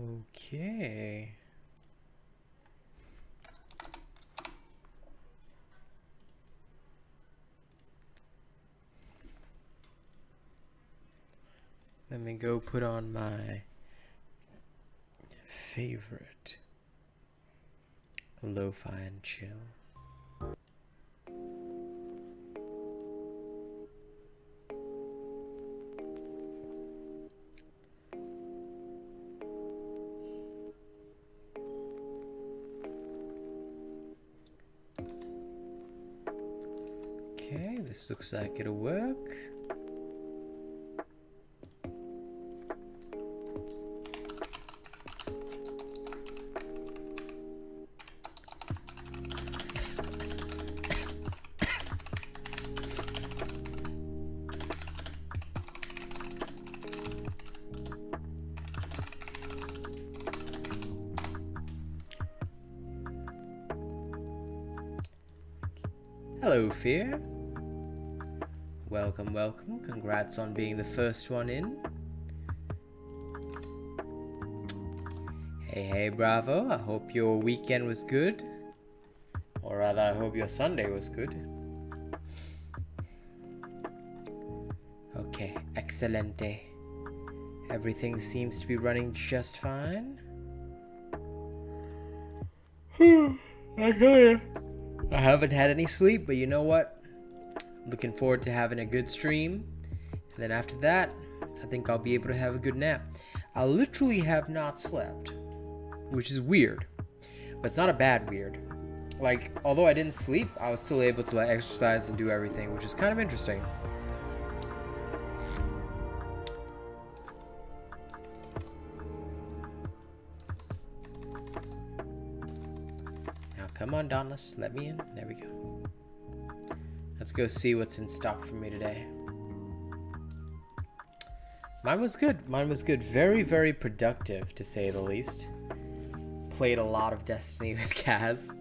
Okay. Let me go put on my favorite LoFi and chill. Okay, this looks like it'll work. Hello, Fear. Welcome, welcome. Congrats on being the first one in. Hey, Bravo. I hope your weekend was good. Or rather, I hope your Sunday was good. Okay, excelente. Everything seems to be running just fine. I tell you, I haven't had any sleep, but you know what? Looking forward to having a good stream. And then after that, I think I'll be able to have a good nap. I literally have not slept, which is weird. But it's not a bad weird. Like, although I didn't sleep, I was still able to like exercise and do everything, which is kind of interesting. Now, come on, Dauntless, let me in. There we go. Let's go see what's in stock for me today. Mine was good. Mine was good. Very, very productive, to say the least. Played a lot of Destiny with Kaz.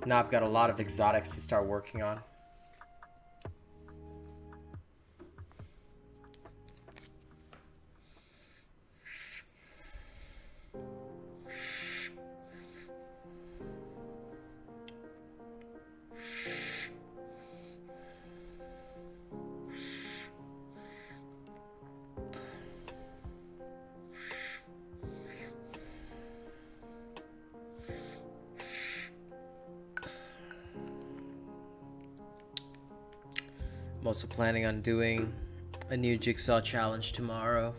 Now I've got a lot of exotics to start working on. I'm also planning on doing a new jigsaw challenge tomorrow,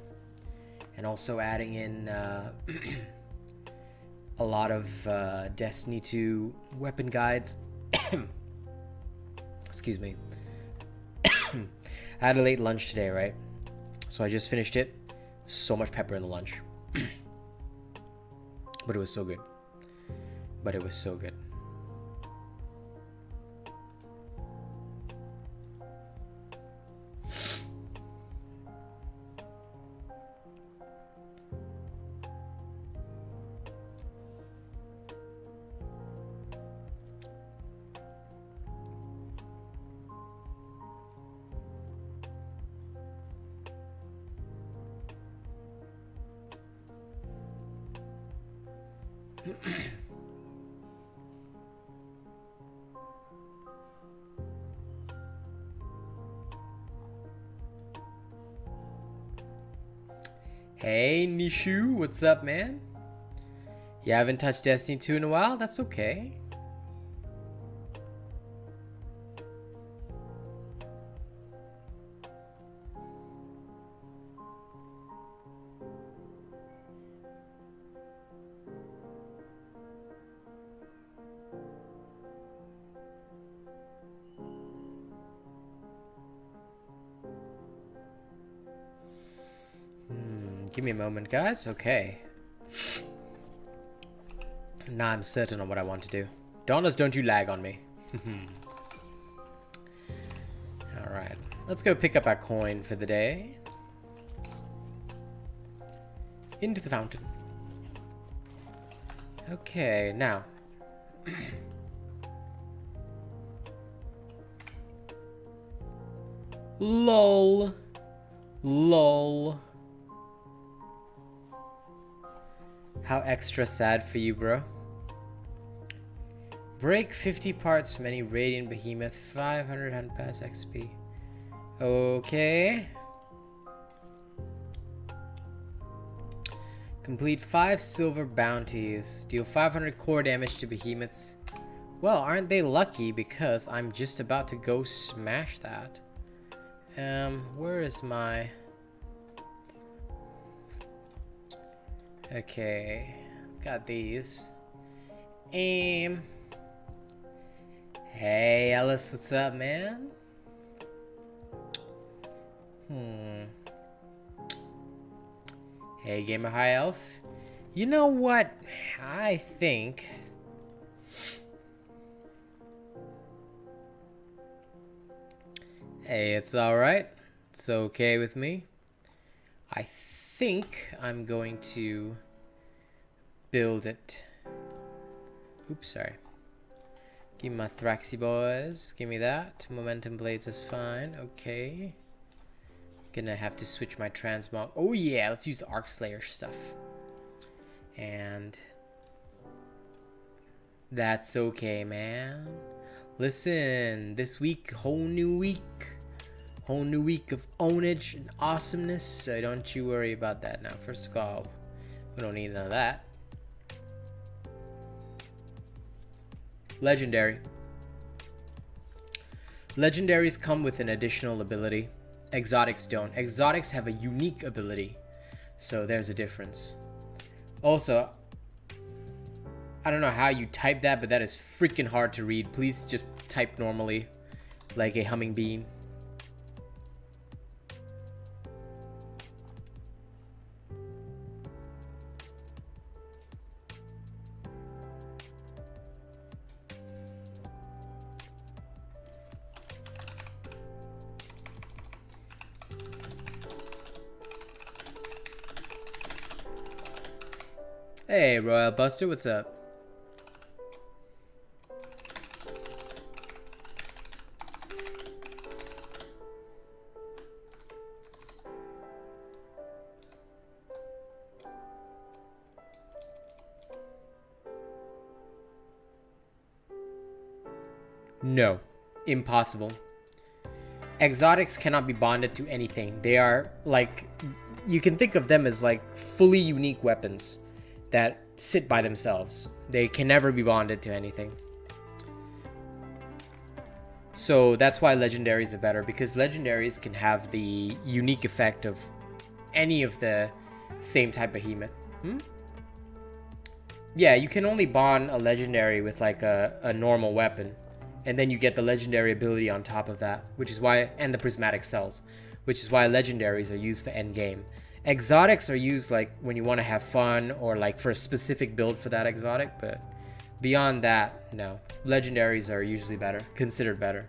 and also adding in a lot of Destiny 2 weapon guides. Excuse me. I had a late lunch today, right? So I just finished it. So much pepper in the lunch. But it was so good. But it was so good. Hey Nishu, what's up, man? You haven't touched Destiny 2 in a while? That's okay. Give me a moment, guys. Okay. Now I'm certain on what I want to do. Dauntless, don't you lag on me. Alright. Let's go pick up our coin for the day. Into the fountain. Okay, now. LOL. Lol. How extra sad for you, bro. Break 50 parts from any Radiant Behemoth. 500 hand pass XP. Okay. Complete 5 silver bounties. Deal 500 core damage to behemoths. Well, aren't they lucky, because I'm just about to go smash that. Where is my... Okay, got these. Hey Ellis, what's up, man? Hey Gamer High Elf. You know what? I think... Hey, it's alright. It's okay with me. I think I'm going to build it. Oops, sorry. Give me my Thraxy boys. Give me that. Momentum blades is fine. Okay. Gonna have to switch my transmog. Oh yeah, let's use the Arc Slayer stuff. And that's okay, man. Listen, this week, whole new week of ownage and awesomeness. So don't you worry about that now. First of all, we don't need none of that. Legendary. Legendaries come with an additional ability. Exotics don't. Exotics have a unique ability. So there's a difference. Also, I don't know how you type that, but that is freaking hard to read. Please just type normally, like a humming bean. Hey, Royal Buster, what's up? No, impossible. Exotics cannot be bonded to anything. They are like, you can think of them as like fully unique weapons that sit by themselves. They can never be bonded to anything. So that's why legendaries are better, because legendaries can have the unique effect of any of the same type of behemoth. Yeah, you can only bond a legendary with like a normal weapon, and then you get the legendary ability on top of that, which is why, and the prismatic cells, which is why legendaries are used for endgame. Exotics are used like when you want to have fun or like for a specific build for that exotic, but beyond that, no. Legendaries are usually better, considered better.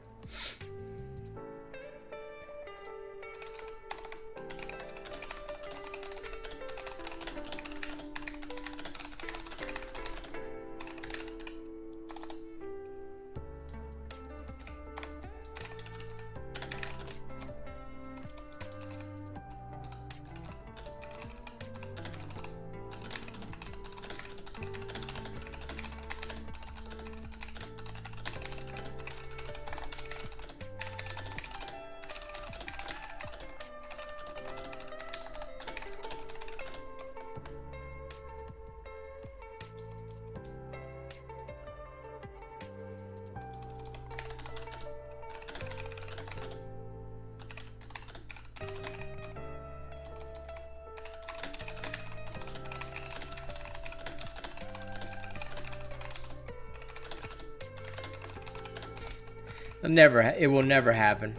It will never happen.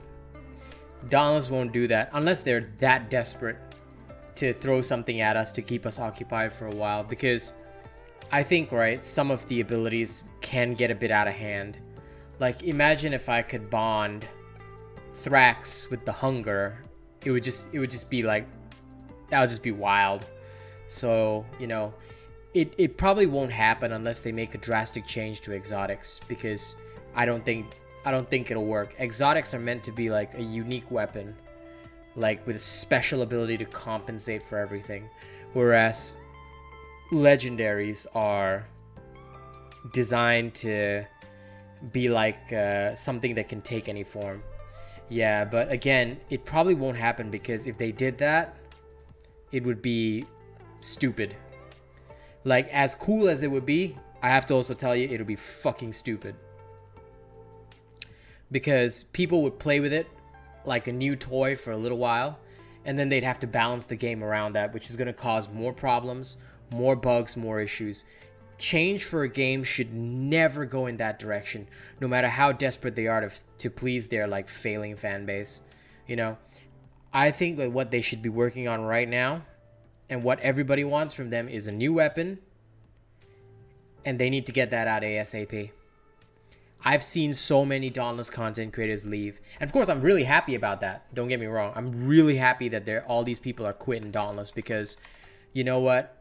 Dauntless won't do that unless they're that desperate to throw something at us to keep us occupied for a while, because I think, right, some of the abilities can get a bit out of hand. Like, imagine if I could bond Thrax with the Hunger. It would just be like, that would just be wild. So, you know, it probably won't happen unless they make a drastic change to exotics, because I don't think it'll work. Exotics are meant to be like a unique weapon. like with a special ability to compensate for everything, whereas legendaries are designed to be like something that can take any form. Yeah, but again, it probably won't happen, because if they did that, it would be stupid. Like, as cool as it would be, I have to also tell you, it'll be fucking stupid. Because people would play with it like a new toy for a little while, and then they'd have to balance the game around that, which is going to cause more problems, more bugs, more issues. Change for a game should never go in that direction, no matter how desperate they are to please their like failing fan base. You know, I think that what they should be working on right now, and what everybody wants from them, is a new weapon, and they need to get that out ASAP. I've seen so many Dauntless content creators leave, and of course I'm really happy about that. Don't get me wrong, I'm really happy that all these people are quitting Dauntless, because you know what?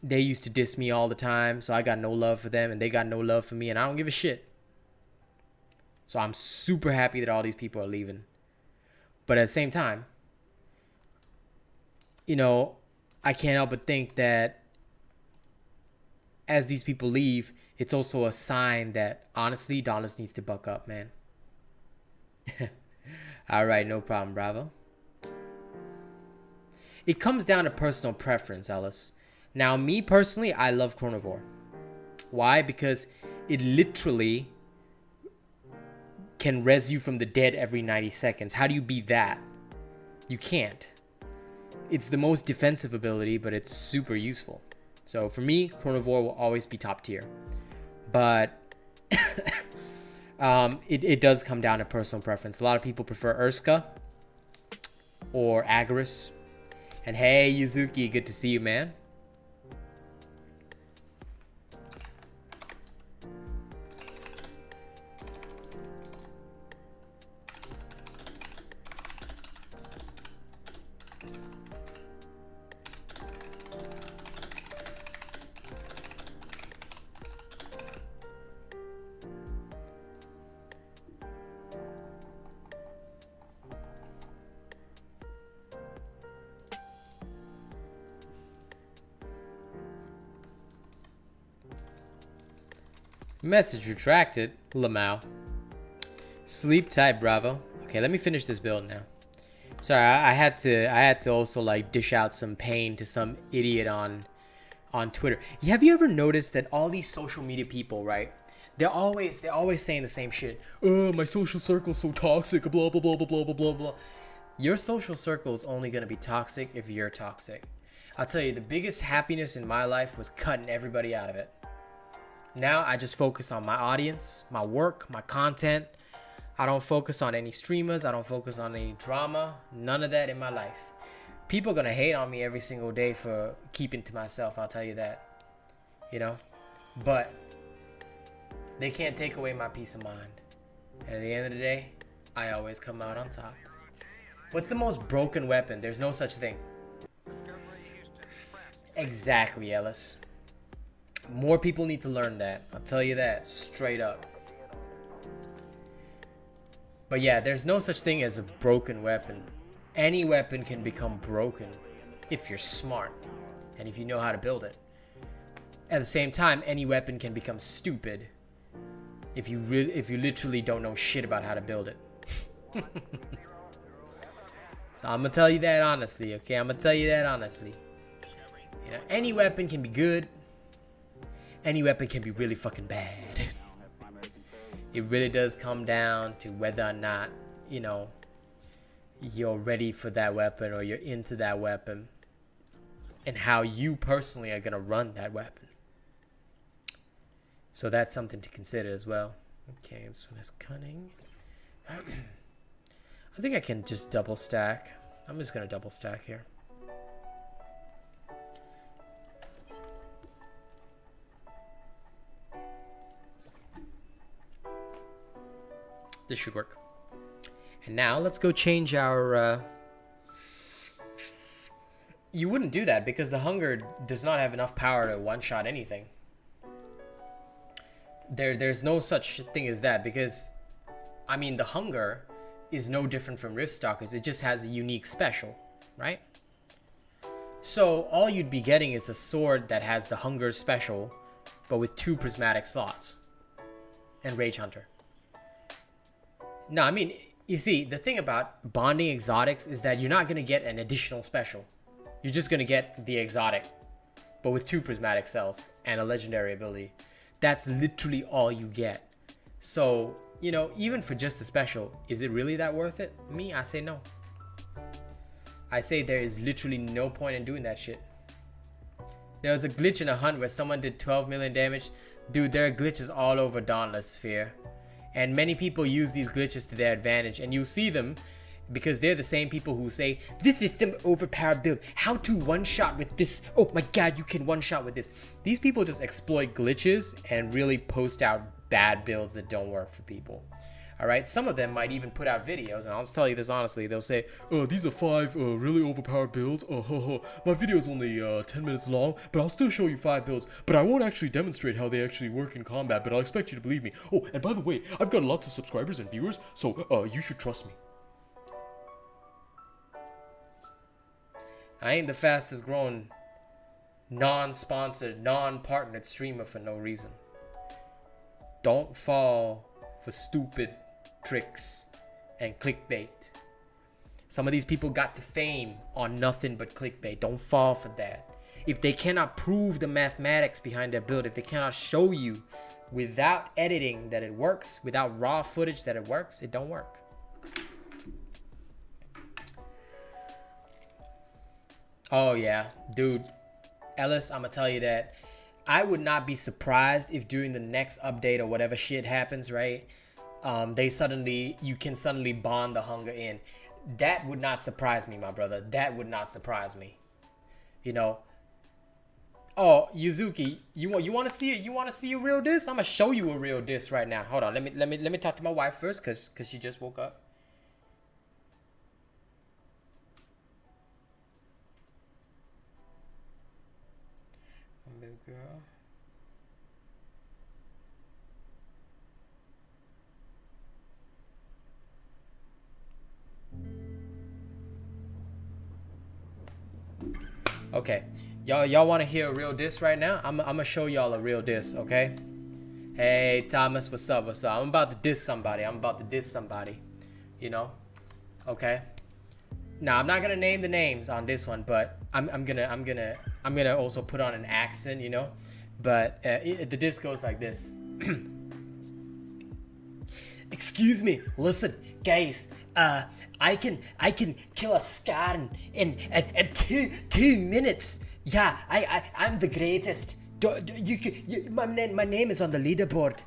They used to diss me all the time, so I got no love for them, and they got no love for me, and I don't give a shit. So I'm super happy that all these people are leaving. But at the same time, you know, I can't help but think that as these people leave, it's also a sign that, honestly, Dauntless needs to buck up, man. Alright, no problem, Bravo. It comes down to personal preference, Ellis. Now, me personally, I love Chronivore. Why? Because it literally can res you from the dead every 90 seconds. How do you beat that? You can't. It's the most defensive ability, but it's super useful. So for me, Chronivore will always be top tier. But it does come down to personal preference. A lot of people prefer Urska or Agaris. And hey, Yuzuki, good to see you, man. Message retracted, Lamau. Sleep tight, Bravo. Okay, let me finish this build now. Sorry, I had to also like dish out some pain to some idiot on Twitter. Have you ever noticed that all these social media people, right? They're always saying the same shit. Oh, my social circle's so toxic, blah blah blah blah blah blah blah blah. Your social circle is only gonna be toxic if you're toxic. I'll tell you, the biggest happiness in my life was cutting everybody out of it. Now I just focus on my audience, my work, my content. I don't focus on any streamers. I don't focus on any drama. None of that in my life. People are going to hate on me every single day for keeping to myself. I'll tell you that. You know? But they can't take away my peace of mind. And at the end of the day, I always come out on top. What's the most broken weapon? There's no such thing. Exactly, Ellis. More people need to learn that. I'll tell you that straight up. But yeah, there's no such thing as a broken weapon. Any weapon can become broken if you're smart and if you know how to build it. At the same time, any weapon can become stupid if you literally don't know shit about how to build it. So I'm gonna tell you that honestly, okay? I'm gonna tell you that honestly. You know, any weapon can be good. Any weapon can be really fucking bad. It really does come down to whether or not, you know, you're ready for that weapon or you're into that weapon, and how you personally are gonna run that weapon. So that's something to consider as well. Okay, this one is cunning. I think I can just double stack. I'm just gonna double stack here. This should work. And now let's go change our... You wouldn't do that because the hunger does not have enough power to one-shot anything. There's no such thing as that because, I mean, the hunger is no different from Rift Stalkers. It just has a unique special, right? So all you'd be getting is a sword that has the Hunger special, but with 2 prismatic slots and Rage Hunter. No, I mean, you see, the thing about bonding exotics is that you're not going to get an additional special. You're just going to get the exotic, but with 2 prismatic cells and a legendary ability. That's literally all you get. So, you know, even for just the special, is it really that worth it? Me, I say no. I say there is literally no point in doing that shit. There was a glitch in a hunt where someone did 12 million damage. Dude, there are glitches all over Dauntless Sphere. And many people use these glitches to their advantage. And you'll see them because they're the same people who say, this is some overpowered build. How to one-shot with this? Oh my god, you can one-shot with this. These people just exploit glitches and really post out bad builds that don't work for people. Alright, some of them might even put out videos, and I'll just tell you this honestly, they'll say, these are 5 really overpowered builds, my video is only 10 minutes long, but I'll still show you 5 builds, but I won't actually demonstrate how they actually work in combat, but I'll expect you to believe me. Oh, and by the way, I've got lots of subscribers and viewers, so you should trust me. I ain't the fastest growing, non-sponsored, non-partnered streamer for no reason. Don't fall for stupid tricks and clickbait. Some of these people got to fame on nothing but clickbait. Don't fall for that. If they cannot prove the mathematics behind their build, if they cannot show you without editing that it works, without raw footage that it works, it don't work. Oh yeah, dude, Ellis, I'm gonna tell you that I would not be surprised if during the next update or whatever shit happens, right? You can suddenly bond the Hunger in. That would not surprise me, my brother. That would not surprise me. You know. Oh, Yuzuki, you want to see it? You want to see a real diss? I'm gonna show you a real diss right now. Hold on, let me talk to my wife first, cause she just woke up. Baby girl. Okay, y'all want to hear a real diss right now? I'm gonna show y'all a real diss, okay? Hey Thomas, what's up? I'm about to diss somebody. You know? Okay. Now I'm not gonna name the names on this one, but I'm gonna also put on an accent, you know? But the diss goes like this. Excuse me, listen, guys. I can kill a Scan in 2 minutes. Yeah, I'm the greatest. My name is on the leaderboard.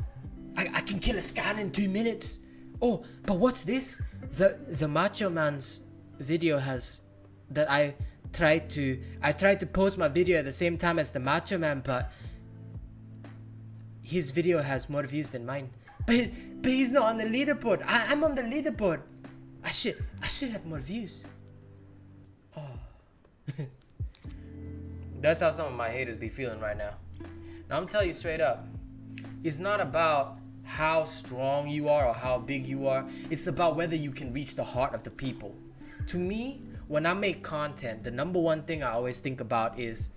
I can kill a Scan in 2 minutes. Oh, but what's this? The Macho Man's video has that I tried to post my video at the same time as the Macho Man, but his video has more views than mine. But he's not on the leaderboard. I'm on the leaderboard. I should have more views. Oh. That's how some of my haters be feeling right now. Now I'm telling you straight up, it's not about how strong you are or how big you are. It's about whether you can reach the heart of the people. To me, when I make content, the number one thing I always think about is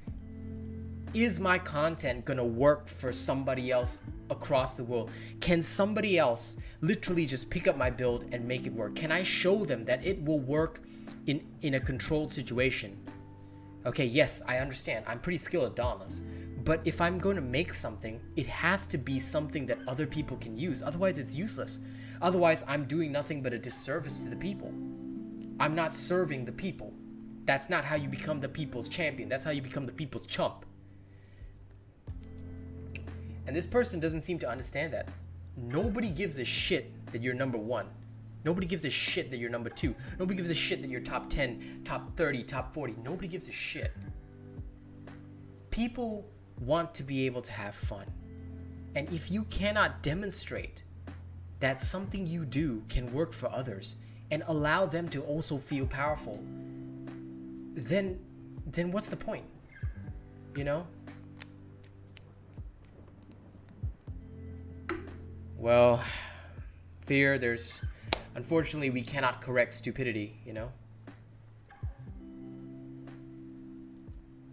my content gonna work for somebody else across the world? Can somebody else literally just pick up my build and make it work? Can I show them that it will work in a controlled situation? Okay, yes, I understand. I'm pretty skilled at Dauntless. But if I'm going to make something, it has to be something that other people can use. Otherwise, it's useless. Otherwise, I'm doing nothing but a disservice to the people. I'm not serving the people. That's not how you become the people's champion. That's how you become the people's chump. And this person doesn't seem to understand that. Nobody gives a shit that you're number 1. Nobody gives a shit that you're number 2. Nobody gives a shit that you're top 10, top 30, top 40. Nobody gives a shit. People want to be able to have fun. And if you cannot demonstrate that something you do can work for others and allow them to also feel powerful, then what's the point? You know? Well, Fear, there's Unfortunately, we cannot correct stupidity, you know?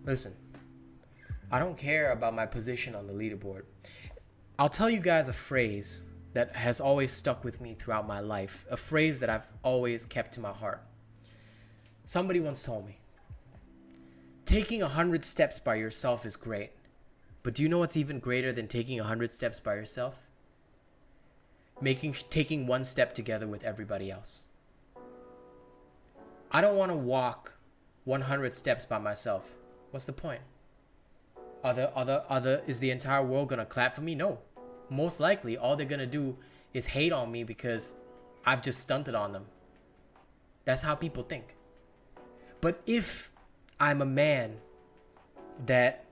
Listen, I don't care about my position on the leaderboard. I'll tell you guys a phrase that has always stuck with me throughout my life, a phrase that I've always kept to my heart. Somebody once told me, taking 100 steps by yourself is great, but do you know what's even greater than taking 100 steps by yourself? Taking one step together with everybody else. I don't want to walk 100 steps by myself. What's the point? Is the entire world gonna clap for me? No. Most likely, all they're gonna do is hate on me because I've just stunted on them. That's how people think. But if I'm a man that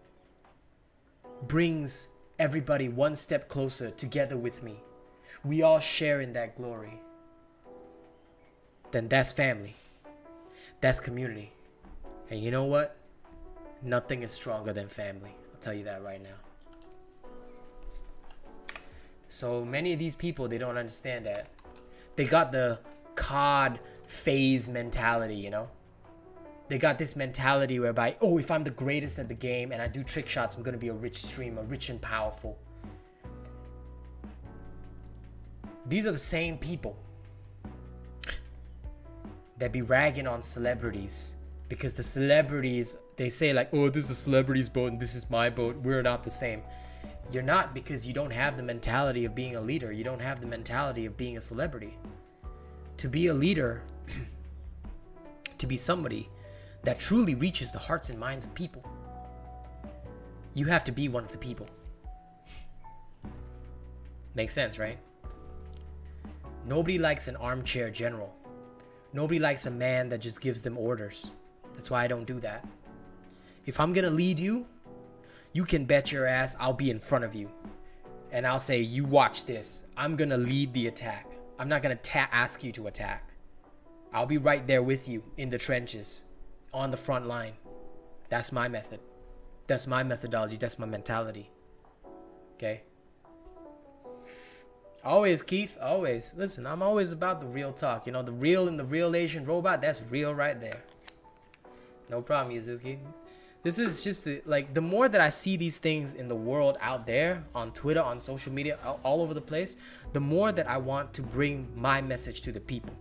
brings everybody one step closer together with me, we all share in that glory, then that's family. That's community. And you know what? Nothing is stronger than family. I'll tell you that right now. So many of these people, they don't understand that. They got the COD phase mentality, you know? They got this mentality whereby, oh, if I'm the greatest at the game and I do trick shots, I'm going to be a rich streamer, rich and powerful. These are the same people that be ragging on celebrities because the celebrities, they say like, oh, this is a celebrity's boat and this is my boat. We're not the same. You're not, because you don't have the mentality of being a leader. You don't have the mentality of being a celebrity. To be a leader, to be somebody that truly reaches the hearts and minds of people, you have to be one of the people. Makes sense, right? Nobody likes an armchair general. Nobody likes a man that just gives them orders. That's why I don't do that. If I'm gonna lead you, you can bet your ass I'll be in front of you. And I'll say, you watch this. I'm gonna lead the attack. I'm not gonna ask you to attack. I'll be right there with you in the trenches, on the front line. That's my method. That's my methodology. That's my mentality. Okay? Always, Keith. Always. Listen, I'm always about the real talk. You know, the real and the real Asian robot, that's real right there. No problem, Yuzuki. This is just the more that I see these things in the world out there, on Twitter, on social media, all over the place, the more that I want to bring my message to the people.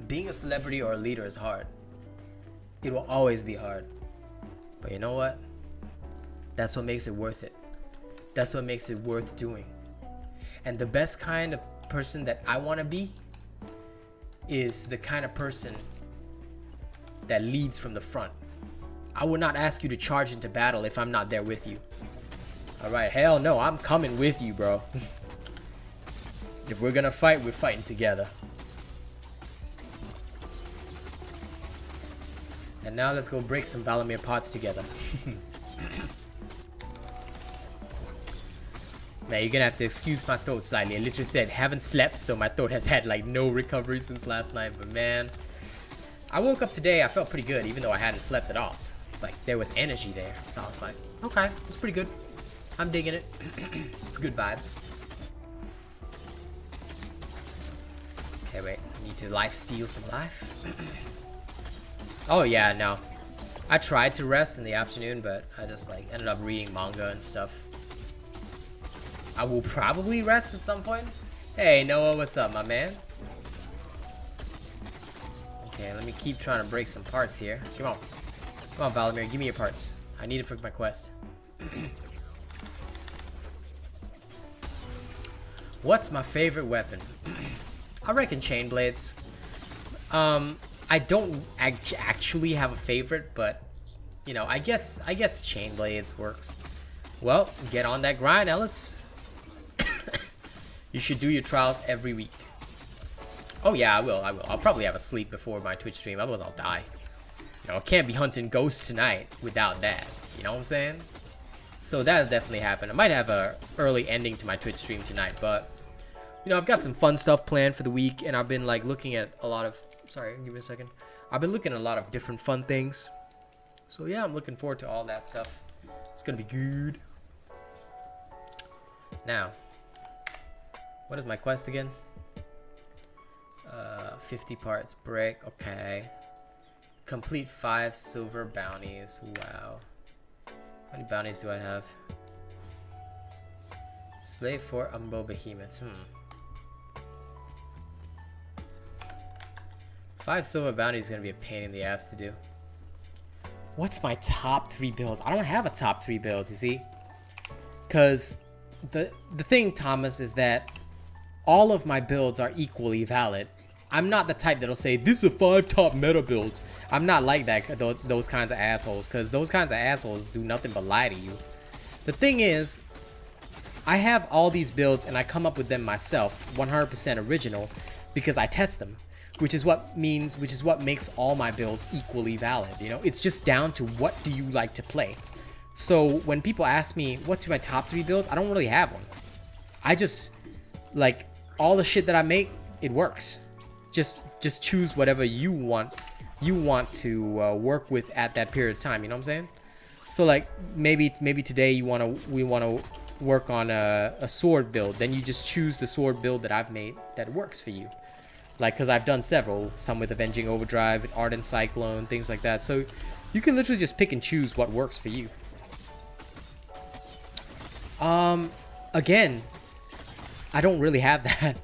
Being a celebrity or a leader is hard. It will always be hard. But you know what? That's what makes it worth it. That's what makes it worth doing. And the best kind of person that I want to be is the kind of person that leads from the front. I would not ask you to charge into battle if I'm not there with you. Alright, hell no, I'm coming with you, bro. If we're gonna fight, we're fighting together. And now let's go break some Valamir pots together. Man, you're gonna have to excuse my throat slightly. I literally said, haven't slept, so my throat has had like no recovery since last night. But man, I woke up today, I felt pretty good, even though I hadn't slept at all. It's like there was energy there. So I was like, okay, it's pretty good. I'm digging it. It's a good vibe. Okay, wait. I need to life steal some life. Oh yeah, no. I tried to rest in the afternoon, but I just like ended up reading manga and stuff. I will probably rest at some point. Hey Noah, what's up, my man? Okay, let me keep trying to break some parts here. Come on. Come on, Valamir, give me your parts. I need it for my quest. What's my favorite weapon? I reckon chain blades. I don't actually have a favorite, but you know, I guess chain blades works. Well, get on that grind, Ellis. You should do your trials every week. Oh yeah, I will. I'll probably have a sleep before my Twitch stream, otherwise I'll die. You know, I can't be hunting ghosts tonight without that. You know what I'm saying? So that'll definitely happen. I might have a early ending to my Twitch stream tonight, but you know, I've got some fun stuff planned for the week, and I've been like looking at a lot of. Sorry, give me a second. I've been looking at a lot of different fun things. So yeah, I'm looking forward to all that stuff. It's gonna be good. Now, what is my quest again? 50 parts brick. Okay. Complete 5 silver bounties. Wow. How many bounties do I have? Slave for Umbo Behemoths. 5 silver bounties is gonna be a pain in the ass to do. What's my top 3 builds? I don't have a top 3 builds, you see? Because the thing, Thomas, is that all of my builds are equally valid. I'm not the type that'll say, this is 5 top meta builds. I'm not like that, those kinds of assholes, because those kinds of assholes do nothing but lie to you. The thing is, I have all these builds and I come up with them myself, 100% original, because I test them. Which is what makes all my builds equally valid, you know? It's just down to what do you like to play. So when people ask me, what's my top 3 builds? I don't really have one. I just, like, all the shit that I make, it works. Just choose whatever you want to work with at that period of time, you know what I'm saying? So like, maybe today we wanna work on a sword build, then you just choose the sword build that I've made that works for you. Like, because I've done several, some with Avenging Overdrive, Ardent Cyclone, things like that. So you can literally just pick and choose what works for you. Again, I don't really have that.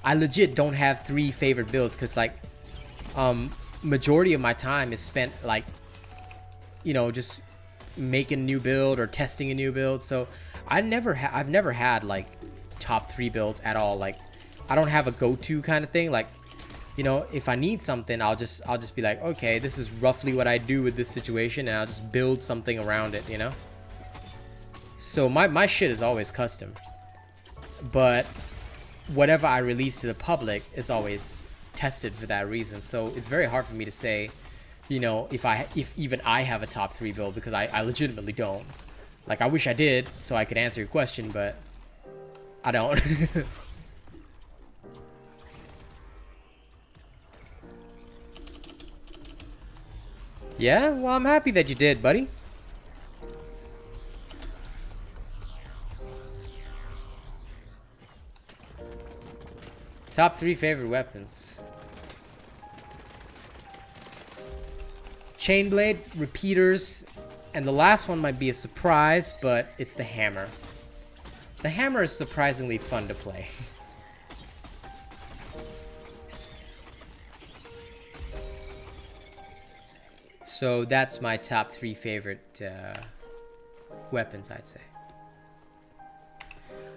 I legit don't have 3 favorite builds because, like, majority of my time is spent, like, you know, just making a new build or testing a new build. So I've never had like top 3 builds at all. Like, I don't have a go-to kind of thing. Like, you know, if I need something, I'll just be like, okay, this is roughly what I do with this situation, and I'll just build something around it, you know? So my shit is always custom. But whatever I release to the public is always tested for that reason. So it's very hard for me to say, you know, if even I have a top 3 build, because I legitimately don't. Like, I wish I did so I could answer your question, but I don't. Yeah, well, I'm happy that you did, buddy. Top 3 favorite weapons. Chainblade, repeaters, and the last one might be a surprise, but it's the hammer. The hammer is surprisingly fun to play. So that's my top 3 favorite weapons, I'd say.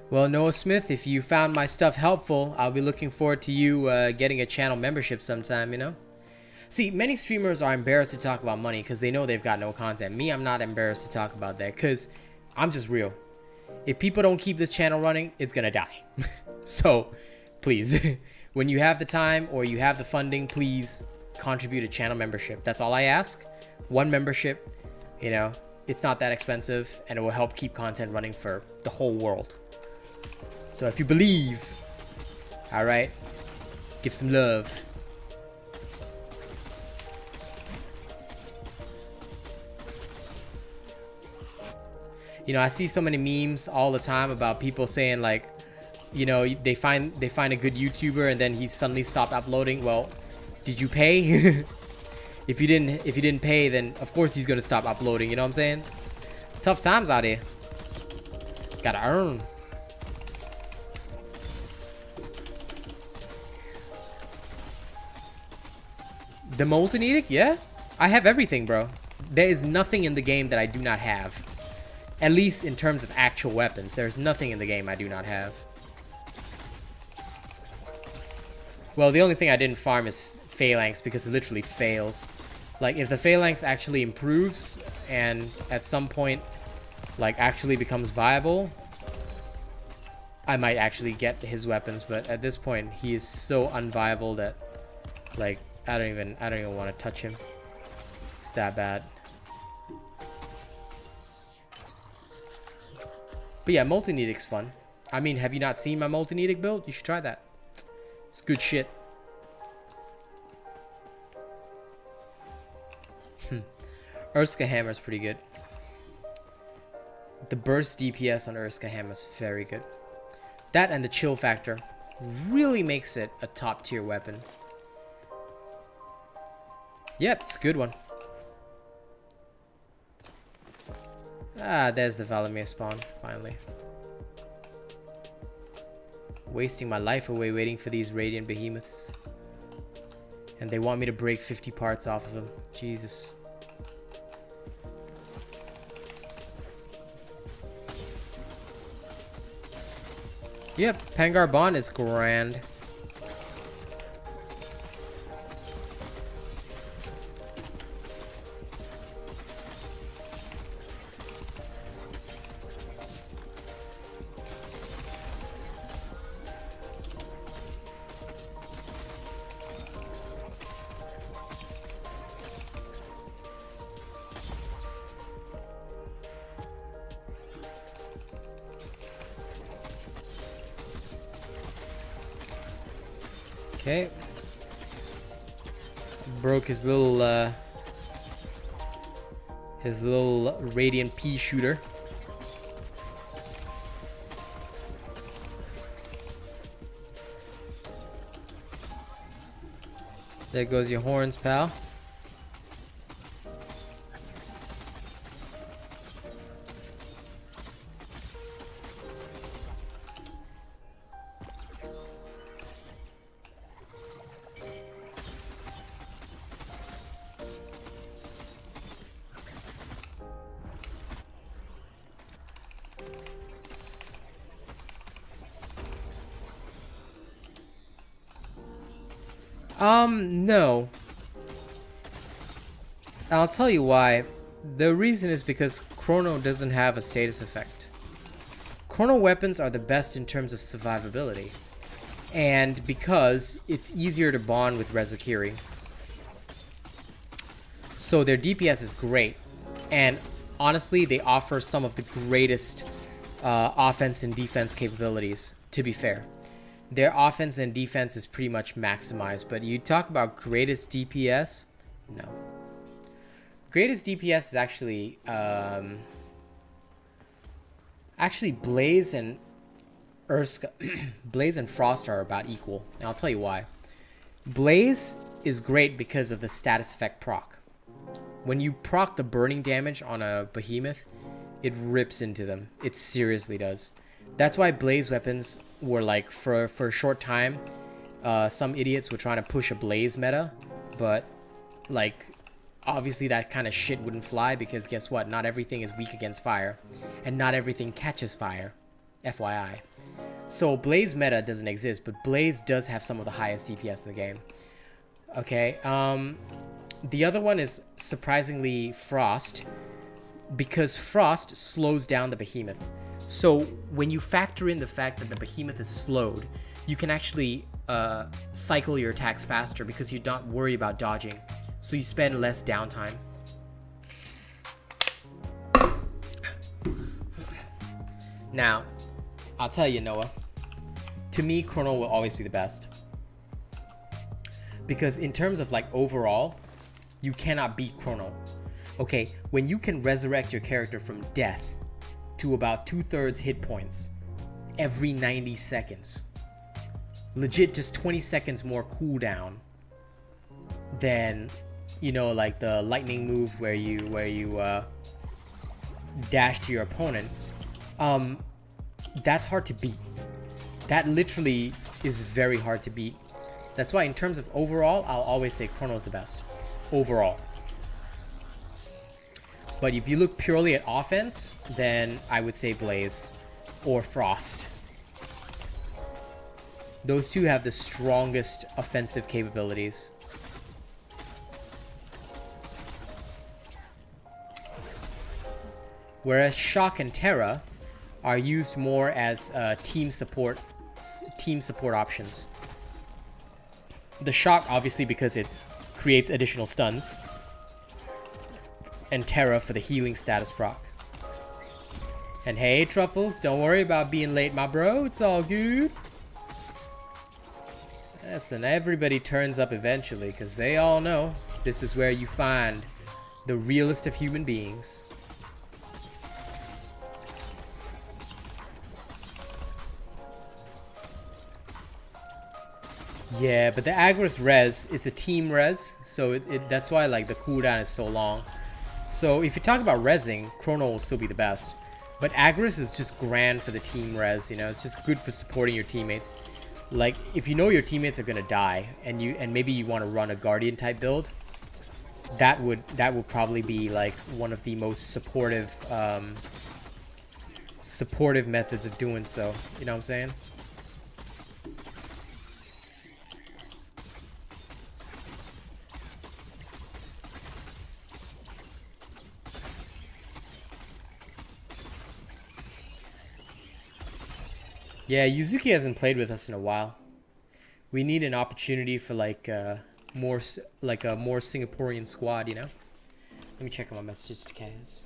Well, Noah Smith, if you found my stuff helpful, I'll be looking forward to you getting a channel membership sometime, you know? See, many streamers are embarrassed to talk about money because they know they've got no content. Me, I'm not embarrassed to talk about that because I'm just real. If people don't keep this channel running, it's gonna die. So, please, when you have the time or you have the funding, please contribute a channel membership. That's all I ask. 1 membership, you know, it's not that expensive, and it will help keep content running for the whole world. So if you believe, all right, give some love. You know, I see so many memes all the time about people saying, like, you know, they find a good YouTuber and then he suddenly stopped uploading. Well, did you pay? If you didn't pay, then of course he's gonna stop uploading, you know what I'm saying? Tough times out here. Gotta earn. The Molten Edict? Yeah. I have everything, bro. There is nothing in the game that I do not have. At least in terms of actual weapons. There's nothing in the game I do not have. Well, the only thing I didn't farm is Phalanx because it literally fails. Like, if the Phalanx actually improves and at some point, like, actually becomes viable, I might actually get his weapons. But at this point, he is so unviable that, like, I don't even want to touch him. It's that bad. But yeah, Molten Edict's fun. I mean, have you not seen my Molten Edict build? You should try that. It's good shit. Urska Hammer's pretty good. The burst DPS on Urska Hammer's very good. That and the chill factor really makes it a top tier weapon. Yep, it's a good one. Ah, there's the Valamir spawn, finally. Wasting my life away waiting for these Radiant Behemoths. And they want me to break 50 parts off of them. Jesus. Yep, Pangar Bond is grand. Okay. Broke his little radiant pea shooter. There goes your horns, pal. No. I'll tell you why. The reason is because Chrono doesn't have a status effect. Chrono weapons are the best in terms of survivability. And because it's easier to bond with Rezakiri. So their DPS is great. And honestly, they offer some of the greatest offense and defense capabilities, to be fair. Their offense and defense is pretty much maximized, but you talk about greatest DPS? No. Greatest DPS is actually Blaze and Blaze and Frost are about equal, and I'll tell you why. Blaze is great because of the status effect proc. When you proc the burning damage on a behemoth, it rips into them. It seriously does. That's why Blaze weapons were like, for a short time, some idiots were trying to push a Blaze meta, but like, obviously that kind of shit wouldn't fly because guess what? Not everything is weak against fire, and not everything catches fire, FYI. So Blaze meta doesn't exist, but Blaze does have some of the highest DPS in the game. Okay, the other one is surprisingly Frost, because Frost slows down the behemoth. So when you factor in the fact that the behemoth is slowed, you can actually cycle your attacks faster because you don't worry about dodging. So you spend less downtime. Now, I'll tell you, Noah. To me, Chrono will always be the best. Because in terms of like overall, you cannot beat Chrono. Okay, when you can resurrect your character from death to about 2/3 hit points every 90 seconds. Legit just 20 seconds more cooldown than, you know, like the lightning move where you dash to your opponent. That's hard to beat. That literally is very hard to beat. That's why in terms of overall, I'll always say Chrono's the best. Overall. But if you look purely at offense, then I would say Blaze or Frost. Those two have the strongest offensive capabilities. Whereas Shock and Terra are used more as team support options. The Shock, obviously, because it creates additional stuns. And Terra for the healing status proc. And hey, Truffles, don't worry about being late, my bro. It's all good. Listen, everybody turns up eventually, because they all know this is where you find the realest of human beings. Yeah, but the Agris res, it's a team res, so that's why like the cooldown is so long. So if you talk about resing, Chrono will still be the best. But Agris is just grand for the team res, you know, it's just good for supporting your teammates. Like if you know your teammates are gonna die and maybe you want to run a Guardian type build, that would probably be like one of the most supportive methods of doing so. You know what I'm saying? Yeah, Yuzuki hasn't played with us in a while. We need an opportunity for like more like a more Singaporean squad, you know? Let me check on my messages to Kaz.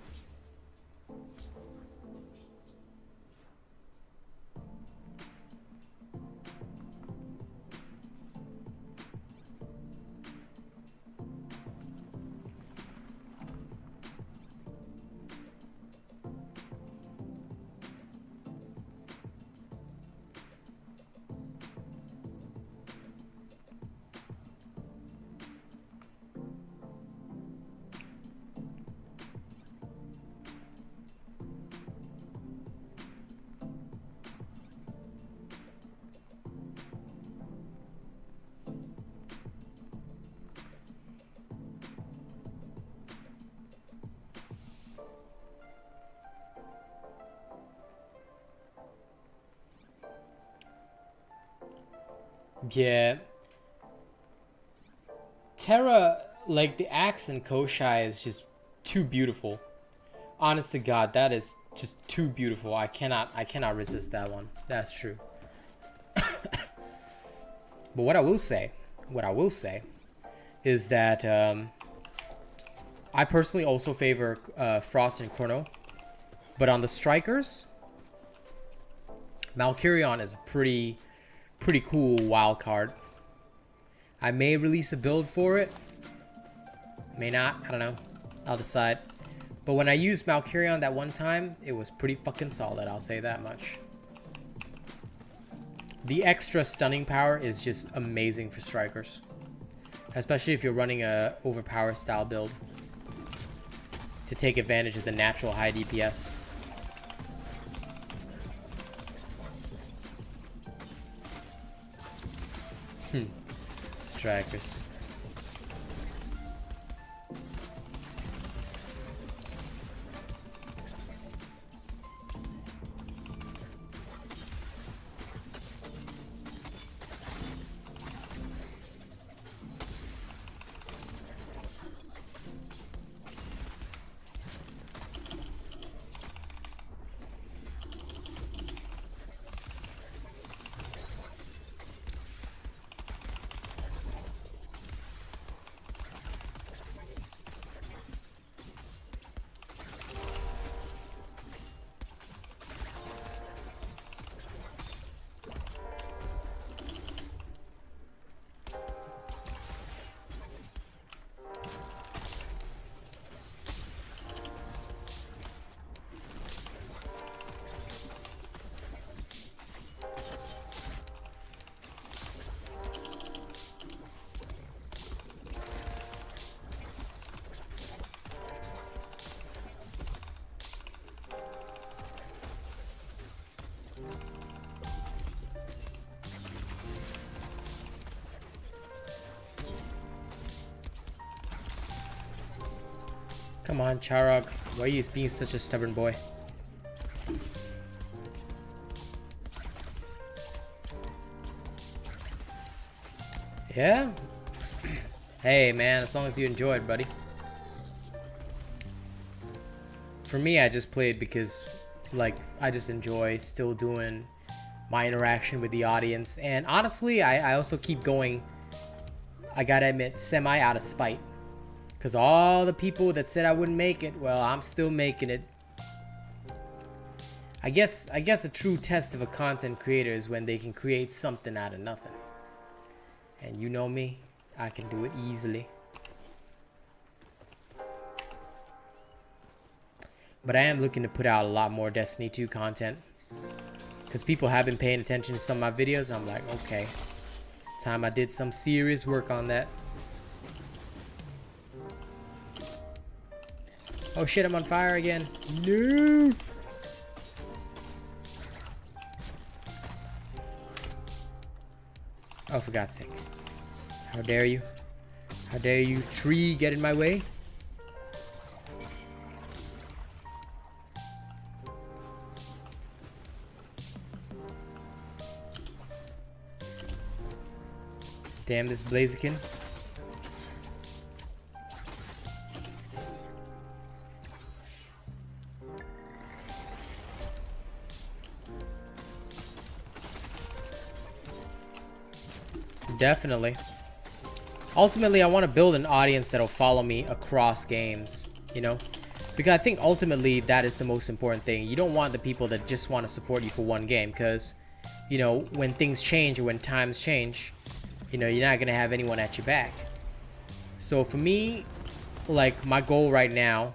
Yeah. Terra, like the axe in Koshai is just too beautiful. Honest to God, that is just too beautiful. I cannot resist that one. That's true. But what I will say is that I personally also favor Frost and Chrono. But on the strikers, Malkirion is a pretty cool wild card. I may release a build for it. May not. I don't know. I'll decide. But when I used Malkirion that one time, it was pretty fucking solid. I'll say that much. The extra stunning power is just amazing for strikers. Especially if you're running a overpower style build. To take advantage of the natural high DPS. Strikers. Come on, Charog. Why are you being such a stubborn boy? Yeah? Hey, man, as long as you enjoyed, buddy. For me, I just played because, like, I just enjoy still doing my interaction with the audience. And honestly, I also keep going, I gotta admit, semi out of spite. Because all the people that said I wouldn't make it, well, I'm still making it. I guess a true test of a content creator is when they can create something out of nothing. And you know me, I can do it easily. But I am looking to put out a lot more Destiny 2 content. Because people have been paying attention to some of my videos. I'm like, okay. Time I did some serious work on that. Oh shit, I'm on fire again. No! Oh, for God's sake. How dare you? How dare you, tree, get in my way? Damn this Blaziken. Definitely. Ultimately, I want to build an audience that'll follow me across games, you know? Because I think ultimately that is the most important thing. You don't want the people that just want to support you for one game, because, you know, when things change or when times change, you know, you're not going to have anyone at your back. So for me, like, my goal right now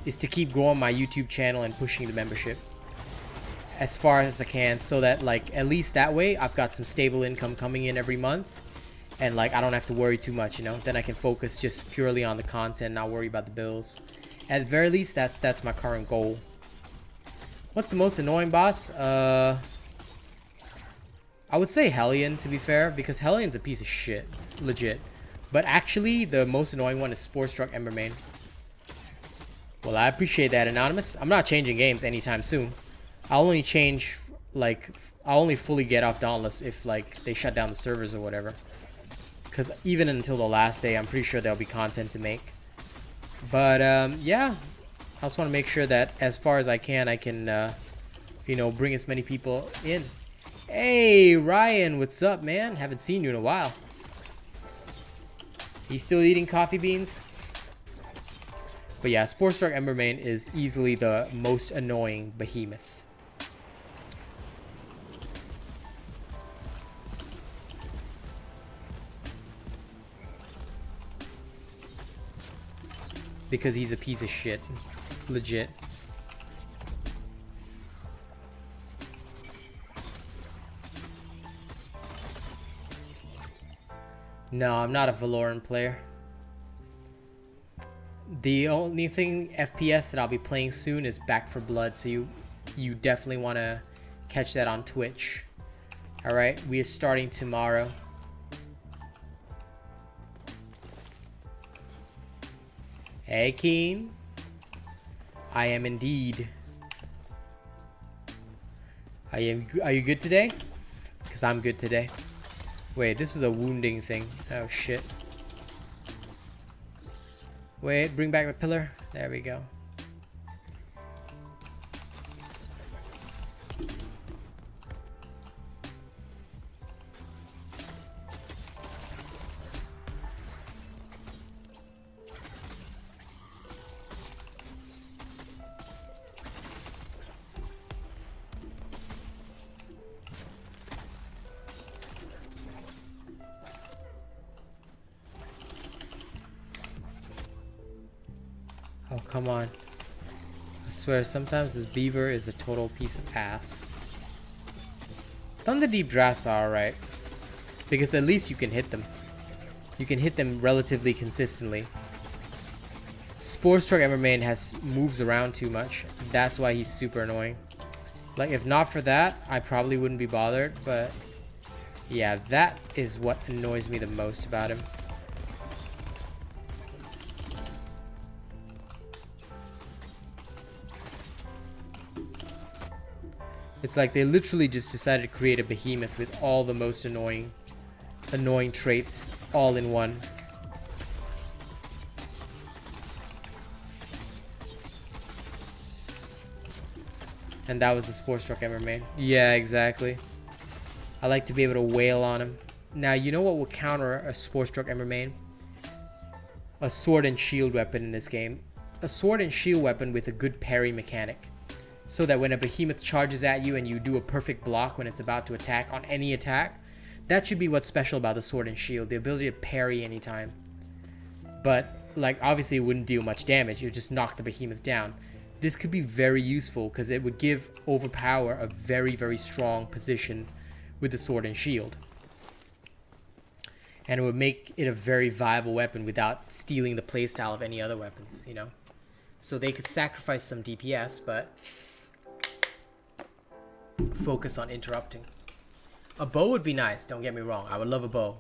is to keep growing my YouTube channel and pushing the membership as far as I can, so that, like, at least that way I've got some stable income coming in every month, and, like, I don't have to worry too much, you know? Then I can focus just purely on the content, not worry about the bills. At the very least, that's my current goal. What's the most annoying boss? I would say Hellion, to be fair, because Hellion's a piece of shit, legit. But actually, the most annoying one is Spore Struck Embermane. Well, I appreciate that, Anonymous. I'm not changing games anytime soon. I'll only change, like, I'll only fully get off Dauntless if, like, they shut down the servers or whatever. Because even until the last day, I'm pretty sure there'll be content to make. But, yeah. I just want to make sure that, as far as I can, you know, bring as many people in. Hey, Ryan, what's up, man? Haven't seen you in a while. You still eating coffee beans? But yeah, Spore Struck Embermane is easily the most annoying behemoth. Because he's a piece of shit. Legit. No, I'm not a Valorant player. The only thing FPS that I'll be playing soon is Back 4 Blood, so you definitely want to catch that on Twitch. Alright, we are starting tomorrow. Hey, Keen. I am indeed. Are you good today? Because I'm good today. Wait, this was a wounding thing. Oh, shit. Wait, bring back the pillar. There we go. Oh, come on. I swear, sometimes this beaver is a total piece of ass. Thunder Deep Drafts are alright. Because at least you can hit them. You can hit them relatively consistently. Spore Struck Evermane moves around too much. That's why he's super annoying. Like, if not for that, I probably wouldn't be bothered. But, yeah, that is what annoys me the most about him. It's like they literally just decided to create a behemoth with all the most annoying traits all in one. And that was the Spore Struck Evermane. Yeah, exactly. I like to be able to wail on him. Now, you know what will counter a Spore Struck Evermane? A sword and shield weapon in this game. A sword and shield weapon with a good parry mechanic. So that when a behemoth charges at you and you do a perfect block when it's about to attack on any attack, that should be what's special about the sword and shield, the ability to parry anytime. But, like, obviously it wouldn't deal much damage, it would just knock the behemoth down. This could be very useful because it would give Overpower a very, very strong position with the sword and shield. and it would make it a very viable weapon without stealing the playstyle of any other weapons, you know? So they could sacrifice some DPS, but focus on interrupting. A bow would be nice, don't get me wrong. I would love a bow.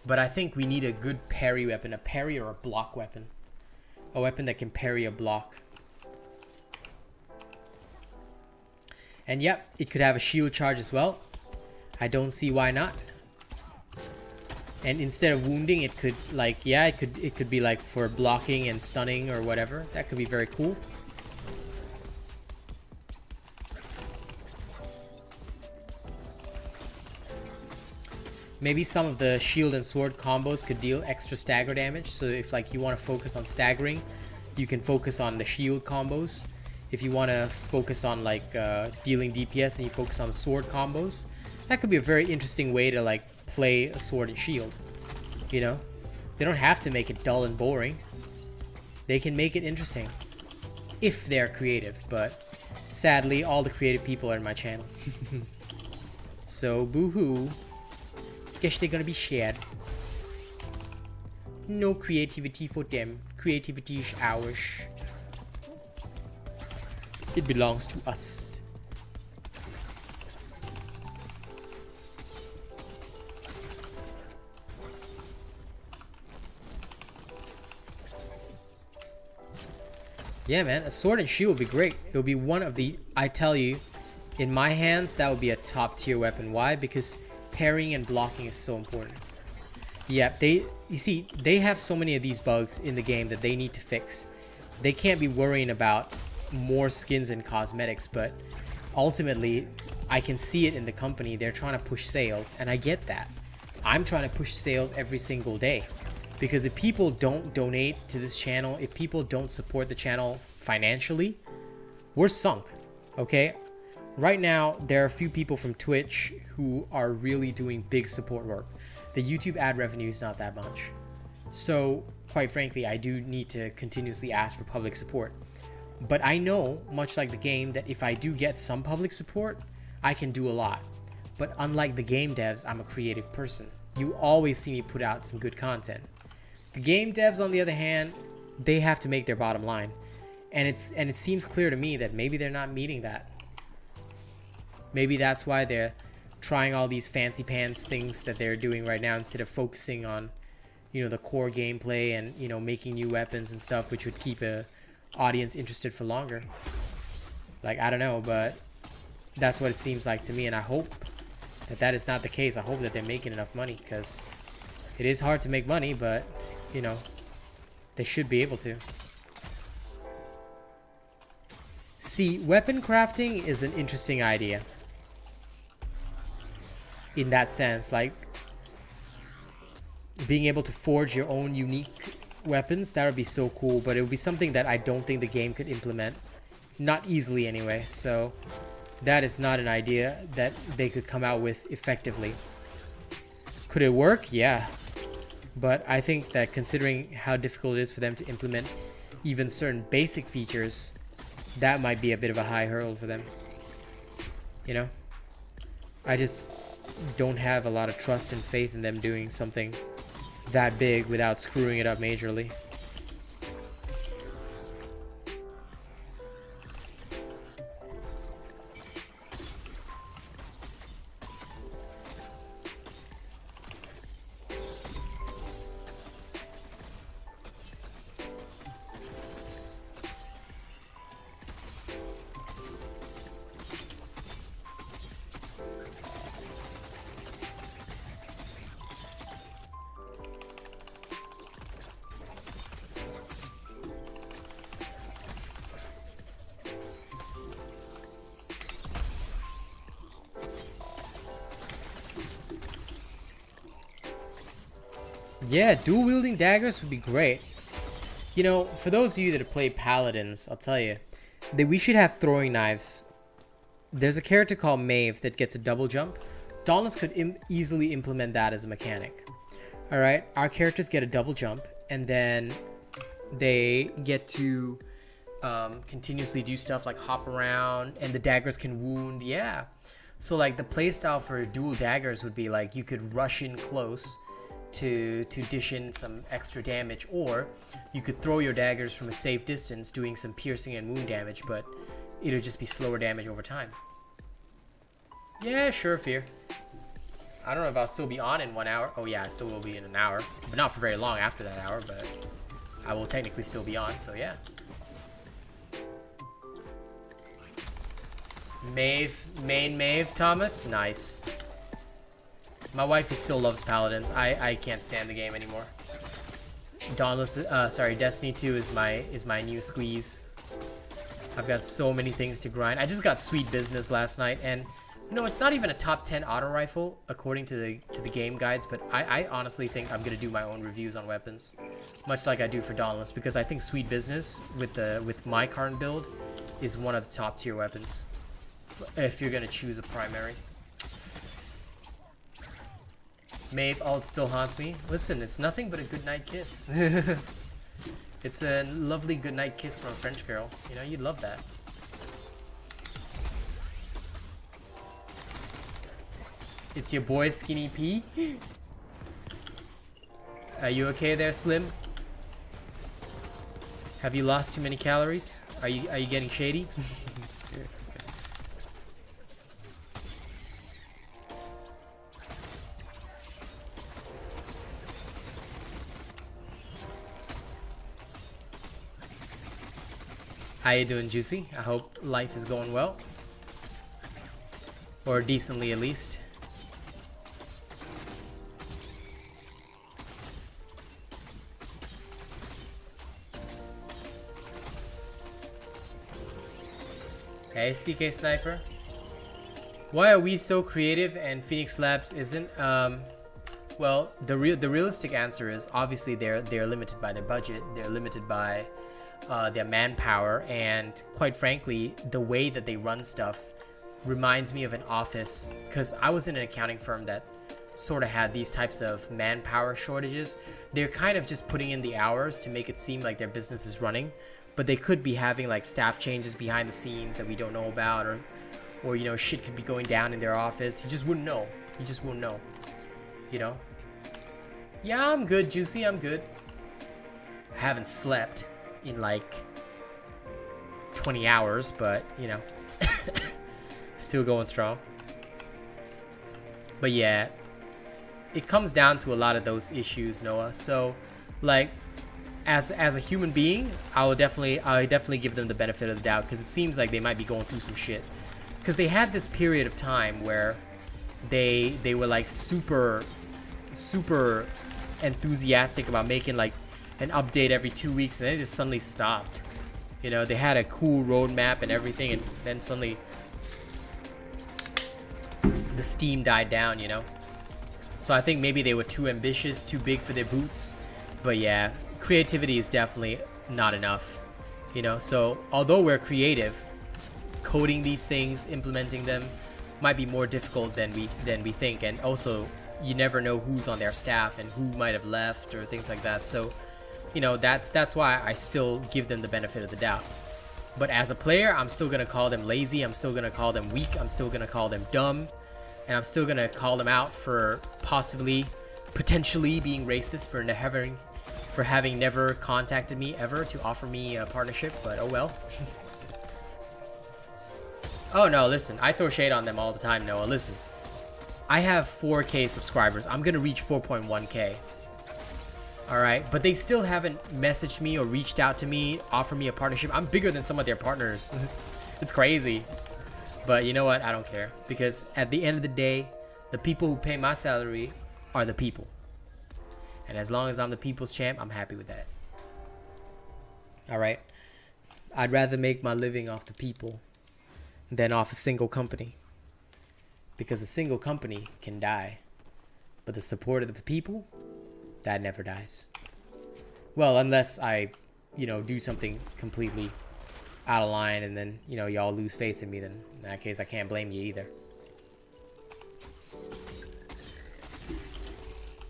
But I think we need a good parry weapon, a parry or a block weapon. A weapon that can parry a block. And yep, it could have a shield charge as well. I don't see why not. And instead of wounding, it could like, yeah, it could be like for blocking and stunning or whatever. That could be very cool. Maybe some of the shield and sword combos could deal extra stagger damage. So if like you want to focus on staggering, you can focus on the shield combos. If you want to focus on like dealing DPS, and you focus on the sword combos. That could be a very interesting way to like play a sword and shield. You know, they don't have to make it dull and boring. They can make it interesting if they're creative. But sadly, all the creative people are in my channel. So boo-hoo. Guess they're gonna be shared. No creativity for them. Creativity is ours. It belongs to us. Yeah, man, a sword and shield would be great. It would be one of the, I tell you, in my hands, that would be a top tier weapon. Why? Because parrying and blocking is so important. Yeah, you see, they have so many of these bugs in the game that they need to fix. They can't be worrying about more skins and cosmetics, but ultimately, I can see it in the company. They're trying to push sales, and I get that. I'm trying to push sales every single day. Because if people don't donate to this channel, if people don't support the channel financially, we're sunk, okay? Right now, there are a few people from Twitch who are really doing big support work. The YouTube ad revenue is not that much. So, quite frankly, I do need to continuously ask for public support. But I know, much like the game, that if I do get some public support, I can do a lot. But unlike the game devs, I'm a creative person. You always see me put out some good content. The game devs, on the other hand, they have to make their bottom line. And it seems clear to me that maybe they're not meeting that. Maybe that's why they're trying all these fancy pants things that they're doing right now instead of focusing on, you know, the core gameplay and, you know, making new weapons and stuff, which would keep a audience interested for longer. Like, I don't know, but that's what it seems like to me, and I hope that that is not the case. I hope that they're making enough money, because it is hard to make money, but, you know, they should be able to. See, weapon crafting is an interesting idea. In that sense, like being able to forge your own unique weapons, that would be so cool, but it would be something that I don't think the game could implement. Not easily anyway, so that is not an idea that they could come out with effectively. Could it work? Yeah. But I think that considering how difficult it is for them to implement even certain basic features, that might be a bit of a high hurdle for them. You know? I just don't have a lot of trust and faith in them doing something that big without screwing it up majorly. Yeah, dual wielding daggers would be great. You know, for those of you that have played paladins, I'll tell you that we should have throwing knives. There's a character called Maeve that gets a double jump. Dauntless could easily implement that as a mechanic. Alright, our characters get a double jump, and then they get to continuously do stuff like hop around, and the daggers can wound. Yeah. So like the playstyle for dual daggers would be like you could rush in close, to dish in some extra damage, or you could throw your daggers from a safe distance, doing some piercing and wound damage, but it'll just be slower damage over time. Yeah, sure, Fear. I don't know if I'll still be on in 1 hour. Oh yeah, I still will be in an hour, but not for very long after that hour, but I will technically still be on, so yeah. Main Maeve, Thomas? Nice. My wife still loves Paladins. I can't stand the game anymore. Dauntless, sorry, Destiny 2 is my new squeeze. I've got so many things to grind. I just got Sweet Business last night, and you know, it's not even a top 10 auto rifle according to the game guides, but I honestly think I'm gonna do my own reviews on weapons, much like I do for Dauntless, because I think Sweet Business with my current build is one of the top tier weapons if you're gonna choose a primary. Maeve ult still haunts me. Listen, it's nothing but a goodnight kiss. It's a lovely goodnight kiss from a French girl. You know, you'd love that. It's your boy Skinny P. Are you okay there, Slim? Have you lost too many calories? Are you getting shady? How you doing, Juicy? I hope life is going well. Or decently, at least. Hey, CK Sniper. Why are we so creative and Phoenix Labs isn't? Well, the realistic answer is obviously they're limited by their budget. They're limited by their manpower, and quite frankly, the way that they run stuff reminds me of an office, because I was in an accounting firm that sort of had these types of manpower shortages. They're kind of just putting in the hours to make it seem like their business is running, but they could be having like staff changes behind the scenes that we don't know about, or you know, shit could be going down in their office. You just wouldn't know. You just wouldn't know, you know. Yeah, I'm good, Juicy. I'm good. I haven't slept in like 20 hours, but you know, still going strong. But yeah, it comes down to a lot of those issues, Noah. So like as a human being, I would definitely give them the benefit of the doubt, because it seems like they might be going through some shit, because they had this period of time where they were like super enthusiastic about making like an update every 2 weeks, and then it just suddenly stopped. You know, they had a cool roadmap and everything, and then suddenly the steam died down, you know. So I think maybe they were too ambitious, too big for their boots. But yeah, creativity is definitely not enough, you know. So although we're creative, coding these things, implementing them might be more difficult than we think, and also you never know who's on their staff and who might have left or things like that. So you know, that's why I still give them the benefit of the doubt. But as a player, I'm still gonna call them lazy, I'm still gonna call them weak, I'm still gonna call them dumb, and I'm still gonna call them out for potentially being racist for having never contacted me ever to offer me a partnership, but oh well. Oh no, listen, I throw shade on them all the time, Noah. Listen, I have 4K subscribers. I'm gonna reach 4.1K. Alright, but they still haven't messaged me or reached out to me, offered me a partnership. I'm bigger than some of their partners. It's crazy. But you know what? I don't care. Because at the end of the day, the people who pay my salary are the people. And as long as I'm the people's champ, I'm happy with that. Alright? I'd rather make my living off the people than off a single company. Because a single company can die. But the support of the people, that never dies. Well, unless I, you know, do something completely out of line and then, you know, y'all lose faith in me, then in that case I can't blame you either.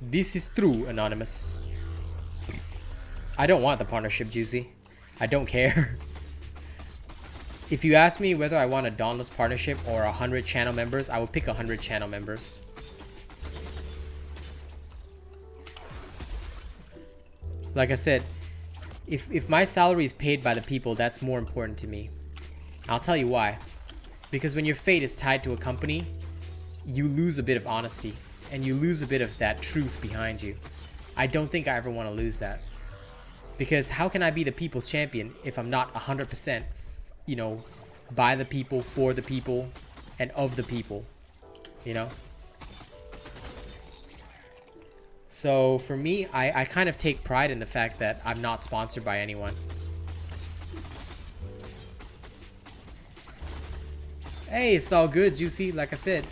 This is true, Anonymous. I don't want the partnership, Juicy. I don't care. If you ask me whether I want a Dauntless partnership or 100 channel members, I will pick 100 channel members. Like I said, if my salary is paid by the people, that's more important to me. I'll tell you why. Because when your fate is tied to a company, you lose a bit of honesty and you lose a bit of that truth behind you. I don't think I ever want to lose that. Because how can I be the people's champion if I'm not 100%, you know, by the people, for the people, and of the people, you know? So for me, I kind of take pride in the fact that I'm not sponsored by anyone. Hey, it's all good, Juicy. Like I said,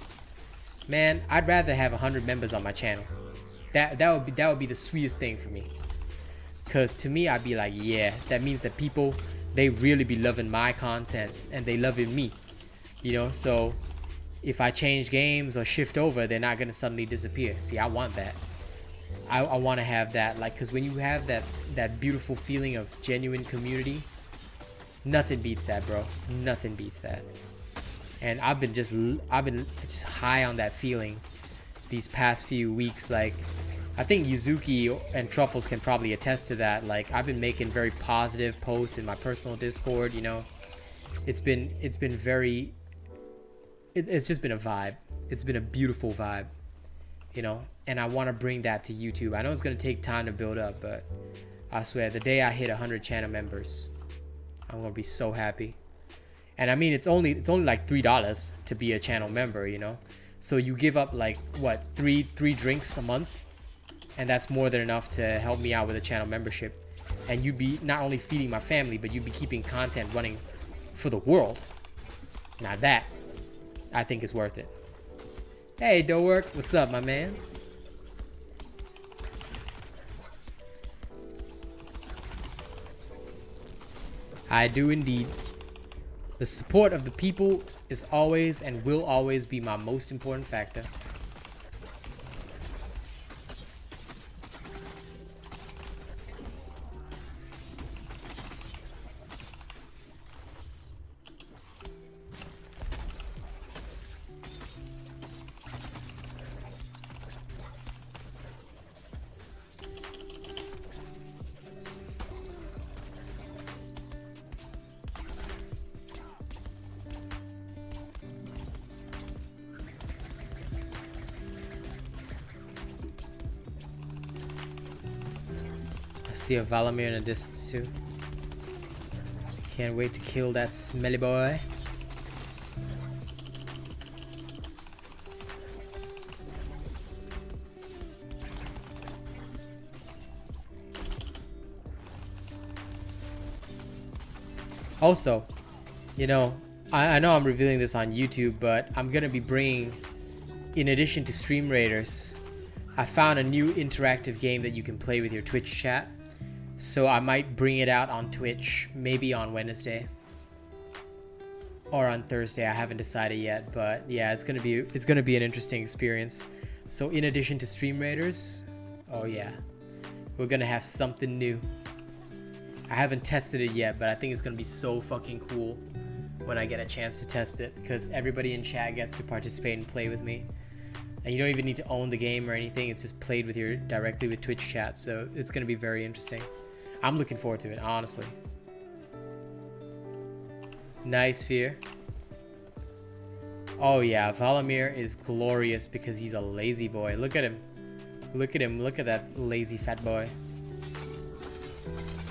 man, I'd rather have 100 members on my channel. That would be the sweetest thing for me. Cause to me, I'd be like, yeah, that means that people, they really be loving my content and they loving me, you know. So if I change games or shift over, they're not gonna suddenly disappear. See, I want that. I want to have that, like, cause when you have that beautiful feeling of genuine community, nothing beats that, bro. Nothing beats that. And I've been just high on that feeling these past few weeks. Like, I think Yuzuki and Truffles can probably attest to that. Like, I've been making very positive posts in my personal Discord, you know. It's just been a vibe. It's been a beautiful vibe, you know. And I want to bring that to YouTube. I know it's going to take time to build up, but I swear, the day I hit 100 channel members, I'm going to be so happy. And I mean, it's only like $3 to be a channel member, you know. So you give up like what, three drinks a month, and that's more than enough to help me out with a channel membership. And you'd be not only feeding my family, but you'd be keeping content running for the world. Now that, I think, is worth it. Hey, Dowork, what's up, my man? I do indeed. The support of the people is always and will always be my most important factor. See a Valamir in a distance too. Can't wait to kill that smelly boy. Also, you know, I know I'm revealing this on YouTube, but I'm gonna be bringing, in addition to Stream Raiders, I found a new interactive game that you can play with your Twitch chat. So I might bring it out on Twitch, maybe on Wednesday or on Thursday. I haven't decided yet, but yeah, it's gonna be an interesting experience. So in addition to Stream Raiders, oh yeah, we're gonna have something new. I haven't tested it yet, but I think it's gonna be so fucking cool when I get a chance to test it, because everybody in chat gets to participate and play with me. And you don't even need to own the game or anything. It's just played with directly with Twitch chat. So it's gonna be very interesting. I'm looking forward to it, honestly. Nice Fear. Oh yeah, Valamir is glorious because he's a lazy boy. Look at him. Look at him. Look at that lazy fat boy.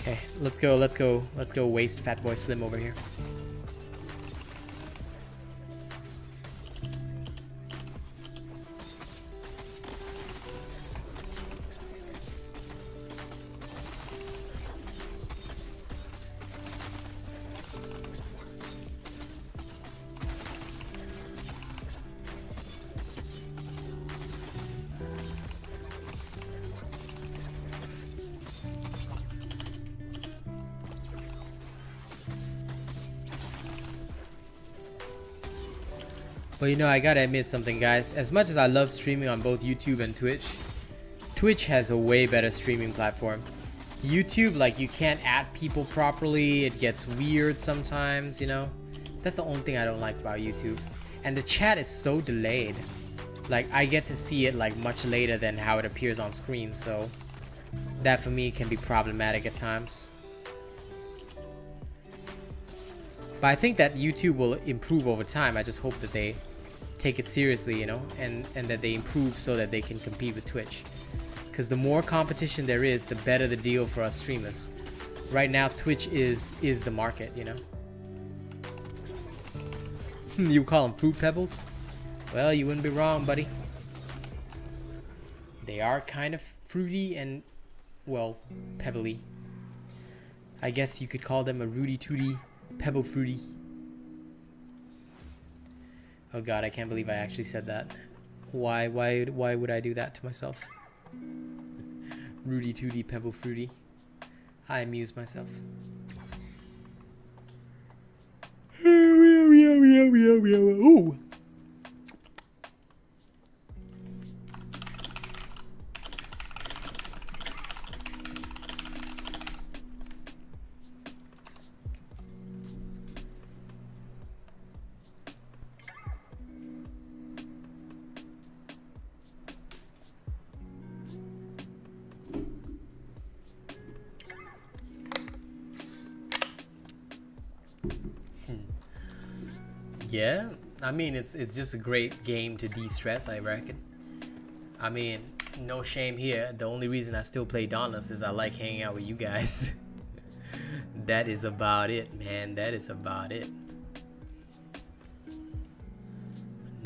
Okay, let's go waste Fat Boy Slim over here. But you know, I gotta admit something, guys. As much as I love streaming on both YouTube and Twitch, Twitch has a way better streaming platform. YouTube, like, you can't add people properly. It gets weird sometimes, you know? That's the only thing I don't like about YouTube. And the chat is so delayed. Like, I get to see it like much later than how it appears on screen, so That for me can be problematic at times. But I think that YouTube will improve over time. I just hope that they take it seriously, you know, and that they improve so that they can compete with Twitch. Because the more competition there is, the better the deal for us streamers. Right now, Twitch is the market, you know. You call them fruit pebbles? Well, you wouldn't be wrong, buddy. They are kind of fruity and, well, pebbly. I guess you could call them a Rudy Tooty Pebble Fruity. Oh god, I can't believe I actually said that. Why would I do that to myself? Rudy Tooty Pebble Fruity. I amuse myself. Ooh. Yeah, I mean, it's just a great game to de-stress, I reckon. I mean, no shame here. The only reason I still play Dauntless is I like hanging out with you guys. That is about it, man. That is about it.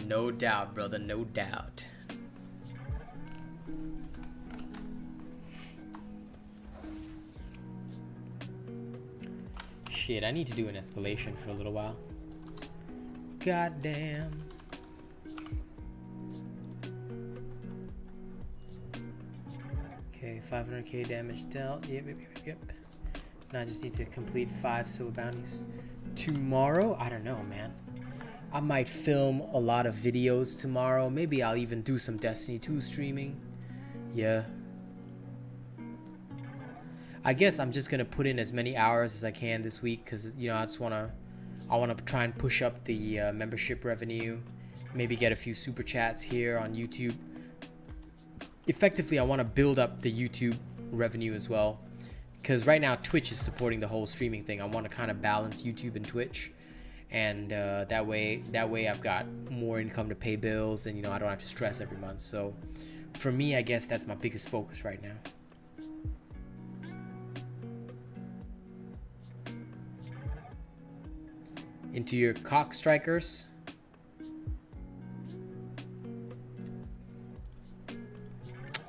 No doubt, brother. No doubt. Shit, I need to do an escalation for a little while. Goddamn. Okay, 500k damage dealt. Yep. Now I just need to complete 5 silver bounties. Tomorrow? I don't know, man. I might film a lot of videos tomorrow. Maybe I'll even do some Destiny 2 streaming. Yeah. I guess I'm just gonna put in as many hours as I can this week because, you know, I want to try and push up the membership revenue, maybe get a few super chats here on YouTube. Effectively, I want to build up the YouTube revenue as well, because right now Twitch is supporting the whole streaming thing. I want to kind of balance YouTube and Twitch, and that way I've got more income to pay bills, and, you know, I don't have to stress every month. So for me, I guess that's my biggest focus right now. Into your cock strikers.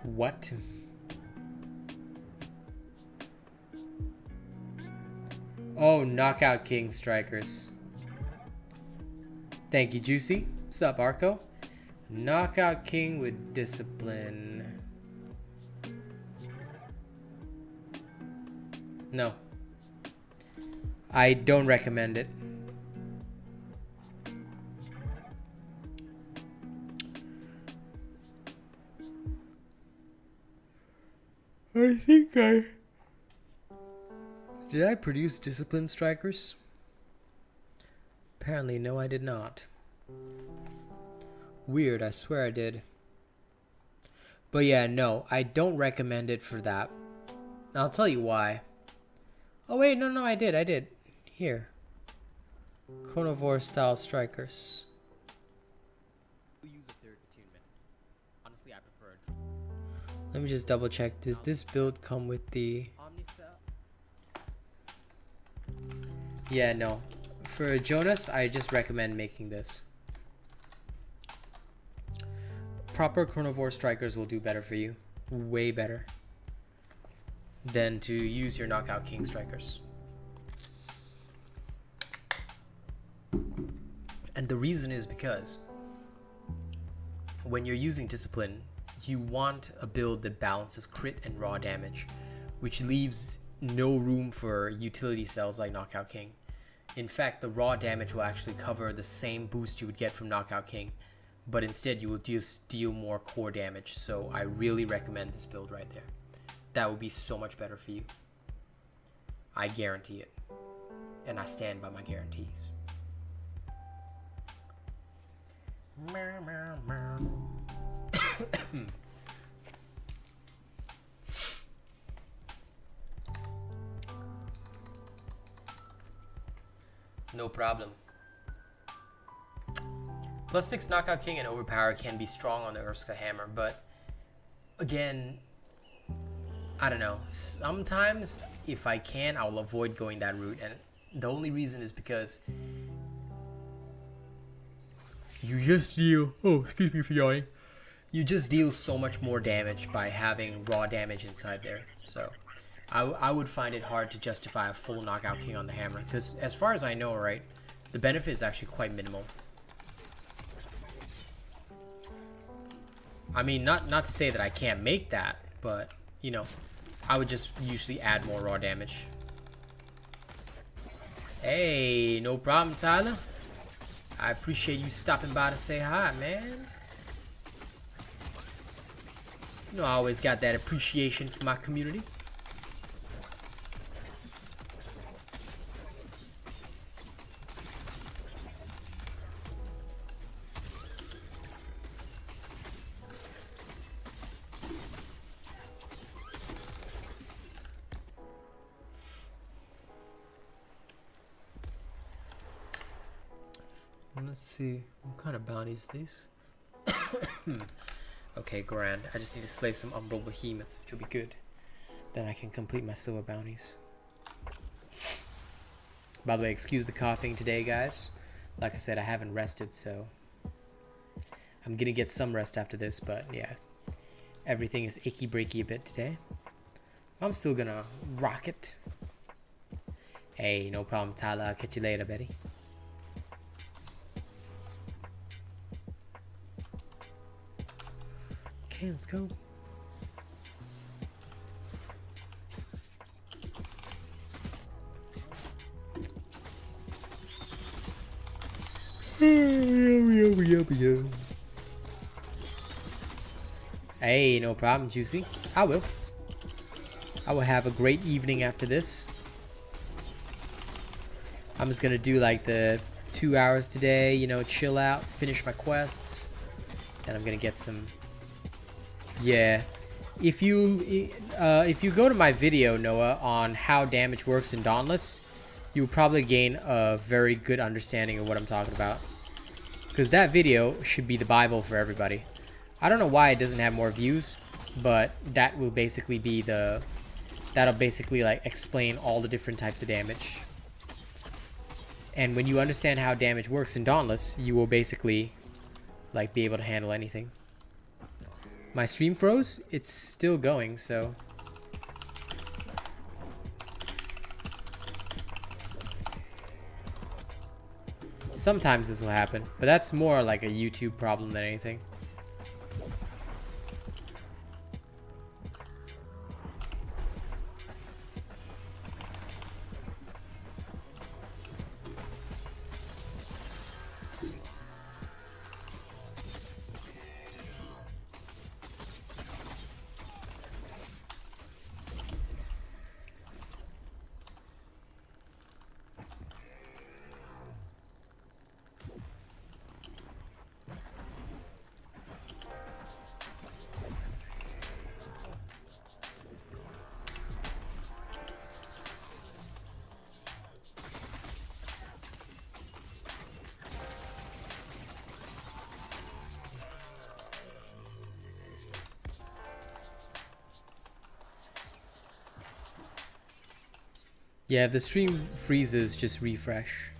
What? Oh, Knockout King strikers. Thank you, Juicy. What's up, Arco? Knockout King with discipline. No. I don't recommend it. I think Did I produce discipline strikers? Apparently, no, I did not. Weird, I swear I did. But yeah, no, I don't recommend it for that. I'll tell you why. Oh wait, no, I did. Here. Chronovore style strikers. Honestly, I preferred. Let me just double check. Does this build come with the... Yeah, no. For Jonas, I just recommend making this. Proper Chronovore strikers will do better for you. Way better than to use your Knockout King strikers. And the reason is because when you're using discipline, you want a build that balances crit and raw damage, which leaves no room for utility cells like Knockout King. In fact, the raw damage will actually cover the same boost you would get from Knockout King, but instead you will just deal more core damage. So I really recommend this build right there. That would be so much better for you. I guarantee it. And I stand by my guarantees. No problem. +6 Knockout King and Overpower can be strong on the Urska hammer, but again, I don't know. Sometimes, if I can, I'll avoid going that route, and the only reason is because you just deal. Oh, excuse me for yawning. You just deal so much more damage by having raw damage inside there. So, I would find it hard to justify a full Knockout King on the hammer, because as far as I know, right, the benefit is actually quite minimal. I mean, not to say that I can't make that, but, you know, I would just usually add more raw damage. Hey, no problem, Tyler. I appreciate you stopping by to say hi, man. You know, I always got that appreciation for my community. Let's see, what kind of bounty is this? Okay, grand. I just need to slay some Umbral Behemoths, which will be good. Then I can complete my silver bounties. By the way, excuse the coughing today, guys. Like I said, I haven't rested, so I'm gonna get some rest after this, but yeah. Everything is achy breaky a bit today. I'm still gonna rock it. Hey, no problem, Tyler. I'll catch you later, Betty. Okay, let's go. Hey, no problem, Juicy. I will. I will have a great evening after this. I'm just gonna do like the 2 hours today, you know, chill out, finish my quests, and I'm gonna get some. Yeah, if you go to my video, Noah, on how damage works in Dauntless, you'll probably gain a very good understanding of what I'm talking about. Because that video should be the Bible for everybody. I don't know why it doesn't have more views, but that will basically be that'll basically like explain all the different types of damage. And when you understand how damage works in Dauntless, you will basically like be able to handle anything. My stream froze. It's still going, so. Sometimes this will happen, but that's more like a YouTube problem than anything. Yeah, if the stream freezes, just refresh.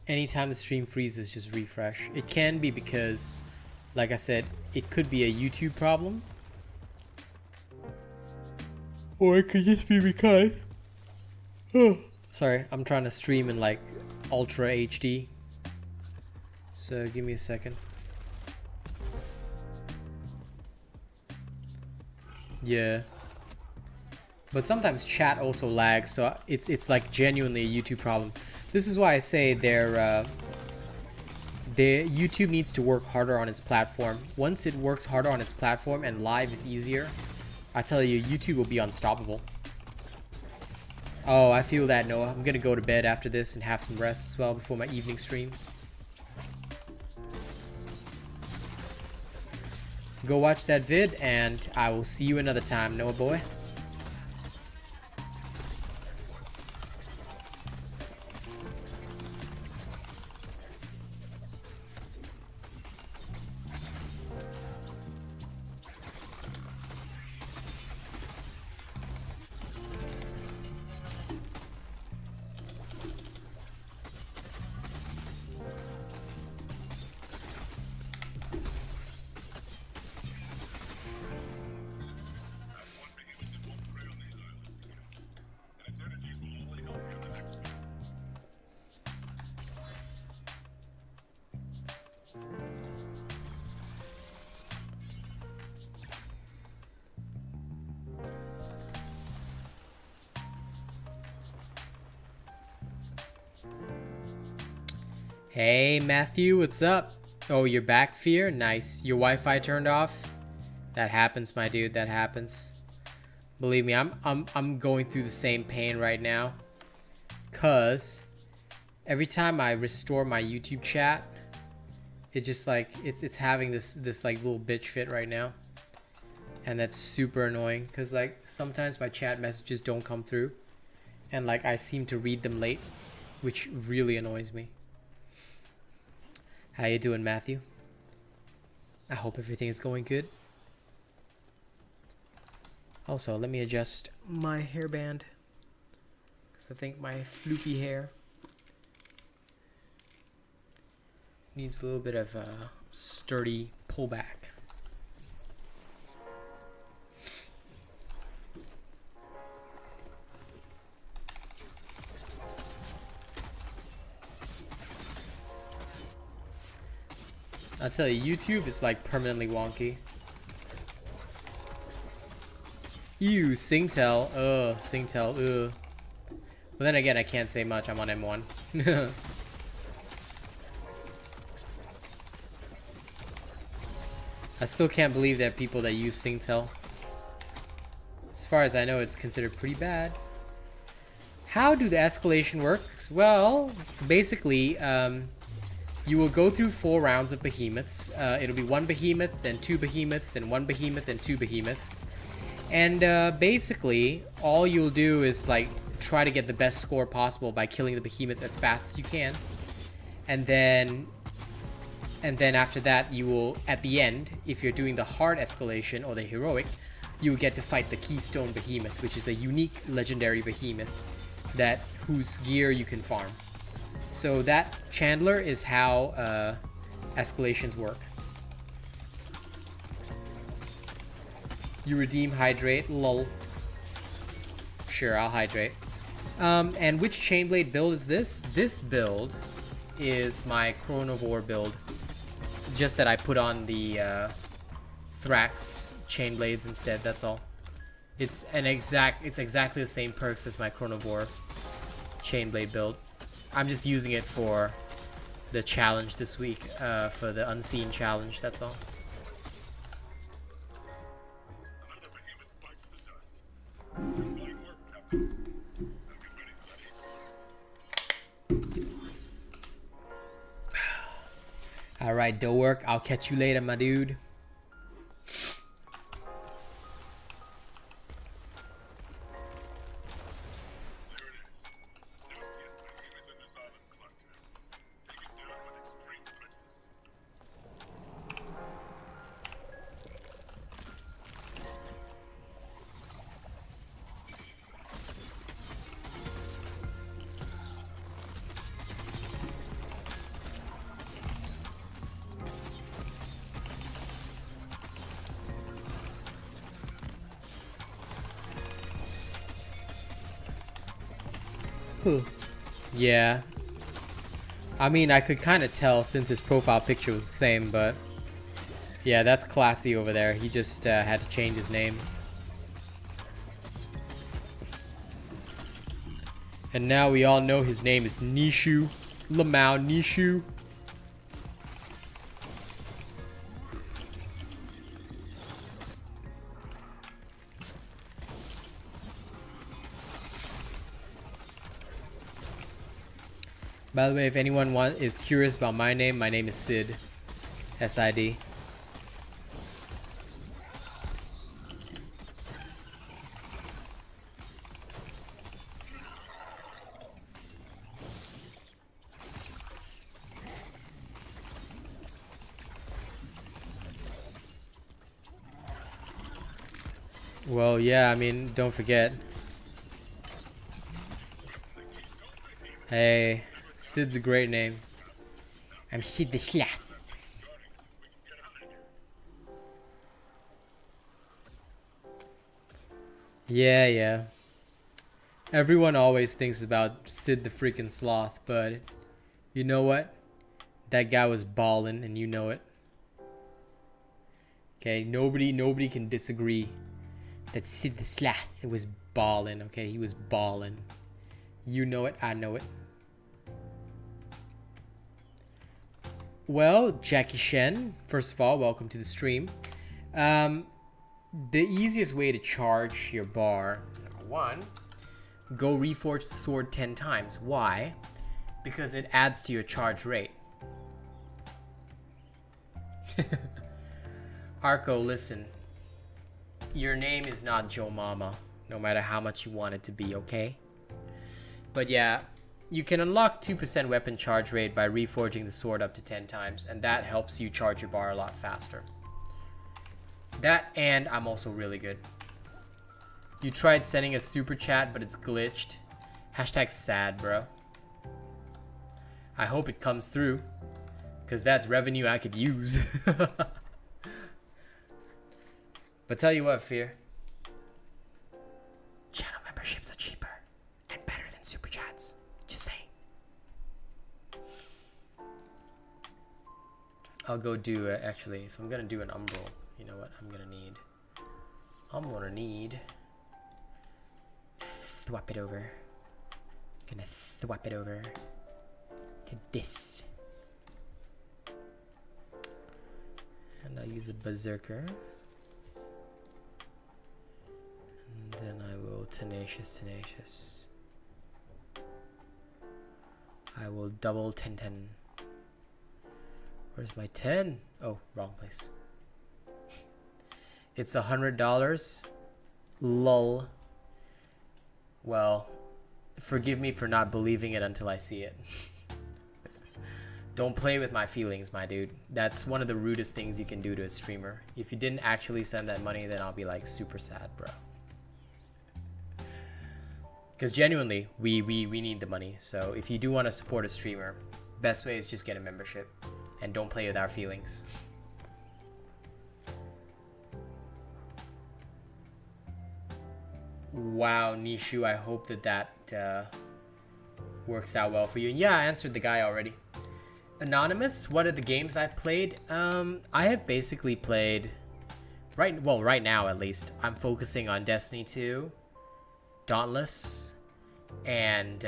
Anytime the stream freezes, just refresh. It can be because, like I said, it could be a YouTube problem. Or it could just be because... Oh, sorry, I'm trying to stream in like Ultra HD. So give me a second. Yeah. But sometimes chat also lags, so it's like genuinely a YouTube problem. This is why I say YouTube needs to work harder on its platform. Once it works harder on its platform and live is easier, I tell you, YouTube will be unstoppable. Oh, I feel that, Noah. I'm gonna go to bed after this and have some rest as well before my evening stream. Go watch that vid, and I will see you another time, Noah boy. Hey Matthew, what's up? Oh, you're back, Fear? Nice. Your Wi-Fi turned off? That happens, my dude, that happens. Believe me, I'm going through the same pain right now. Cause every time I restore my YouTube chat, it just like it's having this like little bitch fit right now. And that's super annoying because like sometimes my chat messages don't come through and like I seem to read them late, which really annoys me. How you doing, Matthew? I hope everything is going good. Also, let me adjust my hairband because I think my floofy hair needs a little bit of a sturdy pullback. I'll tell you, YouTube is like permanently wonky. Ew, Singtel. Ugh, Singtel. Ugh. But then again, I can't say much. I'm on M1. I still can't believe that people that use Singtel. As far as I know, it's considered pretty bad. How do the escalation works? Well, basically, you will go through 4 rounds of behemoths. It'll be 1 behemoth, then 2 behemoths, then 1 behemoth, then 2 behemoths. And basically, all you'll do is like try to get the best score possible by killing the behemoths as fast as you can. And then after that, you will, at the end, if you're doing the hard escalation or the heroic, you will get to fight the Keystone Behemoth, which is a unique legendary behemoth whose gear you can farm. So that Chandler is how escalations work. You redeem hydrate, lol. Sure, I'll hydrate. And which chainblade build is this? This build is my Chronovore build. Just that I put on the Thrax chainblades instead, that's all. It's exactly the same perks as my Chronovore chainblade build. I'm just using it for the challenge this week, for the unseen challenge, that's all. Alright, Dowork, I'll catch you later, my dude. Yeah. I mean, I could kind of tell since his profile picture was the same, but yeah, that's classy over there. He just had to change his name. And now we all know his name is Nishu. Lamau Nishu. By the way, if anyone is curious about my name is Sid. S-I-D. Well, yeah, I mean, don't forget. Hey, Sid's a great name. I'm Sid the Slath. Yeah. Everyone always thinks about Sid the freaking Sloth, but you know what? That guy was ballin', and you know it. Okay, nobody can disagree that Sid the Slath was ballin', okay? He was ballin'. You know it, I know it. Well, Jackie Shen, first of all, welcome to the stream. The easiest way to charge your bar, number one, go reforge the sword 10 times. Why? Because it adds to your charge rate. Arco, listen. Your name is not Joe Mama, no matter how much you want it to be, okay? But yeah, you can unlock 2% weapon charge rate by reforging the sword up to 10 times, and that helps you charge your bar a lot faster. That, and I'm also really good. You tried sending a super chat, but it's glitched. Hashtag sad, bro. I hope it comes through, because that's revenue I could use. But tell you what, Fear. Channel memberships are cheaper and better than super chats. Just saying. I'll go do, actually, if I'm going to do an umbral, you know what I'm going to need? I'm going to need... Swap it over. I'm going to swap it over to this. And I'll use a berserker. And then I will tenacious. I will double 10. Where's my 10? Oh, wrong place. It's $100. Lol. Well, forgive me for not believing it until I see it. Don't play with my feelings, my dude. That's one of the rudest things you can do to a streamer. If you didn't actually send that money, then I'll be like super sad, bro. Because genuinely, we need the money. So if you do want to support a streamer, best way is just get a membership. And don't play with our feelings. Wow, Nishu, I hope that works out well for you. And yeah, I answered the guy already. Anonymous, what are the games I've played? I have basically played, right now at least, I'm focusing on Destiny 2, Dauntless, and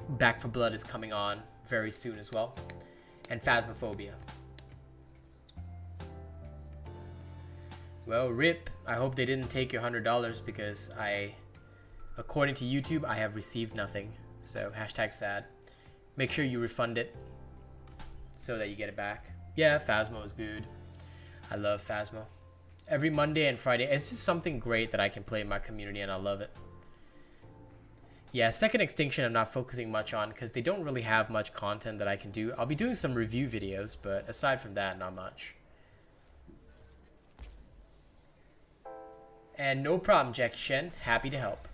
Back 4 Blood is coming on very soon as well, and Phasmophobia. Well, RIP. I hope they didn't take your $100 because according to YouTube, I have received nothing. So hashtag sad. Make sure you refund it so that you get it back. Yeah, Phasmo is good. I love Phasmo. Every Monday and Friday, it's just something great that I can play in my community, and I love it. Yeah, Second Extinction I'm not focusing much on because they don't really have much content that I can do. I'll be doing some review videos, but aside from that, not much. And no problem, Jackie Shen. Happy to help.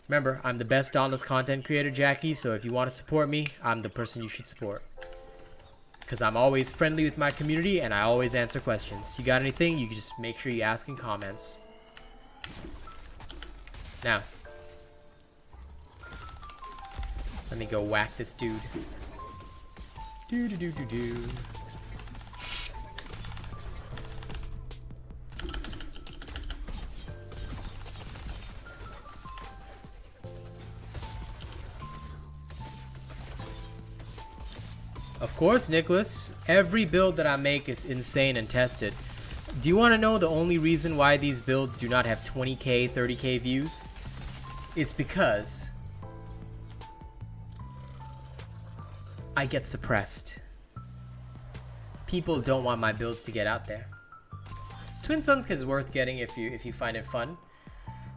Remember, I'm the best Dauntless content creator, Jackie, so if you want to support me, I'm the person you should support. Because I'm always friendly with my community, and I always answer questions. You got anything, you can just make sure you ask in comments. Now, let me go whack this dude. Do. Of course, Nicholas. Every build that I make is insane and tested. Do you want to know the only reason why these builds do not have 20k, 30k views? It's because I get suppressed. People don't want my builds to get out there. Twin Suns is worth getting if you find it fun.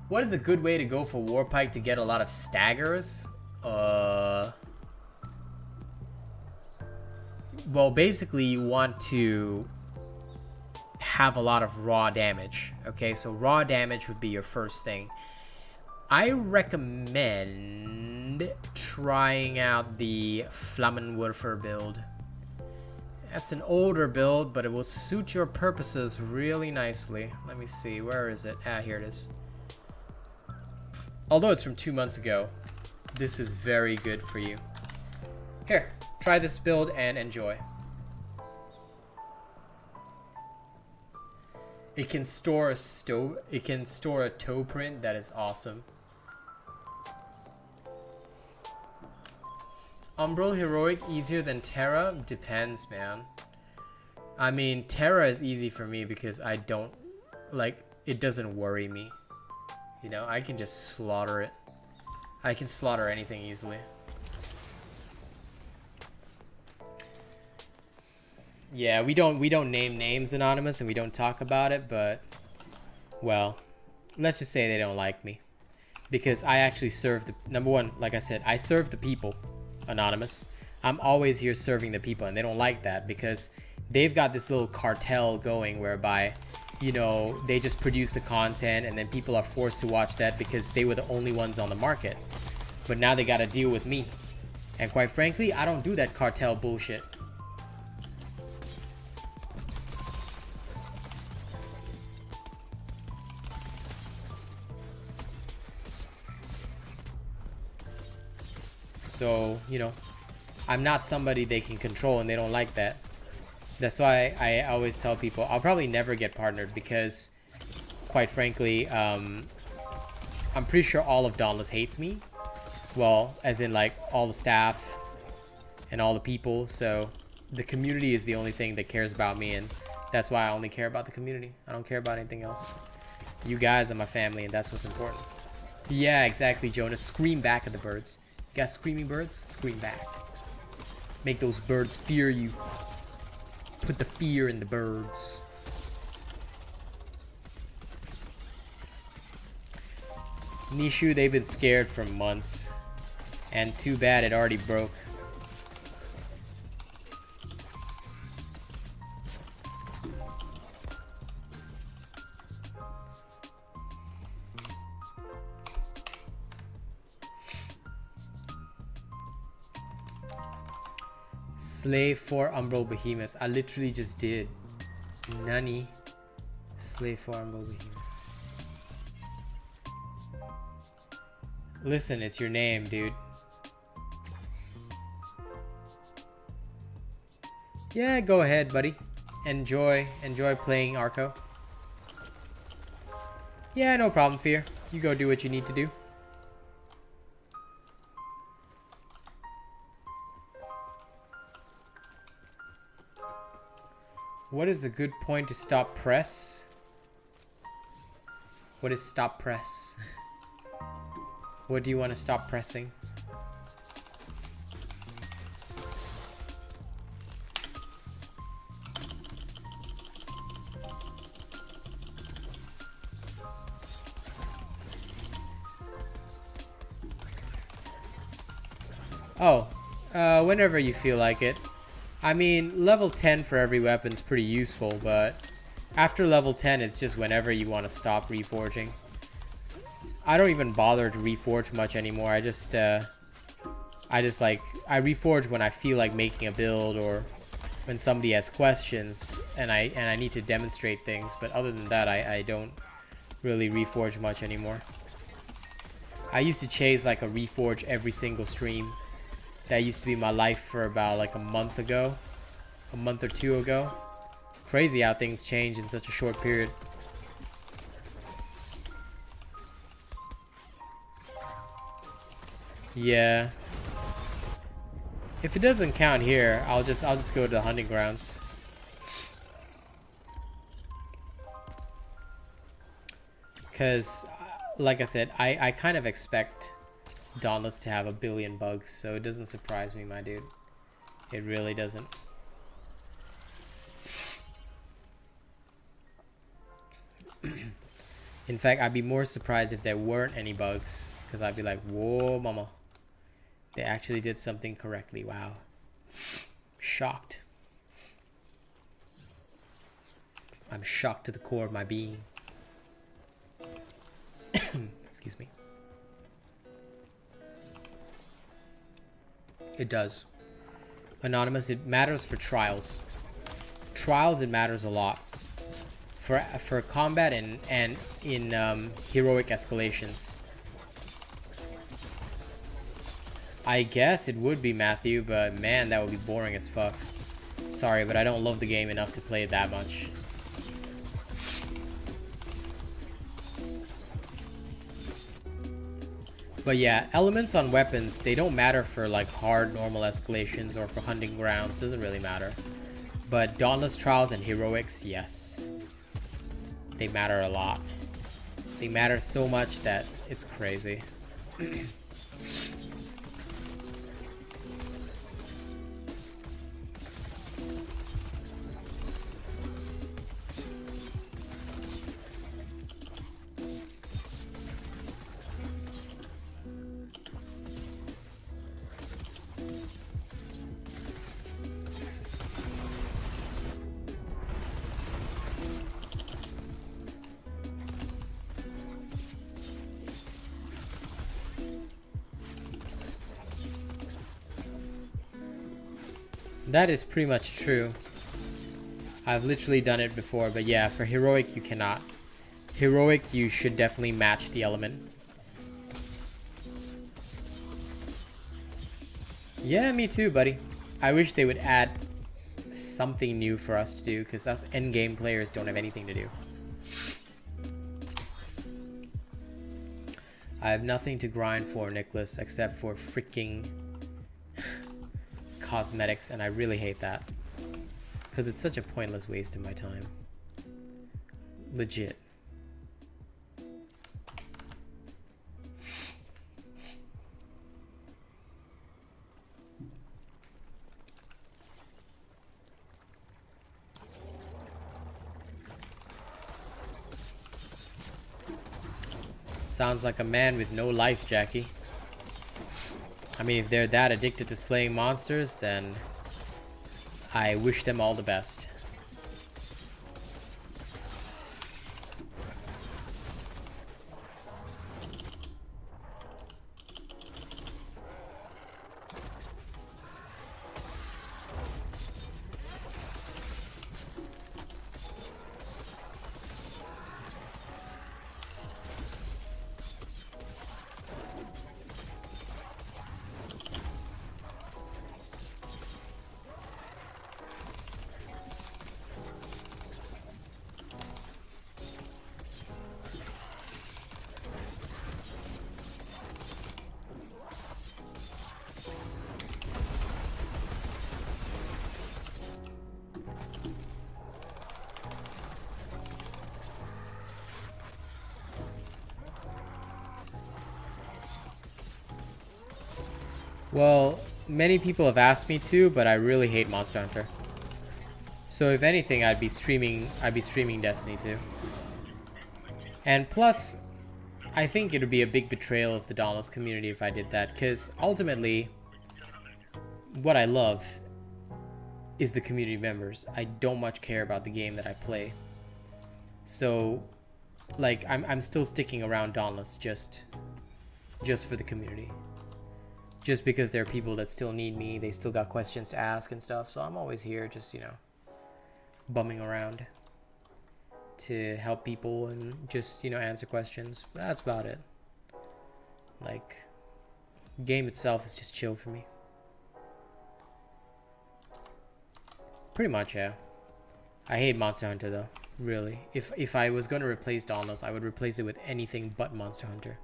What is a good way to go for Warpike to get a lot of staggers? Well, basically you want to have a lot of raw damage. Okay, so raw damage would be your first thing. I recommend trying out the Flammenwerfer build. That's an older build, but it will suit your purposes really nicely. Let me see, where is it? Ah, here it is. Although it's from 2 months ago, this is very good for you. Here, try this build and enjoy. It can store a toe print that is awesome. Umbral Heroic easier than Terra? Depends, man. I mean, Terra is easy for me because I don't, like, it doesn't worry me. You know, I can just slaughter it. I can slaughter anything easily. Yeah, we don't name names, Anonymous, and we don't talk about it, but, well, let's just say they don't like me. Because I actually serve the, number one, like I said, I serve the people, Anonymous. I'm always here serving the people, and they don't like that because they've got this little cartel going whereby, you know, they just produce the content and then people are forced to watch that because they were the only ones on the market. But now they got to deal with me. And quite frankly, I don't do that cartel bullshit. So, you know, I'm not somebody they can control and they don't like that. That's why I always tell people I'll probably never get partnered because, quite frankly, I'm pretty sure all of Dauntless hates me. Well, as in like all the staff and all the people. So the community is the only thing that cares about me, and that's why I only care about the community. I don't care about anything else. You guys are my family, and that's what's important. Yeah, exactly, Jonas. Scream back at the birds. You got screaming birds? Scream back. Make those birds fear you. Put the fear in the birds. Nishu, they've been scared for months. And too bad it already broke. Slave for Umbral Behemoths. I literally just did. Nani. Slave for Umbral Behemoths. Listen, it's your name, dude. Yeah, go ahead, buddy. Enjoy playing Arco. Yeah, no problem, Fear. You go do what you need to do. What is a good point to stop press? What is stop press? What do you want to stop pressing? Oh, whenever you feel like it. I mean, level 10 for every weapon is pretty useful, but after level 10, it's just whenever you want to stop reforging. I don't even bother to reforge much anymore. I reforge when I feel like making a build or when somebody has questions and I need to demonstrate things. But other than that, I don't really reforge much anymore. I used to chase like a reforge every single stream. That used to be my life for about like a month or two ago. Crazy how things change in such a short period. Yeah. If it doesn't count here, I'll just go to the hunting grounds. Cause, like I said, I kind of expect Dauntless to have 1 billion bugs, so it doesn't surprise me, my dude. It really doesn't. In fact, I'd be more surprised if there weren't any bugs, because I'd be like, whoa, mama. They actually did something correctly. Wow. Shocked. I'm shocked to the core of my being. Excuse me. It does. Anonymous, it matters for trials. Trials, it matters a lot. For combat and in heroic escalations. I guess it would be Matthew, but man, that would be boring as fuck. Sorry, but I don't love the game enough to play it that much. But yeah, elements on weapons, they don't matter for like hard normal escalations or for hunting grounds. Doesn't really matter. But Dauntless Trials and Heroics, yes. They matter a lot. They matter so much that it's crazy. That is pretty much true. I've literally done it before, but yeah, for Heroic you cannot. Heroic, you should definitely match the element. Yeah, me too, buddy. I wish they would add something new for us to do, because us endgame players don't have anything to do. I have nothing to grind for, Nicholas, except for freaking cosmetics, and I really hate that. Because it's such a pointless waste of my time. Legit. Sounds like a man with no life, Jackie. I mean, if they're that addicted to slaying monsters, then I wish them all the best. Well, many people have asked me to, but I really hate Monster Hunter. So if anything, I'd be streaming Destiny 2. And plus, I think it would be a big betrayal of the Dauntless community if I did that, because ultimately, what I love is the community members. I don't much care about the game that I play. So, like, I'm still sticking around Dauntless just for the community. Just because there are people that still need me, they still got questions to ask and stuff, so I'm always here just, you know, bumming around to help people and just, you know, answer questions. But that's about it. Like, game itself is just chill for me. Pretty much, yeah. I hate Monster Hunter though, really. If I was going to replace Dauntless, I would replace it with anything but Monster Hunter.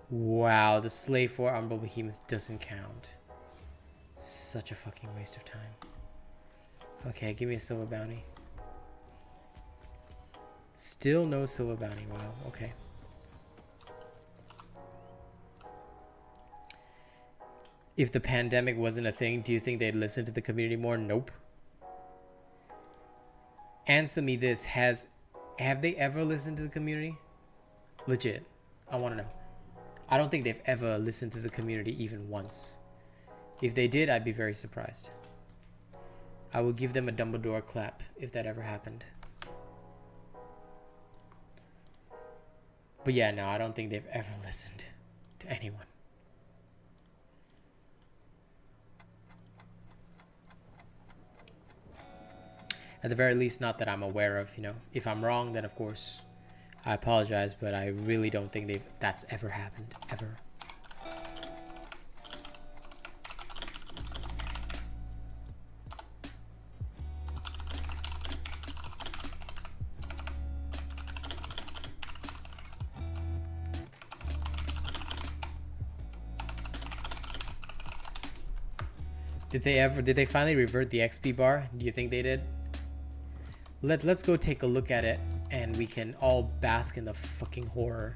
Wow, the Slave for Umbral Behemoth doesn't count. Such a fucking waste of time. Okay, give me a silver bounty. Still no silver bounty. Wow, okay. If the pandemic wasn't a thing, do you think they'd listen to the community more? Nope. Answer me this. Have they ever listened to the community? Legit. I want to know. I don't think they've ever listened to the community even once. If they did, I'd be very surprised. I will give them a Dumbledore clap if that ever happened. But yeah, no, I don't think they've ever listened to anyone. At the very least, not that I'm aware of, you know. If I'm wrong, then of course I apologize, but I really don't think that's ever happened, ever. Did they finally revert the XP bar? Do you think they did? Let's go take a look at it, and we can all bask in the fucking horror.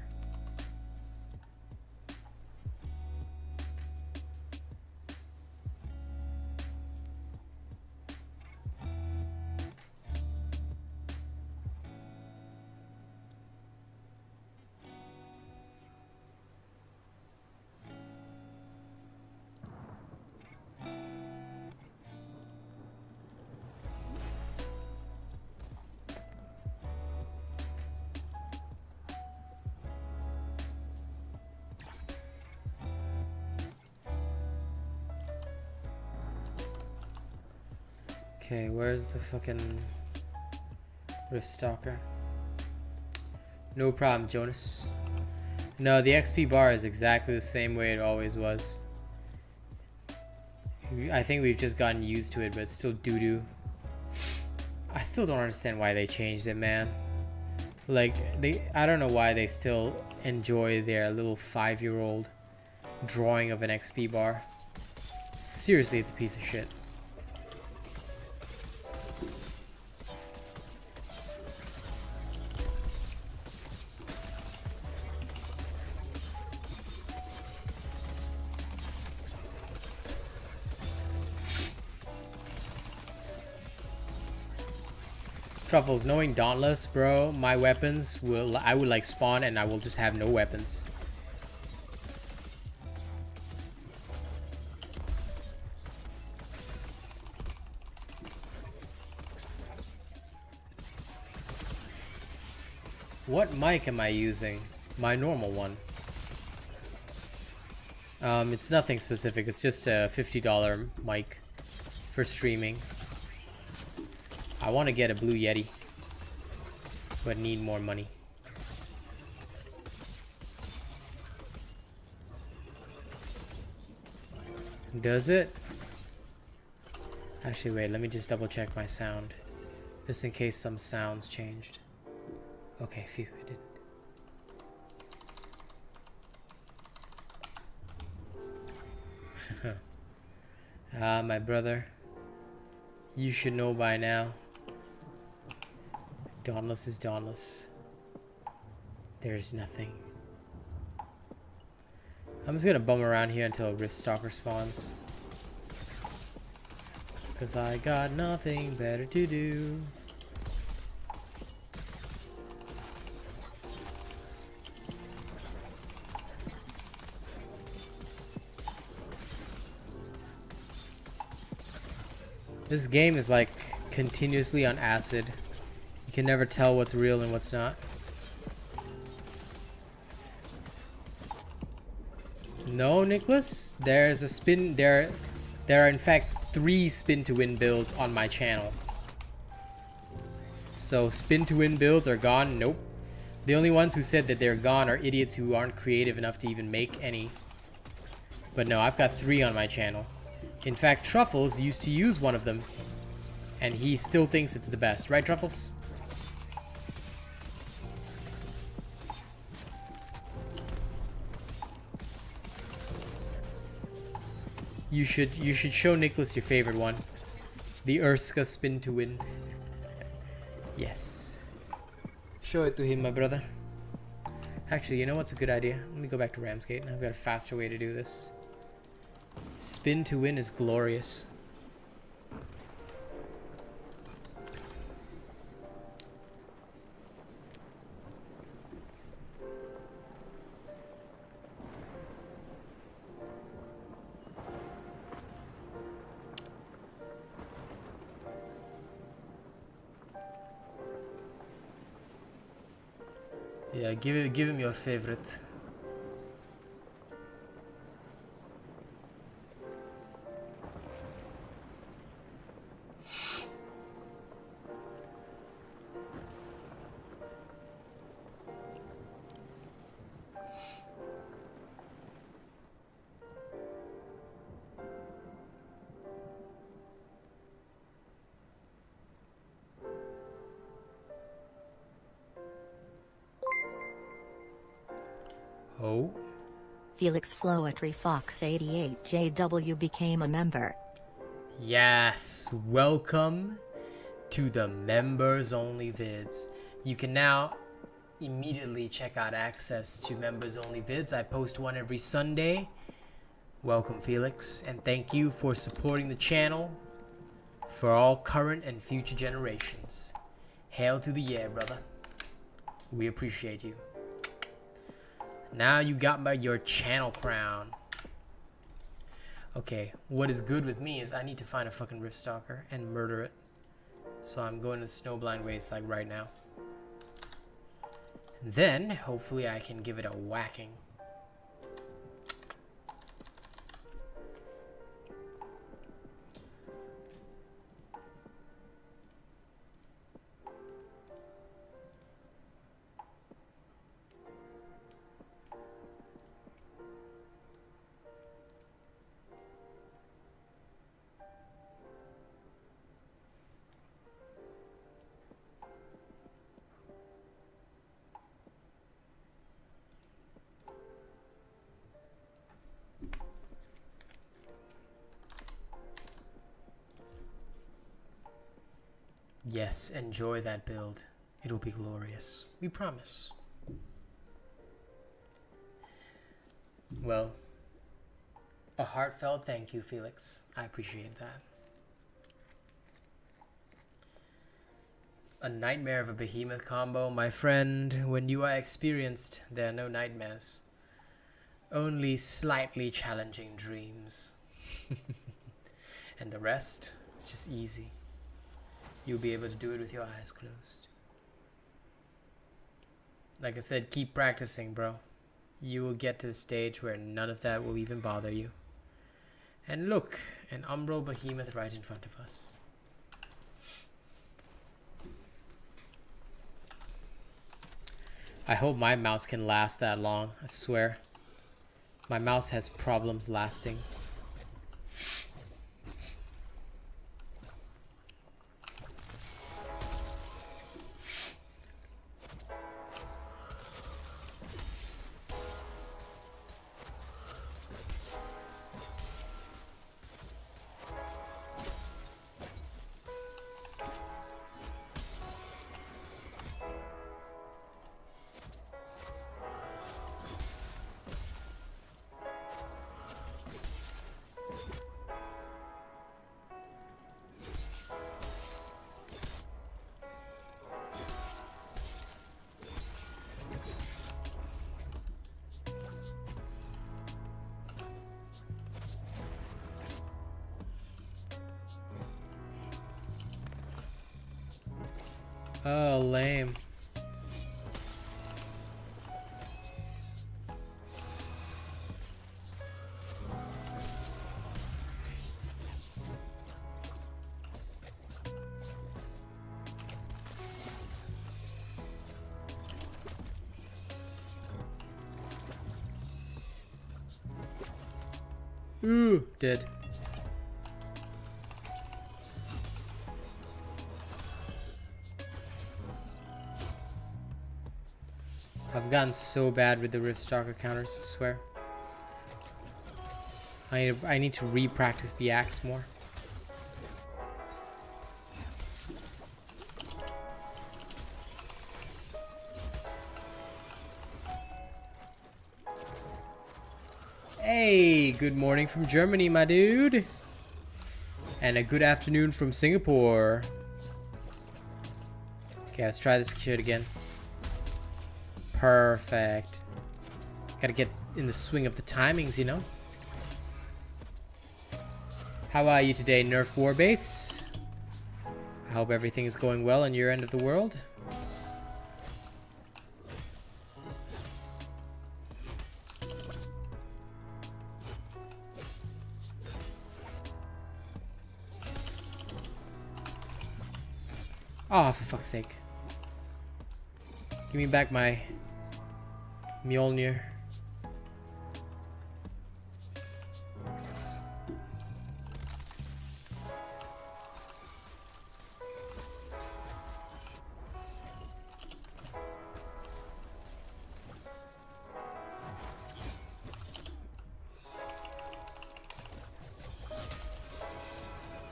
Okay, where's the fucking Rift Stalker? No problem, Jonas. No, the XP bar is exactly the same way it always was. I think we've just gotten used to it, but it's still doo-doo. I still don't understand why they changed it, man. Like, I don't know why they still enjoy their little 5-year-old drawing of an XP bar. Seriously, it's a piece of shit. Truffles, knowing Dauntless, bro, my weapons I would like spawn and I will just have no weapons. What mic am I using? My normal one. It's nothing specific, it's just a $50 mic for streaming. I want to get a Blue Yeti, but need more money. Does it? Actually, wait, let me just double check my sound, just in case some sounds changed. Okay, phew, it did. My brother, you should know by now. Dauntless is Dauntless. There's nothing. I'm just gonna bum around here until Rift Stalker spawns. Cause I got nothing better to do. This game is like continuously on acid. You can never tell what's real and what's not. No, Nicholas. There's a spin. There are in fact 3 spin to win builds on my channel. So spin to win builds are gone. Nope. The only ones who said that they're gone are idiots who aren't creative enough to even make any. But no, I've got 3 on my channel. In fact, Truffles used to use one of them, and he still thinks it's the best, right, Truffles? You should show Nicholas your favorite one, the Urska spin to win. Yes, show it to him, my brother. Actually, you know what's a good idea? Let me go back to Ramsgate. I've got a faster way to do this. Spin to win is glorious. Yeah, give him your favorite. Oh. Felix Floetry Fox 88 JW became a member. Yes, welcome to the members only vids. You can now immediately check out access to members only vids. I post one every Sunday. Welcome, Felix, and thank you for supporting the channel for all current and future generations. Hail to the yeah, brother. We appreciate you. Now you got your channel crown. Okay, what is good with me is I need to find a fucking Riftstalker and murder it. So I'm going to Snowblind Waste like right now. And then, hopefully I can give it a whacking. Yes, enjoy that build. It'll be glorious. We promise. Well, a heartfelt thank you, Felix. I appreciate that. A nightmare of a behemoth combo. My friend, when you are experienced, there are no nightmares. Only slightly challenging dreams. And the rest, it's just easy. You'll be able to do it with your eyes closed. Like I said, keep practicing, bro. You will get to the stage where none of that will even bother you. And look, an umbral behemoth right in front of us. I hope my mouse can last that long, I swear. My mouse has problems lasting. Oh, lame. Ooh, dead. I've gotten so bad with the Riftstalker counters, I swear. I need to re-practice the axe more. Hey, good morning from Germany, my dude. And a good afternoon from Singapore. Okay, let's try this shit again. Perfect. Gotta get in the swing of the timings, you know? How are you today, Nerf Warbase? I hope everything is going well on your end of the world. Oh, for fuck's sake. Give me back my Mjolnir.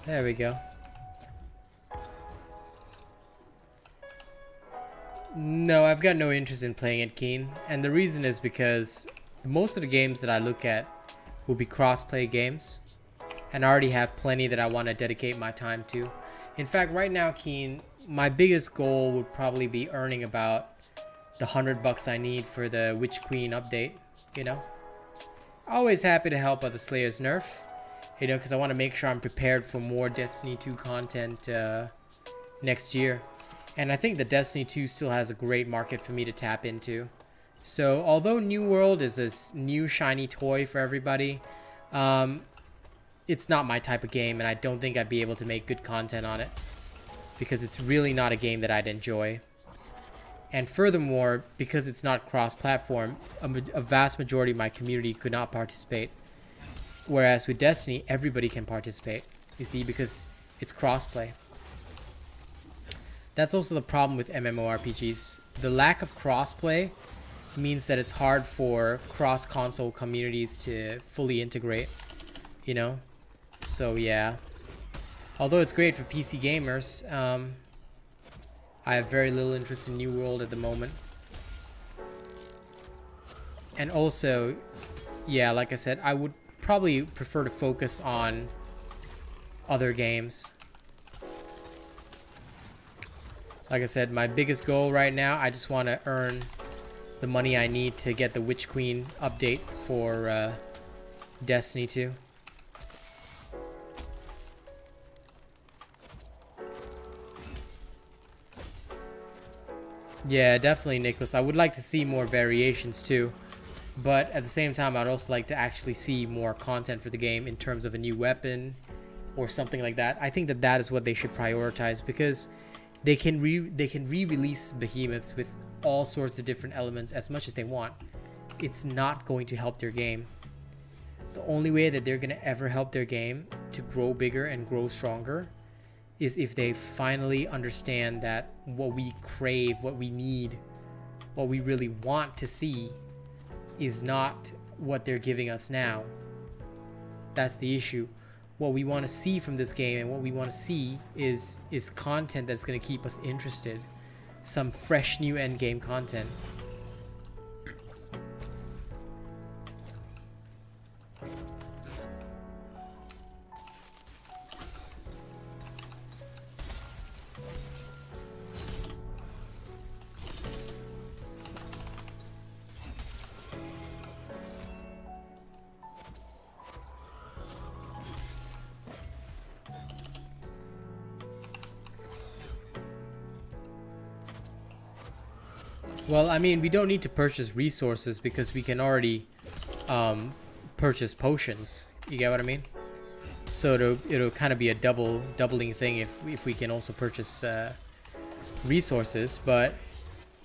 There we go. No, I've got no interest in playing it, Keen. And the reason is because most of the games that I look at will be cross-play games. And I already have plenty that I want to dedicate my time to. In fact, right now, Keen, my biggest goal would probably be earning about the $100 I need for the Witch Queen update, you know? Always happy to help out the Slayer's nerf, you know, because I want to make sure I'm prepared for more Destiny 2 content next year. And I think the Destiny 2 still has a great market for me to tap into. So although New World is this new shiny toy for everybody, it's not my type of game, and I don't think I'd be able to make good content on it because it's really not a game that I'd enjoy. And furthermore, because it's not cross-platform, a vast majority of my community could not participate. Whereas with Destiny, everybody can participate, you see, because it's cross-play. That's also the problem with MMORPGs. The lack of cross-play means that it's hard for cross-console communities to fully integrate, you know? So yeah. Although it's great for PC gamers, I have very little interest in New World at the moment. And also, yeah, like I said, I would probably prefer to focus on other games. Like I said, my biggest goal right now, I just want to earn the money I need to get the Witch Queen update for Destiny 2. Yeah, definitely, Nicholas. I would like to see more variations too. But at the same time, I'd also like to actually see more content for the game in terms of a new weapon or something like that. I think that that is what they should prioritize, because they can re-release behemoths with all sorts of different elements as much as they want. It's not going to help their game. The only way that they're going to ever help their game to grow bigger and grow stronger is if they finally understand that what we crave, what we need, what we really want to see is not what they're giving us now. That's the issue. What we want to see from this game and what we want to see is content that's going to keep us interested. Some fresh new endgame content. Well, I mean, we don't need to purchase resources because we can already purchase potions. You get what I mean? So it'll kind of be a doubling thing if we can also purchase resources. But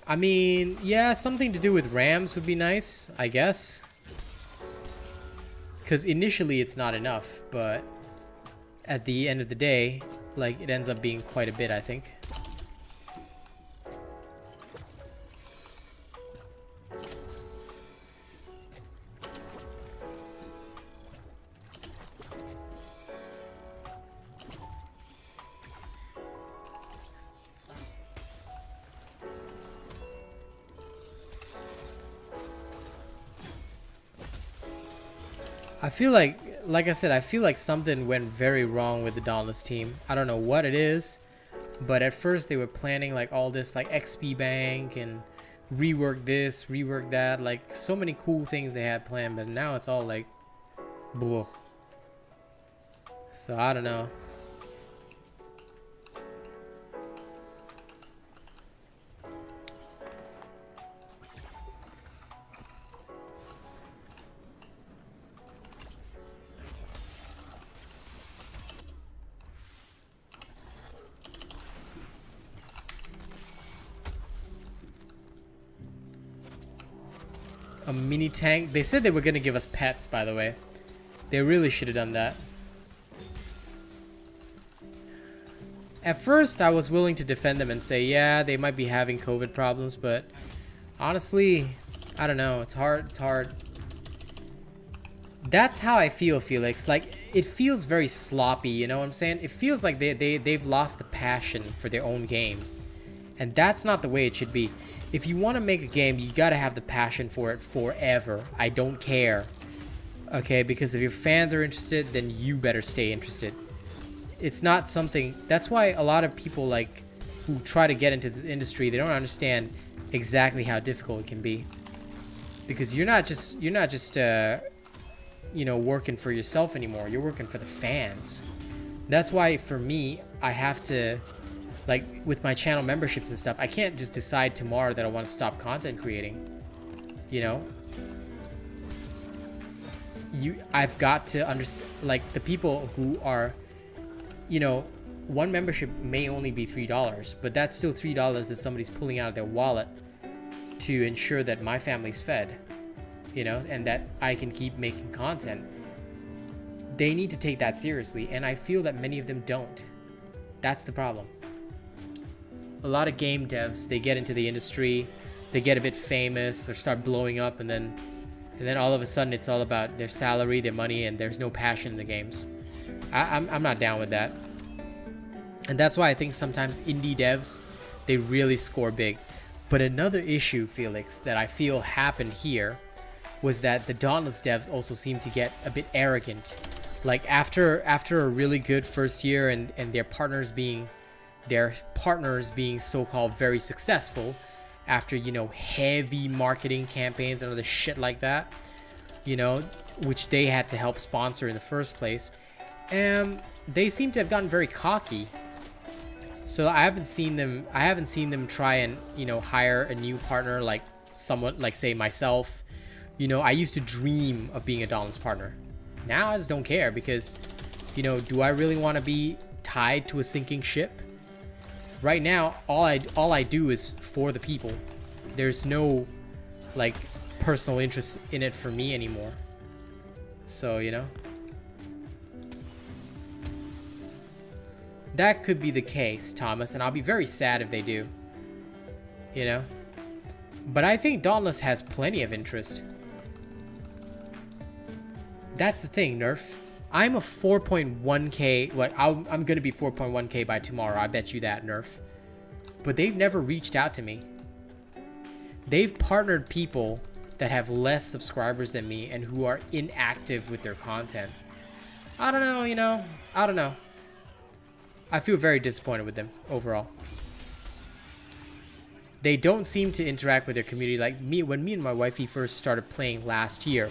I mean, yeah, something to do with rams would be nice, I guess. Because initially it's not enough, but at the end of the day, like, it ends up being quite a bit, I think. I feel like I said, I feel like something went very wrong with the Dauntless team. I don't know what it is, but at first they were planning like all this like XP bank and rework this, rework that, like so many cool things they had planned, but now it's all like, bleh. So I don't know. A mini tank. They said they were going to give us pets, by the way. They really should have done that. At first, I was willing to defend them and say, yeah, they might be having COVID problems, but honestly, I don't know. It's hard. It's hard. That's how I feel, Felix. Like, it feels very sloppy, you know what I'm saying? It feels like they've lost the passion for their own game. And that's not the way it should be. If you want to make a game, you gotta have the passion for it forever. I don't care. Okay, because if your fans are interested, then you better stay interested. It's not something... That's why a lot of people, like, who try to get into this industry, they don't understand exactly how difficult it can be. Because you're not just you know, working for yourself anymore. You're working for the fans. That's why, for me, I have to... Like, with my channel memberships and stuff, I can't just decide tomorrow that I want to stop content creating. You know? I've got to understand, like, the people who are, you know, one membership may only be $3, but that's still $3 that somebody's pulling out of their wallet to ensure that my family's fed, you know, and that I can keep making content. They need to take that seriously, and I feel that many of them don't. That's the problem. A lot of game devs, they get into the industry, they get a bit famous or start blowing up, and then all of a sudden it's all about their salary, their money, and there's no passion in the games. I'm not down with that. And that's why I think sometimes indie devs, they really score big. But another issue, Felix, that I feel happened here was that the Dauntless devs also seem to get a bit arrogant. Like, after a really good first year and their partners being so-called very successful, after, you know, heavy marketing campaigns and other shit like that, you know, which they had to help sponsor in the first place, they seem to have gotten very cocky. So I haven't seen them try and, you know, hire a new partner, like someone like, say, myself. You know, I used to dream of being a Dauntless partner. Now I just don't care, because, you know, do I really want to be tied to a sinking ship? Right now, all I do is for the people. There's no, like, personal interest in it for me anymore. So, you know, that could be the case, Thomas, and I'll be very sad if they do. You know? But I think Dauntless has plenty of interest. That's the thing, Nerf. I'm a 4.1k, like, I'm going to be 4.1k by tomorrow. I bet you that, Nerf. But they've never reached out to me. They've partnered people that have less subscribers than me and who are inactive with their content. I don't know, you know. I don't know. I feel very disappointed with them overall. They don't seem to interact with their community like me. When me and my wifey first started playing last year,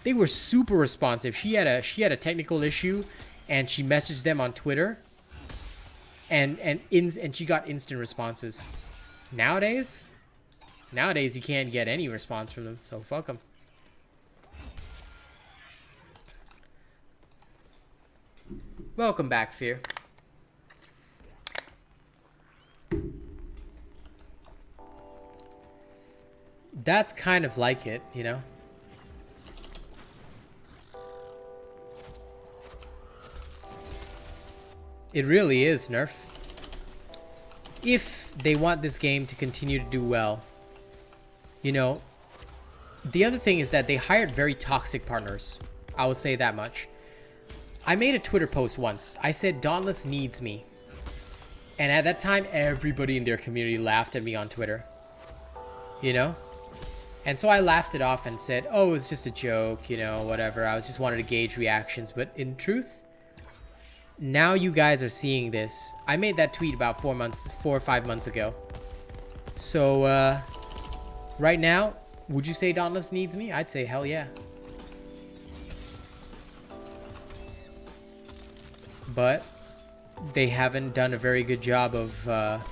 they were super responsive. She had a technical issue, and she messaged them on Twitter, and she got instant responses. Nowadays you can't get any response from them, so fuck them. Welcome back, Fear. That's kind of like it, you know? It really is, Nerf. If they want this game to continue to do well, you know, the other thing is that they hired very toxic partners. I will say that much. I made a Twitter post once. I said, Dauntless needs me. And at that time, everybody in their community laughed at me on Twitter. You know? And so I laughed it off and said, oh, it was just a joke, you know, whatever. I just wanted to gauge reactions. But in truth, now you guys are seeing this. I made that tweet about 4 or 5 months ago. So, right now, would you say Dauntless needs me? I'd say hell yeah. But they haven't done a very good job of,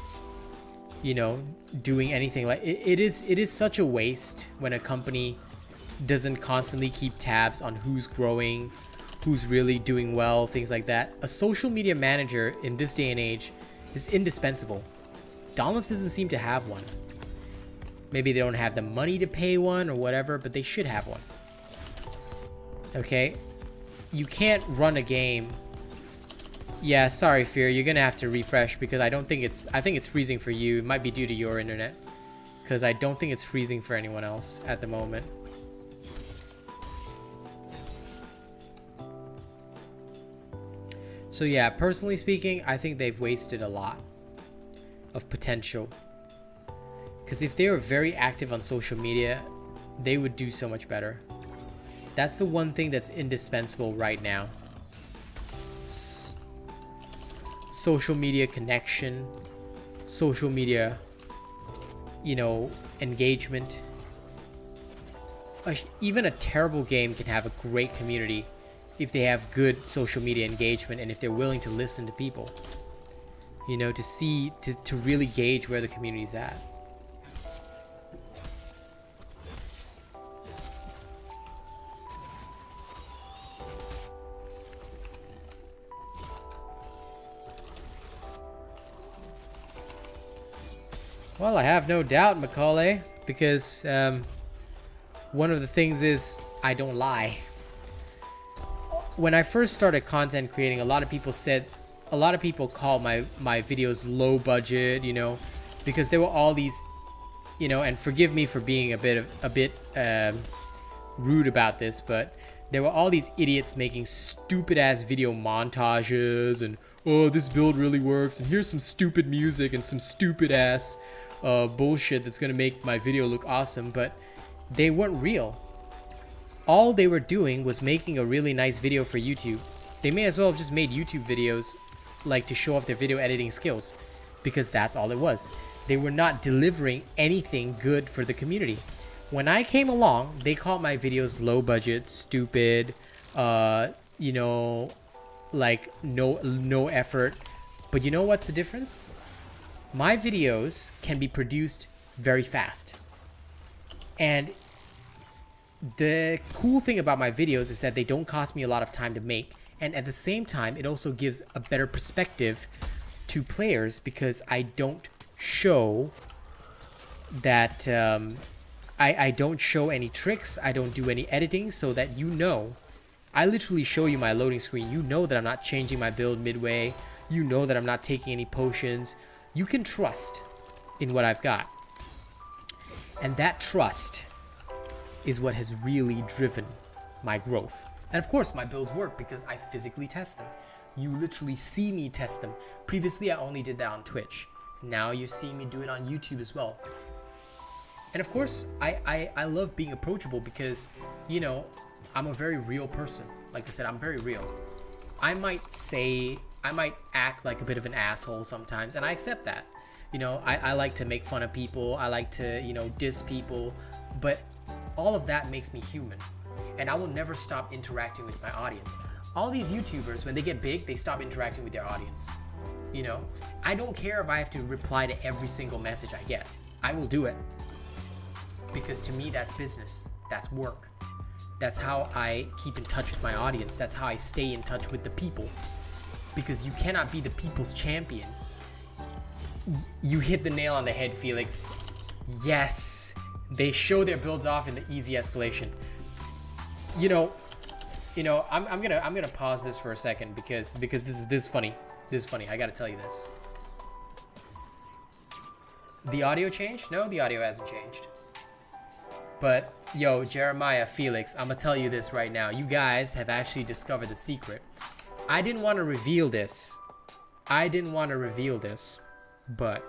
you know, doing anything. Like it is such a waste when a company doesn't constantly keep tabs on who's growing, who's really doing well, things like that. A social media manager in this day and age is indispensable. Dauntless doesn't seem to have one. Maybe they don't have the money to pay one or whatever, but they should have one. Okay? You can't run a game. Yeah, sorry, Fear. You're gonna have to refresh because I think it's freezing for you. It might be due to your internet. Because I don't think it's freezing for anyone else at the moment. So yeah, personally speaking, I think they've wasted a lot of potential. Because if they were very active on social media, they would do so much better. That's the one thing that's indispensable right now. Social media connection, social media, you know, engagement. Even a terrible game can have a great community if they have good social media engagement and if they're willing to listen to people, you know, to really gauge where the community's at. Well, I have no doubt, Macaulay, because one of the things is I don't lie. When I first started content creating, a lot of people called my videos low budget, you know, because there were all these, you know, and forgive me for being a bit rude about this, but there were all these idiots making stupid ass video montages and, oh, this build really works and here's some stupid music and some stupid ass bullshit that's gonna make my video look awesome, but they weren't real. All they were doing was making a really nice video for YouTube. They may as well have just made YouTube videos like to show off their video editing skills, because that's all it was. They were not delivering anything good for the community. When I came along, they called my videos low budget, stupid, you know, like no effort. But you know what's the difference? My videos can be produced very fast. And the cool thing about my videos is that they don't cost me a lot of time to make. And at the same time, it also gives a better perspective to players because I don't show that, I don't show any tricks. I don't do any editing so that you know. I literally show you my loading screen. You know that I'm not changing my build midway. You know that I'm not taking any potions. You can trust in what I've got. And that trust is what has really driven my growth. And of course, my builds work because I physically test them. You literally see me test them. Previously, I only did that on Twitch. Now you see me do it on YouTube as well. And of course, I love being approachable because, you know, I'm a very real person. Like I said, I'm very real. I might act like a bit of an asshole sometimes, and I accept that. You know, I like to make fun of people. I like to, you know, diss people. But all of that makes me human. And I will never stop interacting with my audience. All these YouTubers, when they get big, they stop interacting with their audience. You know, I don't care if I have to reply to every single message I get. I will do it. Because to me, that's business. That's work. That's how I keep in touch with my audience. That's how I stay in touch with the people. Because you cannot be the people's champion. You hit the nail on the head, Felix. Yes. They show their builds off in the easy escalation. You know, I'm gonna pause this for a second because this is funny. This is funny. I gotta tell you this. The audio changed? No, the audio hasn't changed. But yo, Jeremiah, Felix, I'm gonna tell you this right now. You guys have actually discovered the secret. I didn't want to reveal this. But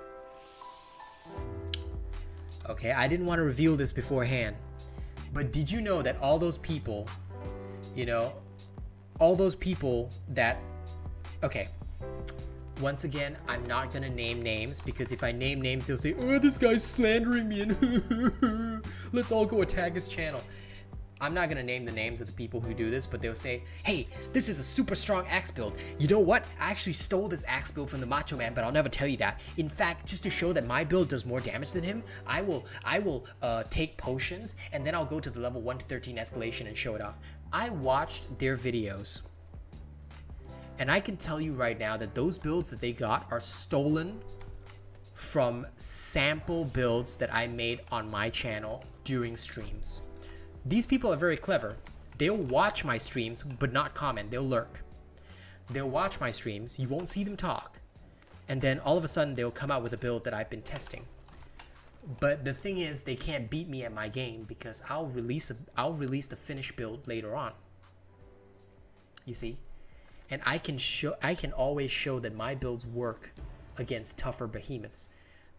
okay, I didn't want to reveal this beforehand. But did you know that all those people, you know, all those people that, okay, once again, I'm not gonna name names because if I name names, they'll say, oh, this guy's slandering me and let's all go attack his channel. I'm not gonna name the names of the people who do this, but they'll say, hey, this is a super strong axe build. You know what? I actually stole this axe build from the Macho Man, but I'll never tell you that. In fact, just to show that my build does more damage than him, I will take potions and then I'll go to the level 1 to 13 escalation and show it off. I watched their videos. And I can tell you right now that those builds that they got are stolen from sample builds that I made on my channel during streams. These people are very clever. They'll watch my streams, but not comment. They'll lurk. They'll watch my streams. You won't see them talk. And then all of a sudden, they'll come out with a build that I've been testing. But the thing is, they can't beat me at my game because I'll release the finished build later on. You see? And I can always show that my builds work against tougher behemoths.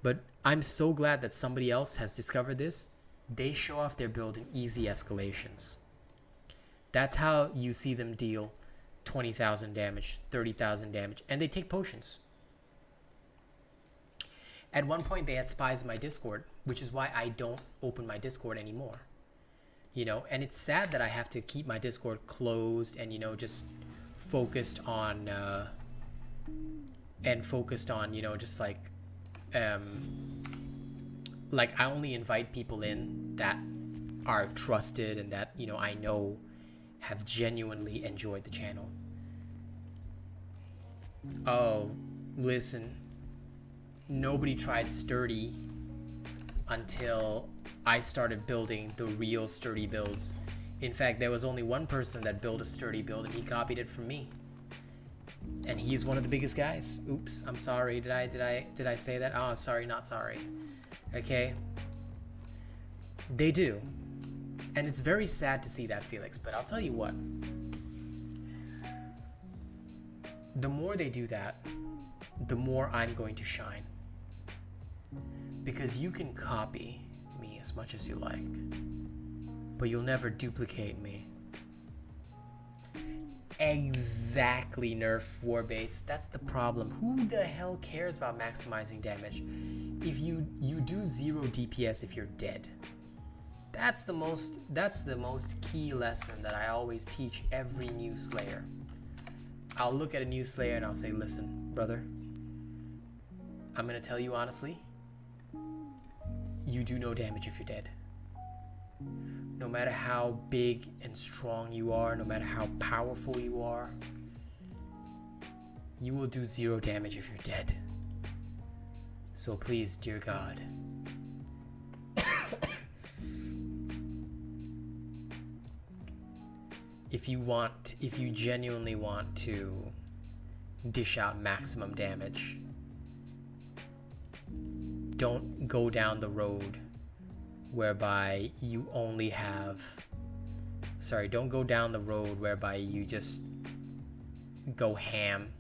But I'm so glad that somebody else has discovered this. They show off their build in easy escalations. That's how you see them deal 20,000 damage, 30,000 damage, and they take potions. At one point, they had spies in my Discord, which is why I don't open my Discord anymore. You know, and it's sad that I have to keep my Discord closed and, you know, just focused on, you know, just like I only invite people in that are trusted and that, you know, I know have genuinely enjoyed the channel. Oh, listen. Nobody tried sturdy until I started building the real sturdy builds. In fact, there was only one person that built a sturdy build and he copied it from me. And he's one of the biggest guys. Oops, I'm sorry. Did I say that? Oh, sorry, not sorry. Okay. They do. And it's very sad to see that, Felix, but I'll tell you what. The more they do that, the more I'm going to shine. Because you can copy me as much as you like, but you'll never duplicate me. Exactly, nerf Warbase. That's the problem. Who the hell cares about maximizing damage if you do 0 DPS if you're dead? That's the most key lesson that I always teach every new Slayer. I'll look at a new Slayer and I'll say, listen, brother, I'm gonna tell you honestly, you do no damage if you're dead. No matter how big and strong you are, no matter how powerful you are, you will do 0 damage if you're dead. So please, dear God, if you genuinely want to dish out maximum damage, don't go down the road whereby you only have, don't go down the road whereby you just go ham,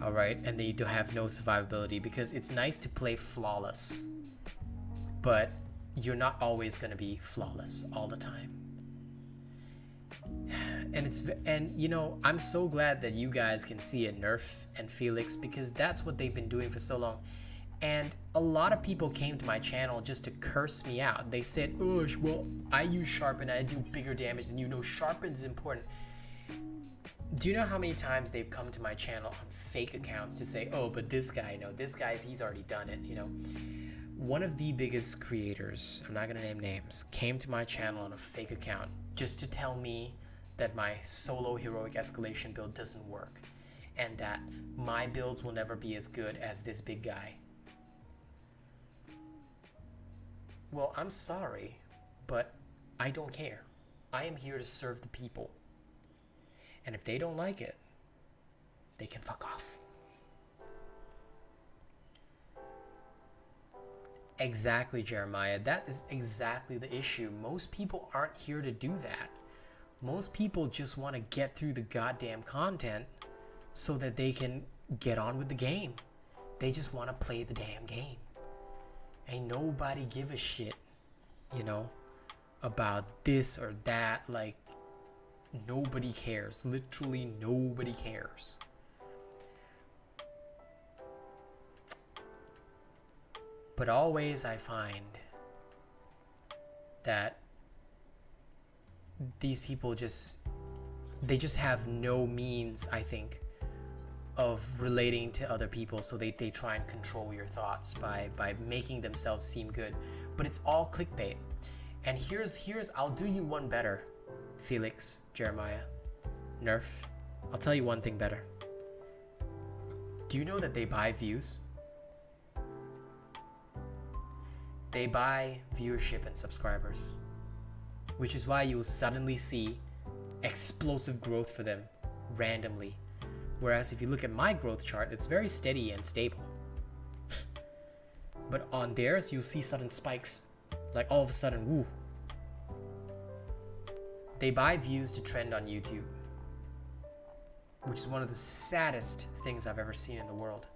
all right, and then you don't have no survivability, because it's nice to play flawless, but you're not always going to be flawless all the time. And you know, I'm so glad that you guys can see it, Nerf and Felix, because that's what they've been doing for so long. And a lot of people came to my channel just to curse me out. They said, oh, well, I use Sharpen, I do bigger damage than you. know Sharpen is important. Do you know how many times they've come to my channel on fake accounts to say, oh, but this guy, no, this guy's, he's already done it, you know? One of the biggest creators, I'm not gonna name names, came to my channel on a fake account just to tell me that my solo heroic escalation build doesn't work and that my builds will never be as good as this big guy. Well, I'm sorry, but I don't care. I am here to serve the people. And if they don't like it, they can fuck off. Exactly, Jeremiah. That is exactly the issue. Most people aren't here to do that. Most people just want to get through the goddamn content so that they can get on with the game. They just want to play the damn game. Ain't nobody give a shit, you know, about this or that. Like, nobody cares. Literally nobody cares. But always I find that these people they just have no means, I think, of relating to other people, so they try and control your thoughts by making themselves seem good. But it's all clickbait. And here's I'll do you one better, Felix, Jeremiah, Nerf. I'll tell you one thing better. Do you know that they buy views? They buy viewership and subscribers, which is why you'll suddenly see explosive growth for them randomly. Whereas if you look at my growth chart, it's very steady and stable. But on theirs, you'll see sudden spikes. Like all of a sudden, woo. They buy views to trend on YouTube. which is one of the saddest things I've ever seen in the world.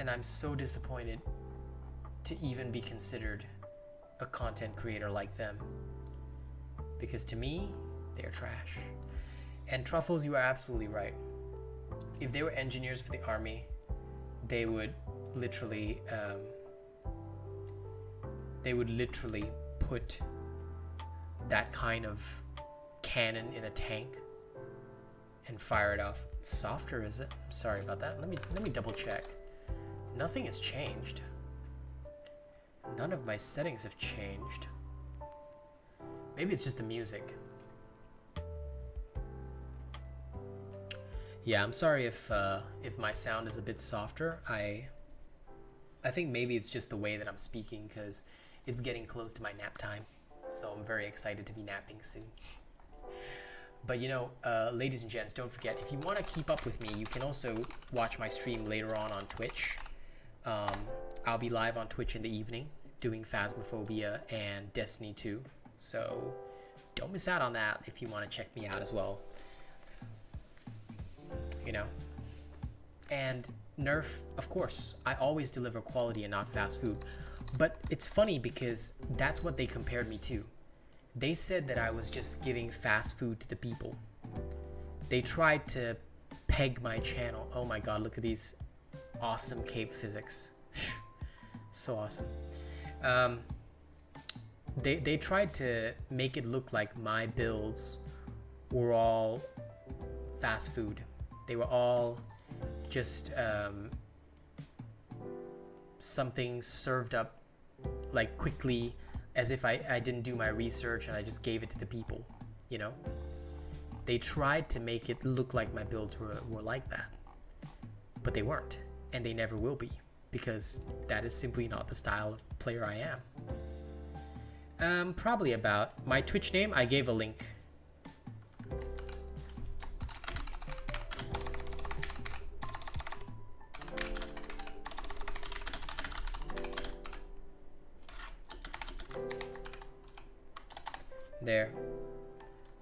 And I'm so disappointed to even be considered a content creator like them. Because to me, they're trash. And Truffles, you are absolutely right. If they were engineers for the army, they would literally put that kind of cannon in a tank and fire it off. It's softer, is it? I'm sorry about that. Let me double check. Nothing has changed. None of my settings have changed. Maybe it's just the music. Yeah, I'm sorry if my sound is a bit softer. I think maybe it's just the way that I'm speaking, because it's getting close to my nap time. So I'm very excited to be napping soon. But you know, ladies and gents, don't forget, if you want to keep up with me, you can also watch my stream later on Twitch. I'll be live on Twitch in the evening doing Phasmophobia and Destiny 2. So don't miss out on that if you want to check me out as well. You know. And Nerf, of course, I always deliver quality and not fast food. But it's funny because that's what they compared me to. They said that I was just giving fast food to the people. They tried to peg my channel. Oh my god, look at these awesome cape physics. So awesome. They tried to make it look like my builds were all fast food. They were all just something served up like quickly, as if I didn't do my research and I just gave it to the people, you know? They tried to make it look like my builds were like that, but they weren't, and they never will be, because that is simply not the style of player I am. Probably about my Twitch name, I gave a link. There.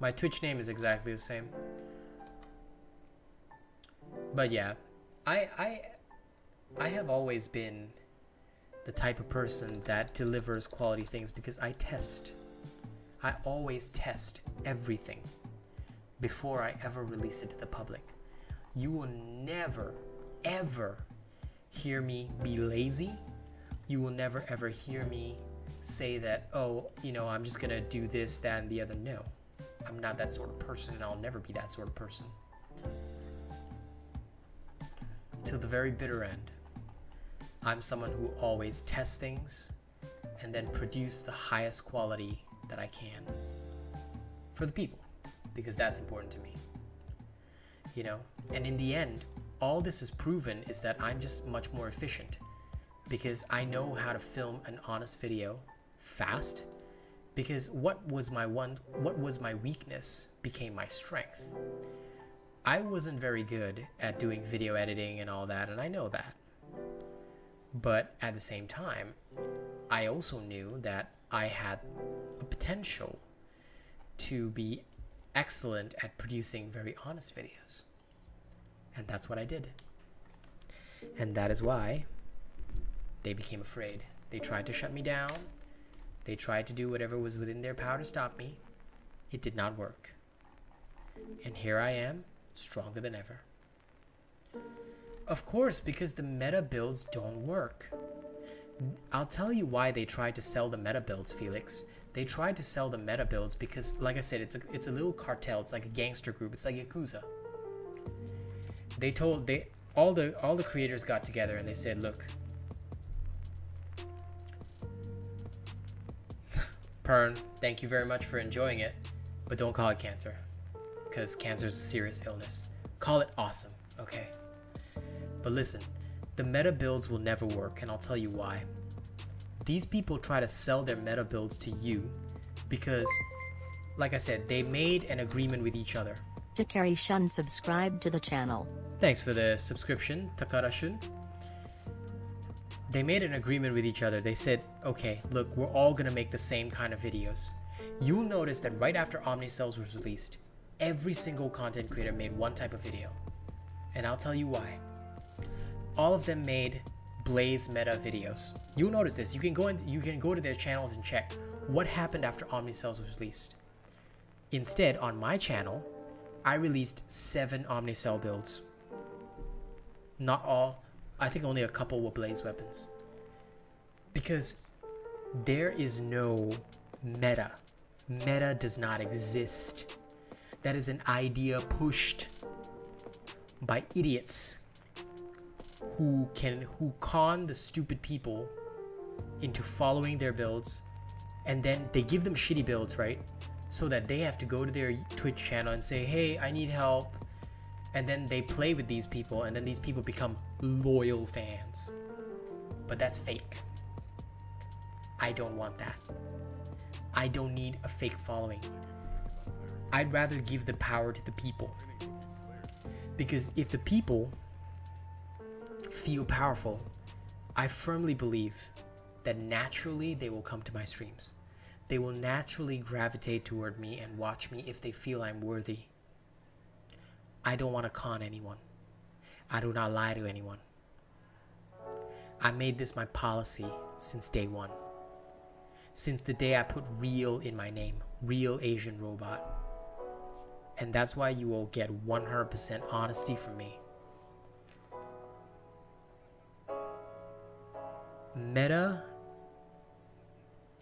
My Twitch name is exactly the same. But yeah, I have always been the type of person that delivers quality things because I test. I always test everything before I ever release it to the public. You will never, ever hear me be lazy. You will never, ever hear me say that, oh, you know, I'm just gonna do this, that, and the other. No, I'm not that sort of person, and I'll never be that sort of person. Till the very bitter end, I'm someone who always tests things and then produce the highest quality that I can for the people, because that's important to me, you know. And in the end, all this is proven is that I'm just much more efficient, because I know how to film an honest video fast, because what was my weakness became my strength. I wasn't very good at doing video editing and all that, and I know that. But at the same time, I also knew that I had a potential to be excellent at producing very honest videos. And that's what I did. And that is why they became afraid. They tried to shut me down. They tried to do whatever was within their power to stop me. It did not work. And here I am, stronger than ever. Of course, because the meta builds don't work. I'll tell you why they tried to sell the meta builds, Felix. They tried to sell the meta builds because, like I said, it's a little cartel. It's like a gangster group. It's like Yakuza. All the creators got together and they said, look, Pern, thank you very much for enjoying it, but don't call it cancer, because cancer is a serious illness. Call it awesome, okay? But listen, the meta builds will never work, and I'll tell you why. These people try to sell their meta builds to you because, like I said, they made an agreement with each other. Takari Shun subscribed to the channel. Thanks for the subscription, Takara Shun. They made an agreement with each other. They said, okay, look, we're all gonna make the same kind of videos. You'll notice that right after Omnicells was released, Every single content creator made one type of video. And I'll tell you why. All of them made Blaze meta videos. You'll notice this. You can go to their channels and check what happened after Omnicells was released. Instead, on my channel, I released 7 Omnicell builds. Not all. I think only a couple were Blaze weapons. Because there is no meta. Meta does not exist. That is an idea pushed by idiots who con the stupid people into following their builds, and then they give them shitty builds, right? So that they have to go to their Twitch channel and say, hey, I need help. And then they play with these people, and then these people become loyal fans. But that's fake. I don't want that. I don't need a fake following. I'd rather give the power to the people. Because if the people feel powerful, I firmly believe that naturally they will come to my streams. They will naturally gravitate toward me and watch me if they feel I'm worthy. I don't want to con anyone. I do not lie to anyone. I made this my policy since day one. Since the day I put real in my name, RealAsianRobot. And that's why you will get 100% honesty from me. Meta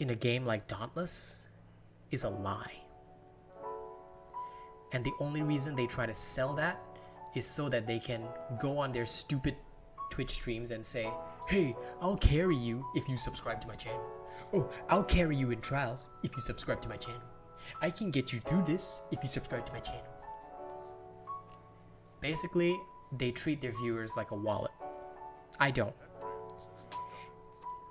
in a game like Dauntless is a lie. And the only reason they try to sell that is so that they can go on their stupid Twitch streams and say, hey, I'll carry you if you subscribe to my channel. Oh, I'll carry you in trials if you subscribe to my channel. I can get you through this if you subscribe to my channel. Basically, they treat their viewers like a wallet. I don't.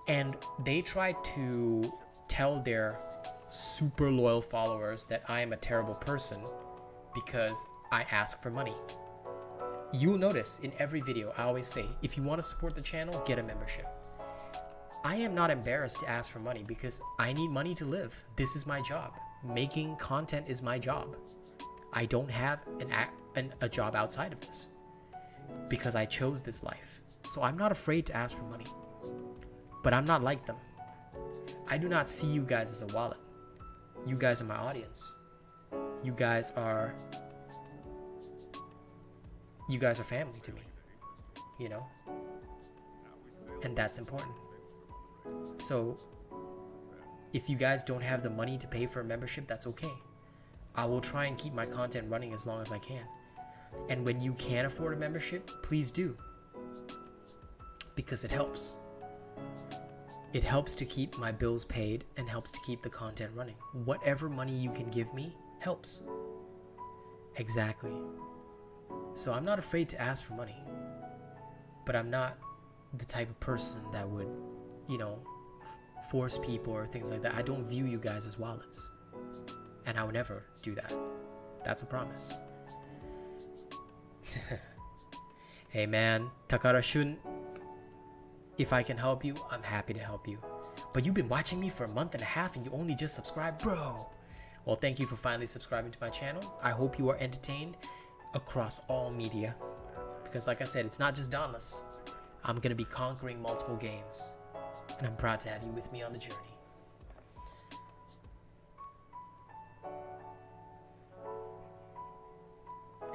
And they try to tell their super loyal followers that I am a terrible person because I ask for money. You'll notice in every video, I always say, if you want to support the channel, get a membership. I am not embarrassed to ask for money because I need money to live. This is my job. Making content is my job. I don't have a job outside of this because I chose this life. So I'm not afraid to ask for money. But I'm not like them. I do not see you guys as a wallet. You guys are my audience. You guys are family to me, you know? And that's important. So if you guys don't have the money to pay for a membership, that's okay. I will try and keep my content running as long as I can. And when you can afford a membership, please do. Because it helps. It helps to keep my bills paid and helps to keep the content running. Whatever money you can give me helps. Exactly. So I'm not afraid to ask for money. But I'm not the type of person that would, you know, force people or things like that. I don't view you guys as wallets. And I would never do that. That's a promise. Hey man, Takara Shun. If I can help you, I'm happy to help you. But you've been watching me for a month and a half and you only just subscribed, bro. Well, thank you for finally subscribing to my channel. I hope you are entertained across all media. Because like I said, it's not just Dauntless. I'm going to be conquering multiple games. And I'm proud to have you with me on the journey.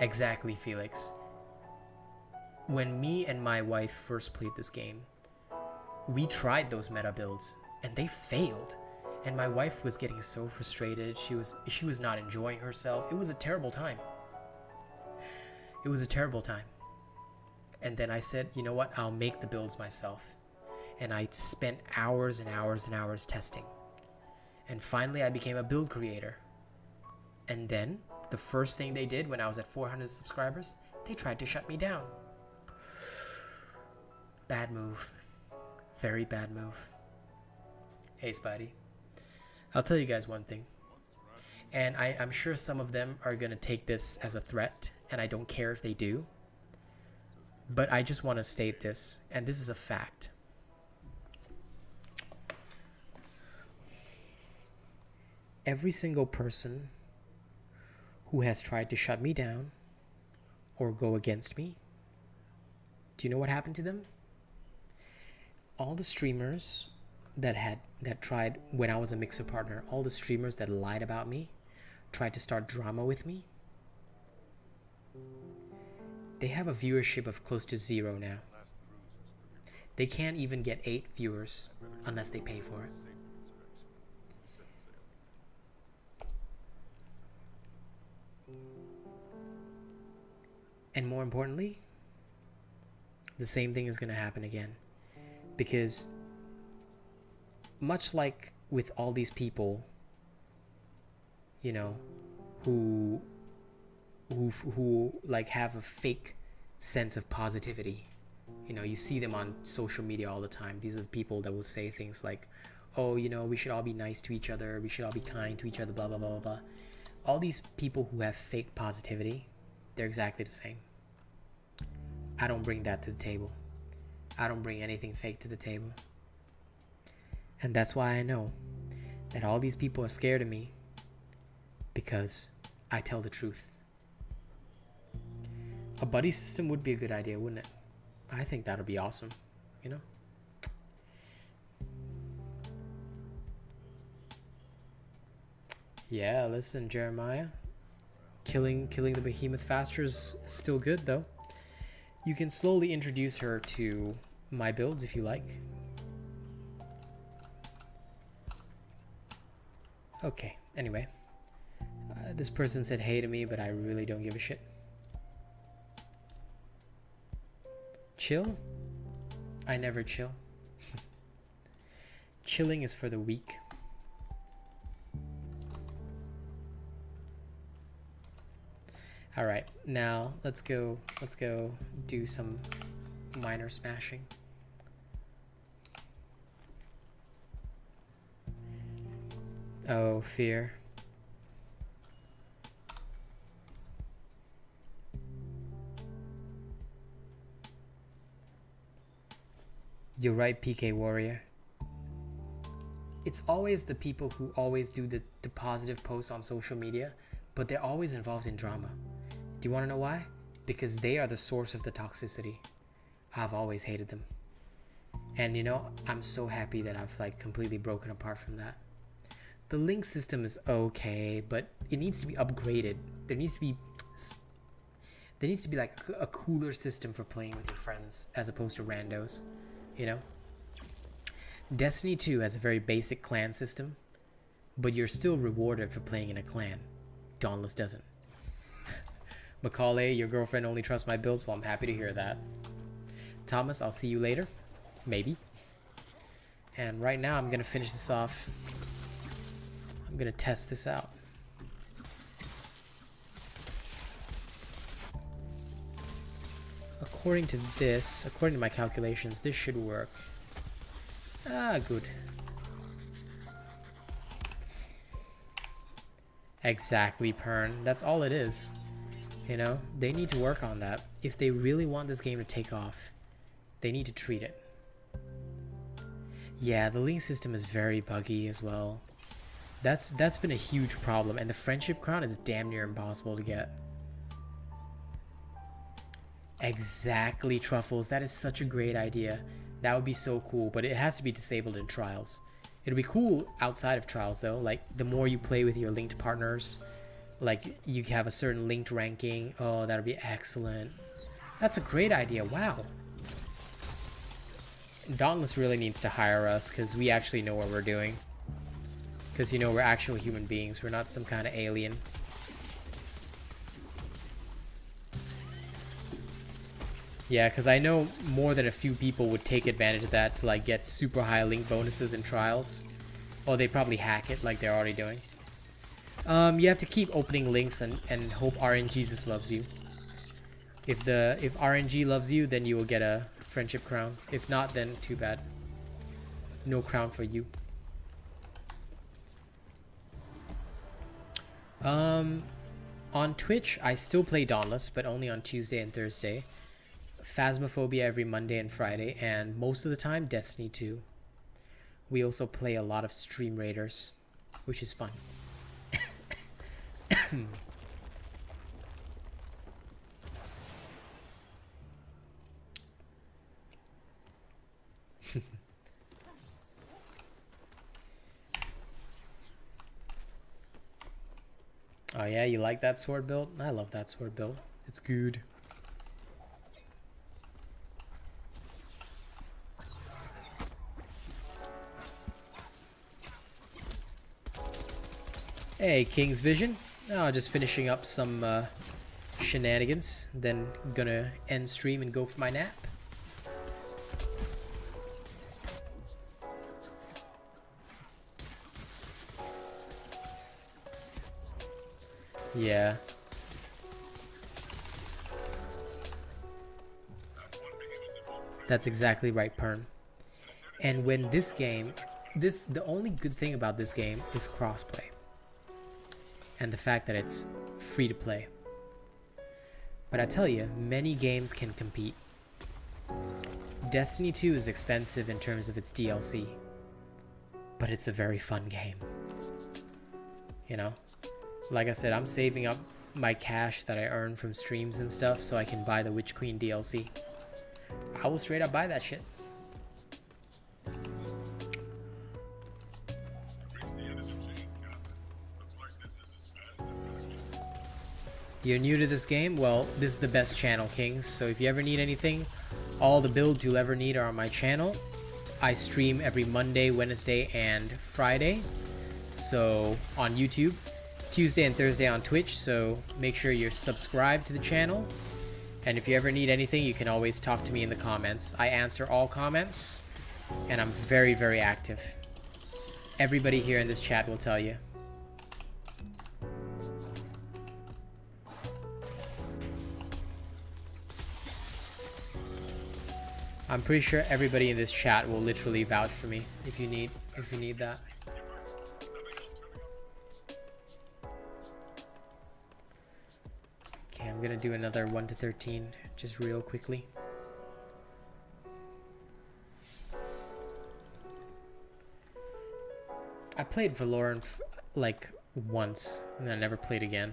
Exactly, Felix. When me and my wife first played this game, we tried those meta builds and they failed. And my wife was getting so frustrated. She was not enjoying herself. It was a terrible time. It was a terrible time. And then I said, you know what? I'll make the builds myself. And I spent hours and hours and hours testing. And finally I became a build creator. And then the first thing they did when I was at 400 subscribers, they tried to shut me down. Bad move. Very bad move. Hey, Spidey. I'll tell you guys one thing. And I'm sure some of them are going to take this as a threat, and I don't care if they do. But I just want to state this, and this is a fact. Every single person who has tried to shut me down or go against me. Do you know what happened to them? All the streamers that tried, when I was a mixer partner, all the streamers that lied about me, tried to start drama with me, they have a viewership of close to 0 now. They can't even get 8 viewers unless they pay for it. And more importantly, the same thing is going to happen again. Because much like with all these people, you know, who like have a fake sense of positivity. You know, you see them on social media all the time. These are the people that will say things like, oh, you know, we should all be nice to each other. We should all be kind to each other, blah, blah, blah, blah, blah. All these people who have fake positivity, they're exactly the same. I don't bring that to the table. I don't bring anything fake to the table. And that's why I know that all these people are scared of me, because I tell the truth. A buddy system would be a good idea, wouldn't it? I think that would be awesome, you know? Yeah, listen, Jeremiah. Killing the behemoth faster is still good, though. You can slowly introduce her to my builds if you like. Okay, anyway. This person said hey to me, but I really don't give a shit. Chill? I never chill. Chilling is for the weak. All right, now let's go do some minor smashing. Oh, fear. You're right, PK Warrior. It's always the people who always do the positive posts on social media, but they're always involved in drama. Do you want to know why? Because they are the source of the toxicity. I've always hated them. And you know, I'm so happy that I've like completely broken apart from that. The link system is okay, but it needs to be upgraded. There needs to be like a cooler system for playing with your friends as opposed to randos, you know? Destiny 2 has a very basic clan system, but you're still rewarded for playing in a clan. Dauntless doesn't. Macaulay, your girlfriend only trusts my builds? Well, I'm happy to hear that. Thomas, I'll see you later. Maybe. And right now, I'm going to finish this off. I'm going to test this out. According to my calculations, this should work. Ah, good. Exactly, Pern. That's all it is. You know, they need to work on that. If they really want this game to take off, they need to treat it. Yeah, the link system is very buggy as well. That's been a huge problem, and the friendship crown is damn near impossible to get. Exactly, Truffles. That is such a great idea. That would be so cool, but it has to be disabled in trials. It'll be cool outside of trials though. Like the more you play with your linked partners, like you have a certain linked ranking. Oh, that'll be excellent. That's a great idea. Wow. Dauntless really needs to hire us because we actually know what we're doing. Because, you know, we're actual human beings. We're not some kind of alien. Yeah, because I know more than a few people would take advantage of that to, like, get super high link bonuses in trials. Or they probably hack it like they're already doing. You have to keep opening links and hope RNGesus loves you. If RNG loves you, then you will get a friendship crown. If not, then too bad. No crown for you. On Twitch, I still play Dauntless, but only on Tuesday and Thursday. Phasmophobia every Monday and Friday, and most of the time, Destiny 2. We also play a lot of Stream Raiders, which is fun. Oh yeah, you like that sword build? I love that sword build. It's good. Hey, King's Vision. Oh, just finishing up some shenanigans. Then gonna end stream and go for my nap. Yeah. That's exactly right, Pern. And when this game, the only good thing about this game is crossplay. And the fact that it's free to play. But I tell you, many games can compete. Destiny 2 is expensive in terms of its DLC. But it's a very fun game. You know? Like I said, I'm saving up my cash that I earn from streams and stuff so I can buy the Witch Queen DLC. I will straight up buy that shit. You're new to this game? Well, this is the best channel, Kings. So if you ever need anything, all the builds you'll ever need are on my channel. I stream every Monday, Wednesday, and Friday. So on YouTube. Tuesday and Thursday on Twitch, so make sure you're subscribed to the channel. And if you ever need anything, you can always talk to me in the comments. I answer all comments, and I'm very, very active. Everybody here in this chat will tell you. I'm pretty sure everybody in this chat will literally vouch for me if you need that. Okay, I'm gonna do another 1 to 13 just real quickly. I played Valorant like once and I never played again.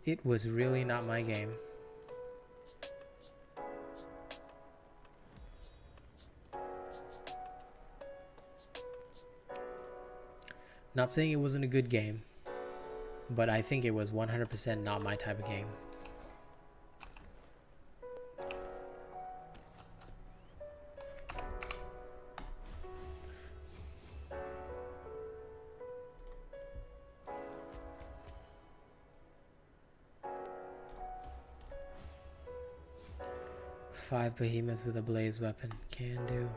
It was really not my game. Not saying it wasn't a good game, but I think it was 100% not my type of game. Five behemoths with a blaze weapon. Can do.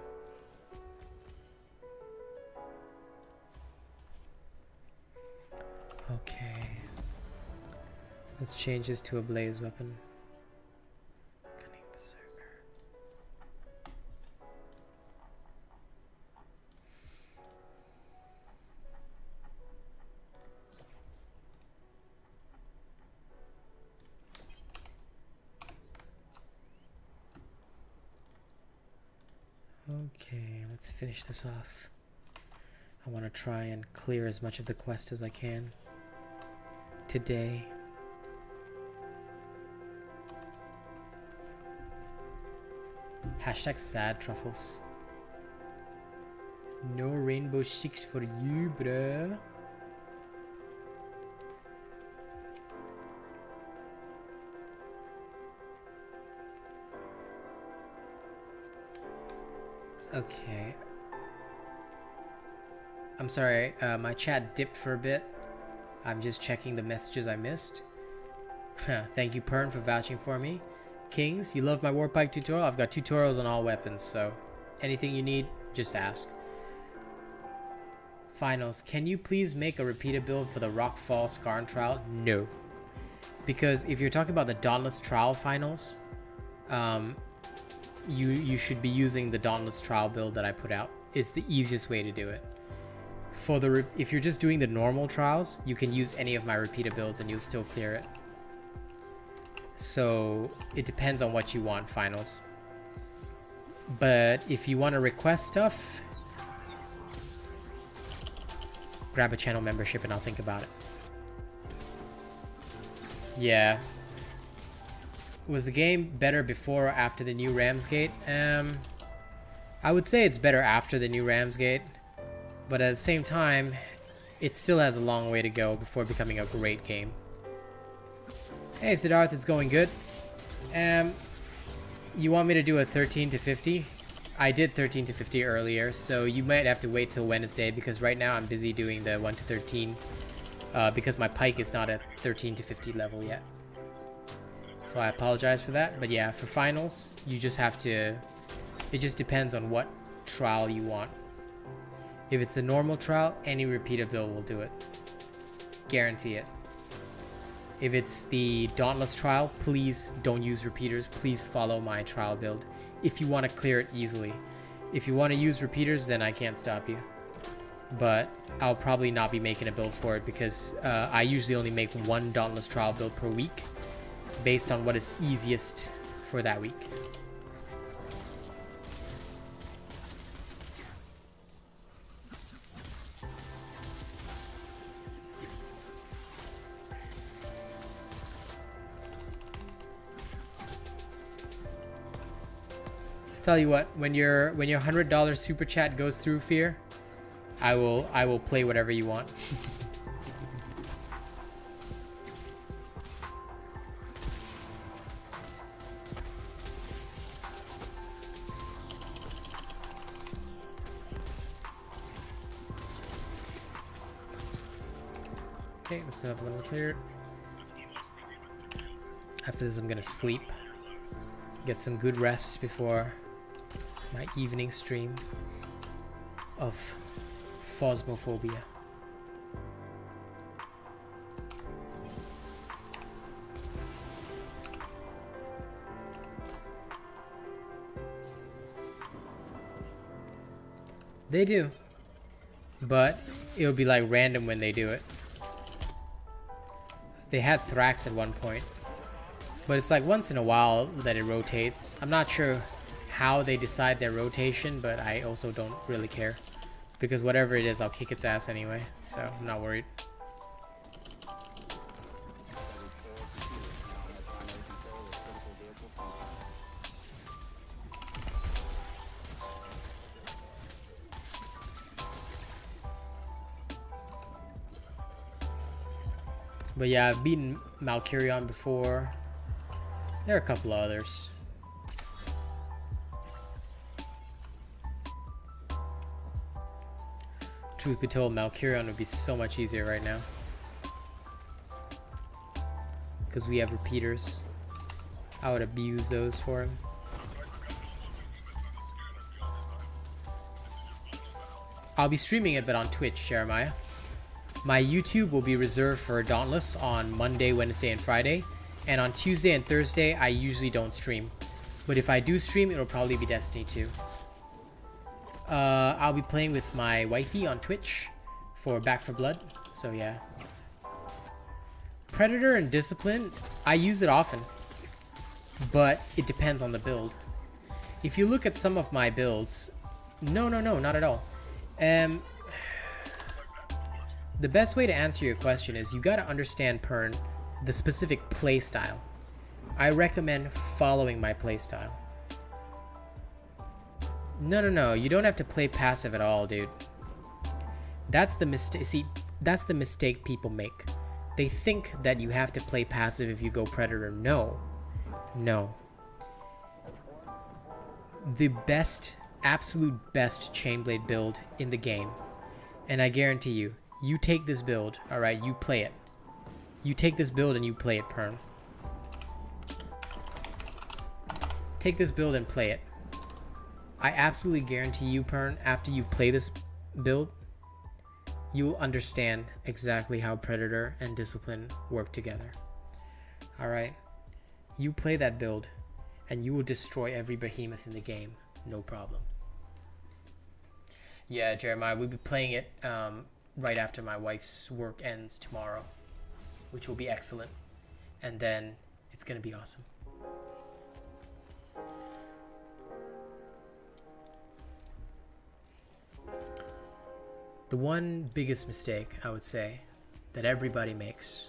Okay. Let's change this to a blaze weapon. Cunning Berserker. Okay, let's finish this off. I want to try and clear as much of the quest as I can today. Hashtag sad truffles. No Rainbow Six for you, bruh. Okay. I'm sorry, my chat dipped for a bit. I'm just checking the messages I missed. Thank you, Pern, for vouching for me. Kings, you love my Warpike tutorial? I've got tutorials on all weapons, so anything you need, just ask. Finals, can you please make a repeated build for the Rockfall Skarn trial? No. Because if you're talking about the Dauntless trial finals, you should be using the Dauntless trial build that I put out. It's the easiest way to do it. For the if you're just doing the normal trials, you can use any of my repeated builds and you'll still clear it. So it depends on what you want, finals. But if you want to request stuff, grab a channel membership and I'll think about it. Yeah. Was the game better before or after the new Ramsgate? I would say it's better after the new Ramsgate. But at the same time, it still has a long way to go before becoming a great game. Hey, Siddharth, it's going good. You want me to do a 13 to 50? I did 13 to 50 earlier, so you might have to wait till Wednesday because right now I'm busy doing the 1 to 13 because my pike is not at 13 to 50 level yet. So I apologize for that, but yeah, for finals, you just have to... It just depends on what trial you want. If it's a normal trial, any repeater build will do it. Guarantee it. If it's the Dauntless trial, please don't use repeaters. Please follow my trial build if you want to clear it easily. If you want to use repeaters, then I can't stop you. But I'll probably not be making a build for it because I usually only make one Dauntless trial build per week based on what is easiest for that week. Tell you what, when your $100 super chat goes through, Fear, I will play whatever you want. Okay, that's another one cleared. After this, I'm gonna sleep, get some good rest before my evening stream of Phasmophobia. They do, but it'll be like random when they do it. They had Thrax at one point, but it's like once in a while that it rotates. I'm not sure how they decide their rotation, but I also don't really care because whatever it is, I'll kick its ass anyway, so I'm not worried. But yeah, I've beaten Malkurion before. There are a couple of others. Truth be told, Malkurion would be so much easier right now. Because we have repeaters. I would abuse those for him. I'll be streaming it, but on Twitch, Jeremiah. My YouTube will be reserved for Dauntless on Monday, Wednesday, and Friday. And on Tuesday and Thursday, I usually don't stream. But if I do stream, it'll probably be Destiny 2. I'll be playing with my wifey on Twitch for Back 4 Blood. So yeah. Predator and Discipline, I use it often. But it depends on the build. If you look at some of my builds... No, not at all. The best way to answer your question is you gotta understand, Pern, the specific playstyle. I recommend following my playstyle. No, you don't have to play passive at all, dude. That's the mistake. See, that's the mistake people make. They think that you have to play passive if you go Predator. No. The best, absolute best Chainblade build in the game, and I guarantee you, you take this build, alright, you play it. You take this build and you play it, Pern. Take this build and play it. I absolutely guarantee you, Pern, after you play this build, you'll understand exactly how Predator and Discipline work together. Alright? You play that build, and you will destroy every behemoth in the game. No problem. Yeah, Jeremiah, we'll be playing it right after my wife's work ends tomorrow, which will be excellent. And then it's going to be awesome. The one biggest mistake, I would say, that everybody makes,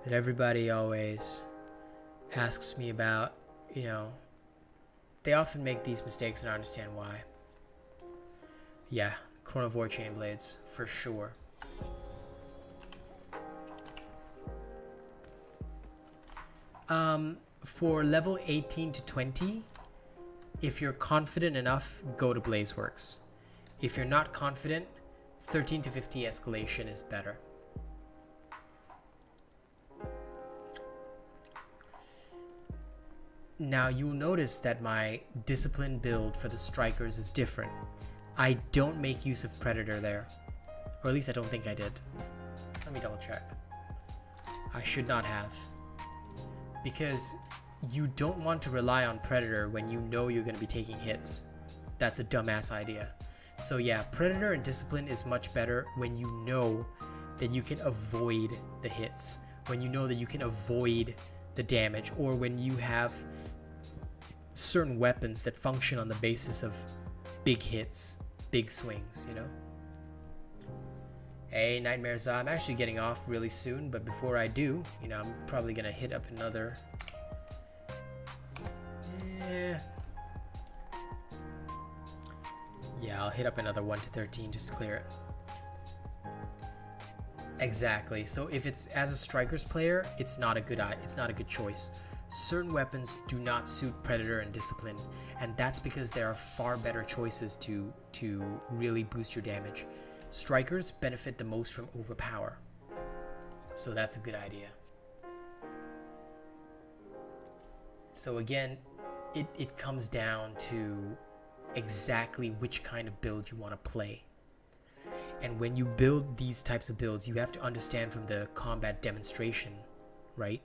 that everybody always asks me about, you know, they often make these mistakes and I understand why. Yeah, Chronivore Chainblades, for sure. For level 18 to 20, if you're confident enough, go to Blazeworks. If you're not confident, 13 to 50 escalation is better. Now you'll notice that my discipline build for the strikers is different. I don't make use of Predator there. Or at least I don't think I did. Let me double check. I should not have. Because you don't want to rely on Predator when you know you're going to be taking hits. That's a dumbass idea. So yeah, Predator and Discipline is much better when you know that you can avoid the hits. When you know that you can avoid the damage. Or when you have certain weapons that function on the basis of big hits, big swings, you know? Hey, Nightmares, I'm actually getting off really soon, but before I do, you know, I'm probably gonna hit up another... Yeah, I'll hit up another 1 to 13 just to clear it. Exactly. So if it's as a strikers player, it's not a good choice. Certain weapons do not suit Predator and Discipline, and that's because there are far better choices to really boost your damage. Strikers benefit the most from overpower, so that's a good idea. So again, it comes down to exactly which kind of build you want to play. And when you build these types of builds, you have to understand from the combat demonstration, right,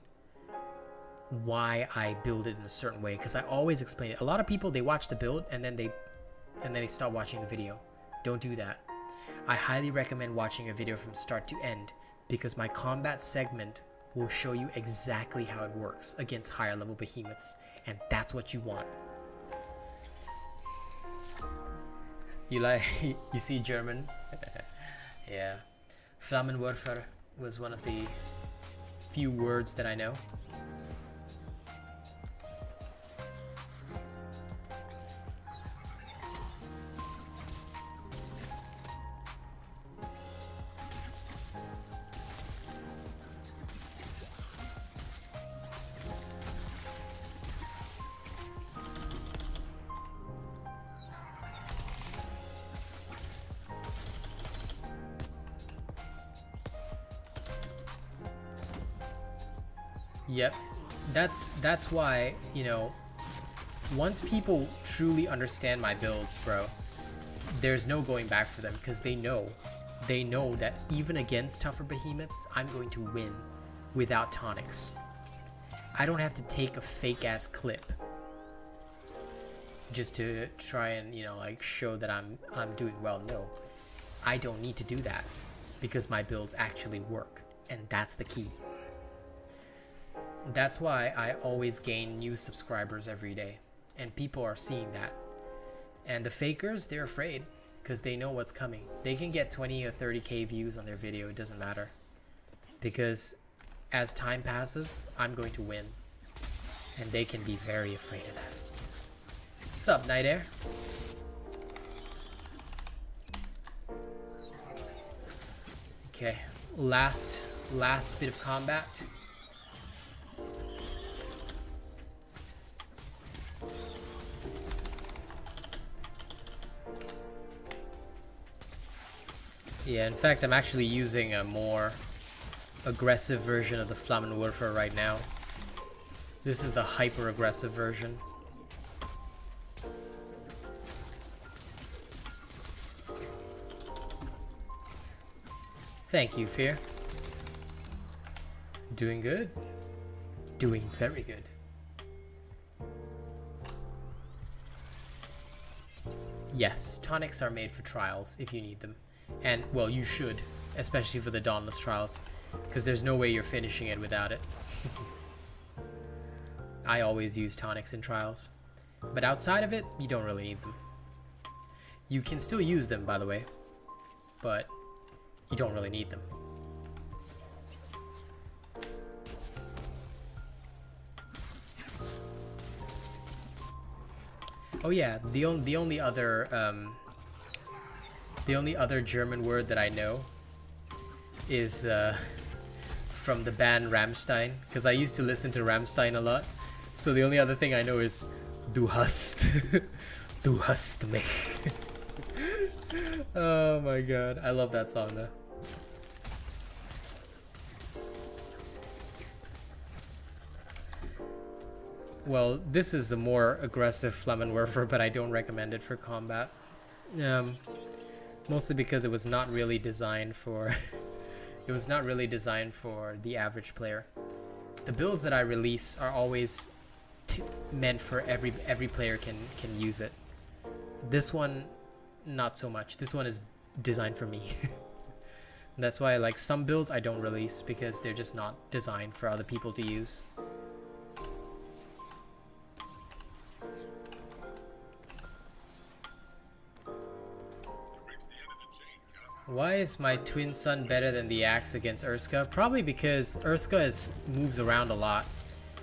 why I build it in a certain way, because I always explain it. A lot of people, they watch the build and then they stop watching the video. Don't do that. I highly recommend watching a video from start to end, because my combat segment will show you exactly how it works against higher level behemoths, and that's what you want. You see German? Yeah. Flammenwerfer was one of the few words that I know. Yep, that's why, you know, once people truly understand my builds, bro, there's no going back for them, because they know that even against tougher behemoths, I'm going to win without tonics. I don't have to take a fake ass clip just to try and, you know, like show that I'm doing well. No, I don't need to do that, because my builds actually work, and that's the key. That's why I always gain new subscribers every day, and people are seeing that. And the fakers, they're afraid, because they know what's coming. They can get 20 or 30k views on their video, it doesn't matter, because as time passes, I'm going to win, and they can be very afraid of that. What's up, Night Air? Okay, last bit of combat. Yeah, in fact, I'm actually using a more aggressive version of the Flammenwerfer right now. This is the hyper-aggressive version. Thank you, Fear. Doing good. Doing very good. Yes, tonics are made for trials if you need them. And, well, you should, especially for the Dauntless trials, because there's no way you're finishing it without it. I always use tonics in trials, but outside of it, you don't really need them. You can still use them, by the way, but you don't really need them. Oh yeah, the only other German word that I know is from the band Rammstein, because I used to listen to Rammstein a lot. So the only other thing I know is Du hast, du hast mich. Oh my god, I love that song though. Well, this is the more aggressive Flammenwerfer, but I don't recommend it for combat. Mostly because it was not really designed for it was not really designed for the average player. The builds that I release are always meant for every player can use it. This one, not so much. This one is designed for me. That's why like some builds I don't release, because they're just not designed for other people to use. Why is my twin son better than the axe against Urska? Probably because Urska moves around a lot,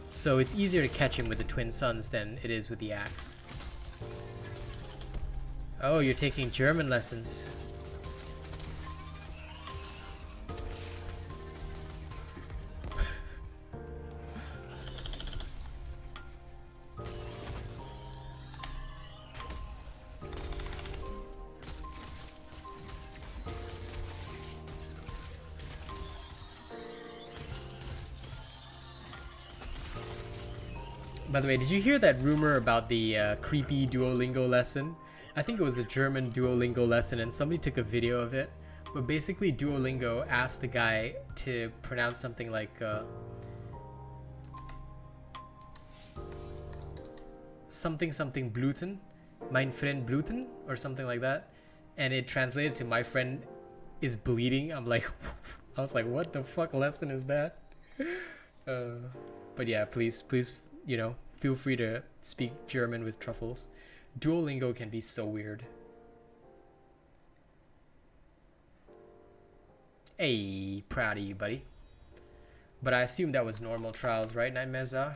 so it's easier to catch him with the twin sons than it is with the axe. Oh, you're taking German lessons. By the way, did you hear that rumor about the creepy Duolingo lesson? I think it was a German Duolingo lesson and somebody took a video of it. But basically Duolingo asked the guy to pronounce something like something bluten, mein Freund bluten, or something like that. And it translated to my friend is bleeding. I'm like, I was like, what the fuck lesson is that? But yeah, please, you know, feel free to speak German with truffles. Duolingo can be so weird. Hey, proud of you, buddy. But I assume that was normal trials, right, Nightmare?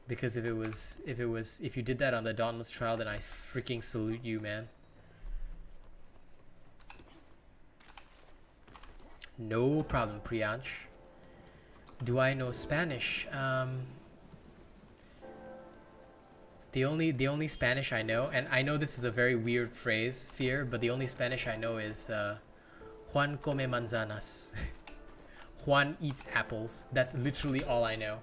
Because if you did that on the Dauntless trial, then I freaking salute you, man. No problem, Priyansh. Do I know Spanish? The only Spanish I know, and I know this is a very weird phrase, Fear, but the only Spanish I know is Juan come manzanas. Juan eats apples. That's literally all I know.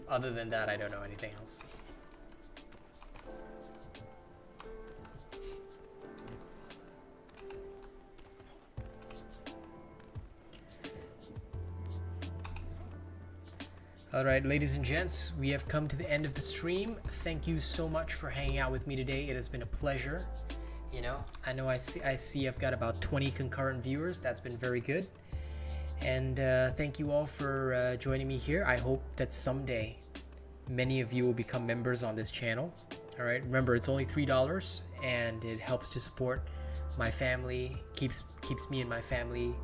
Other than that, I don't know anything else. Alright, ladies and gents, we have come to the end of the stream. Thank you so much for hanging out with me today. It has been a pleasure. You know I see I've got about 20 concurrent viewers. That's been very good. And thank you all for joining me here. I hope that someday many of you will become members on this channel. Alright, remember it's only $3 and it helps to support my family, keeps me and my family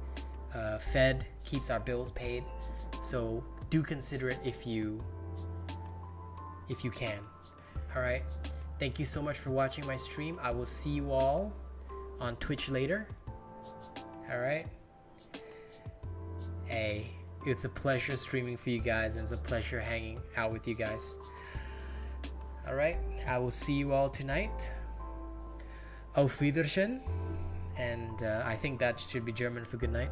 fed, keeps our bills paid. So do consider it if you can. All right, thank you so much for watching my stream. I will see you all on Twitch later. All right, hey, it's a pleasure streaming for you guys, and it's a pleasure hanging out with you guys. All right, I will see you all tonight. Auf Wiedersehen, and I think that should be German for good night.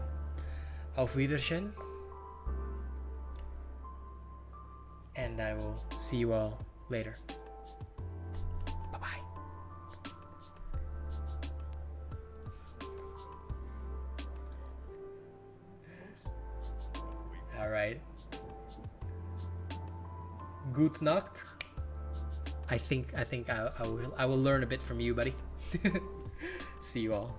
Auf Wiedersehen. And I will see you all later. Bye-bye. All right. Gute Nacht. I think I will learn a bit from you, buddy. See you all.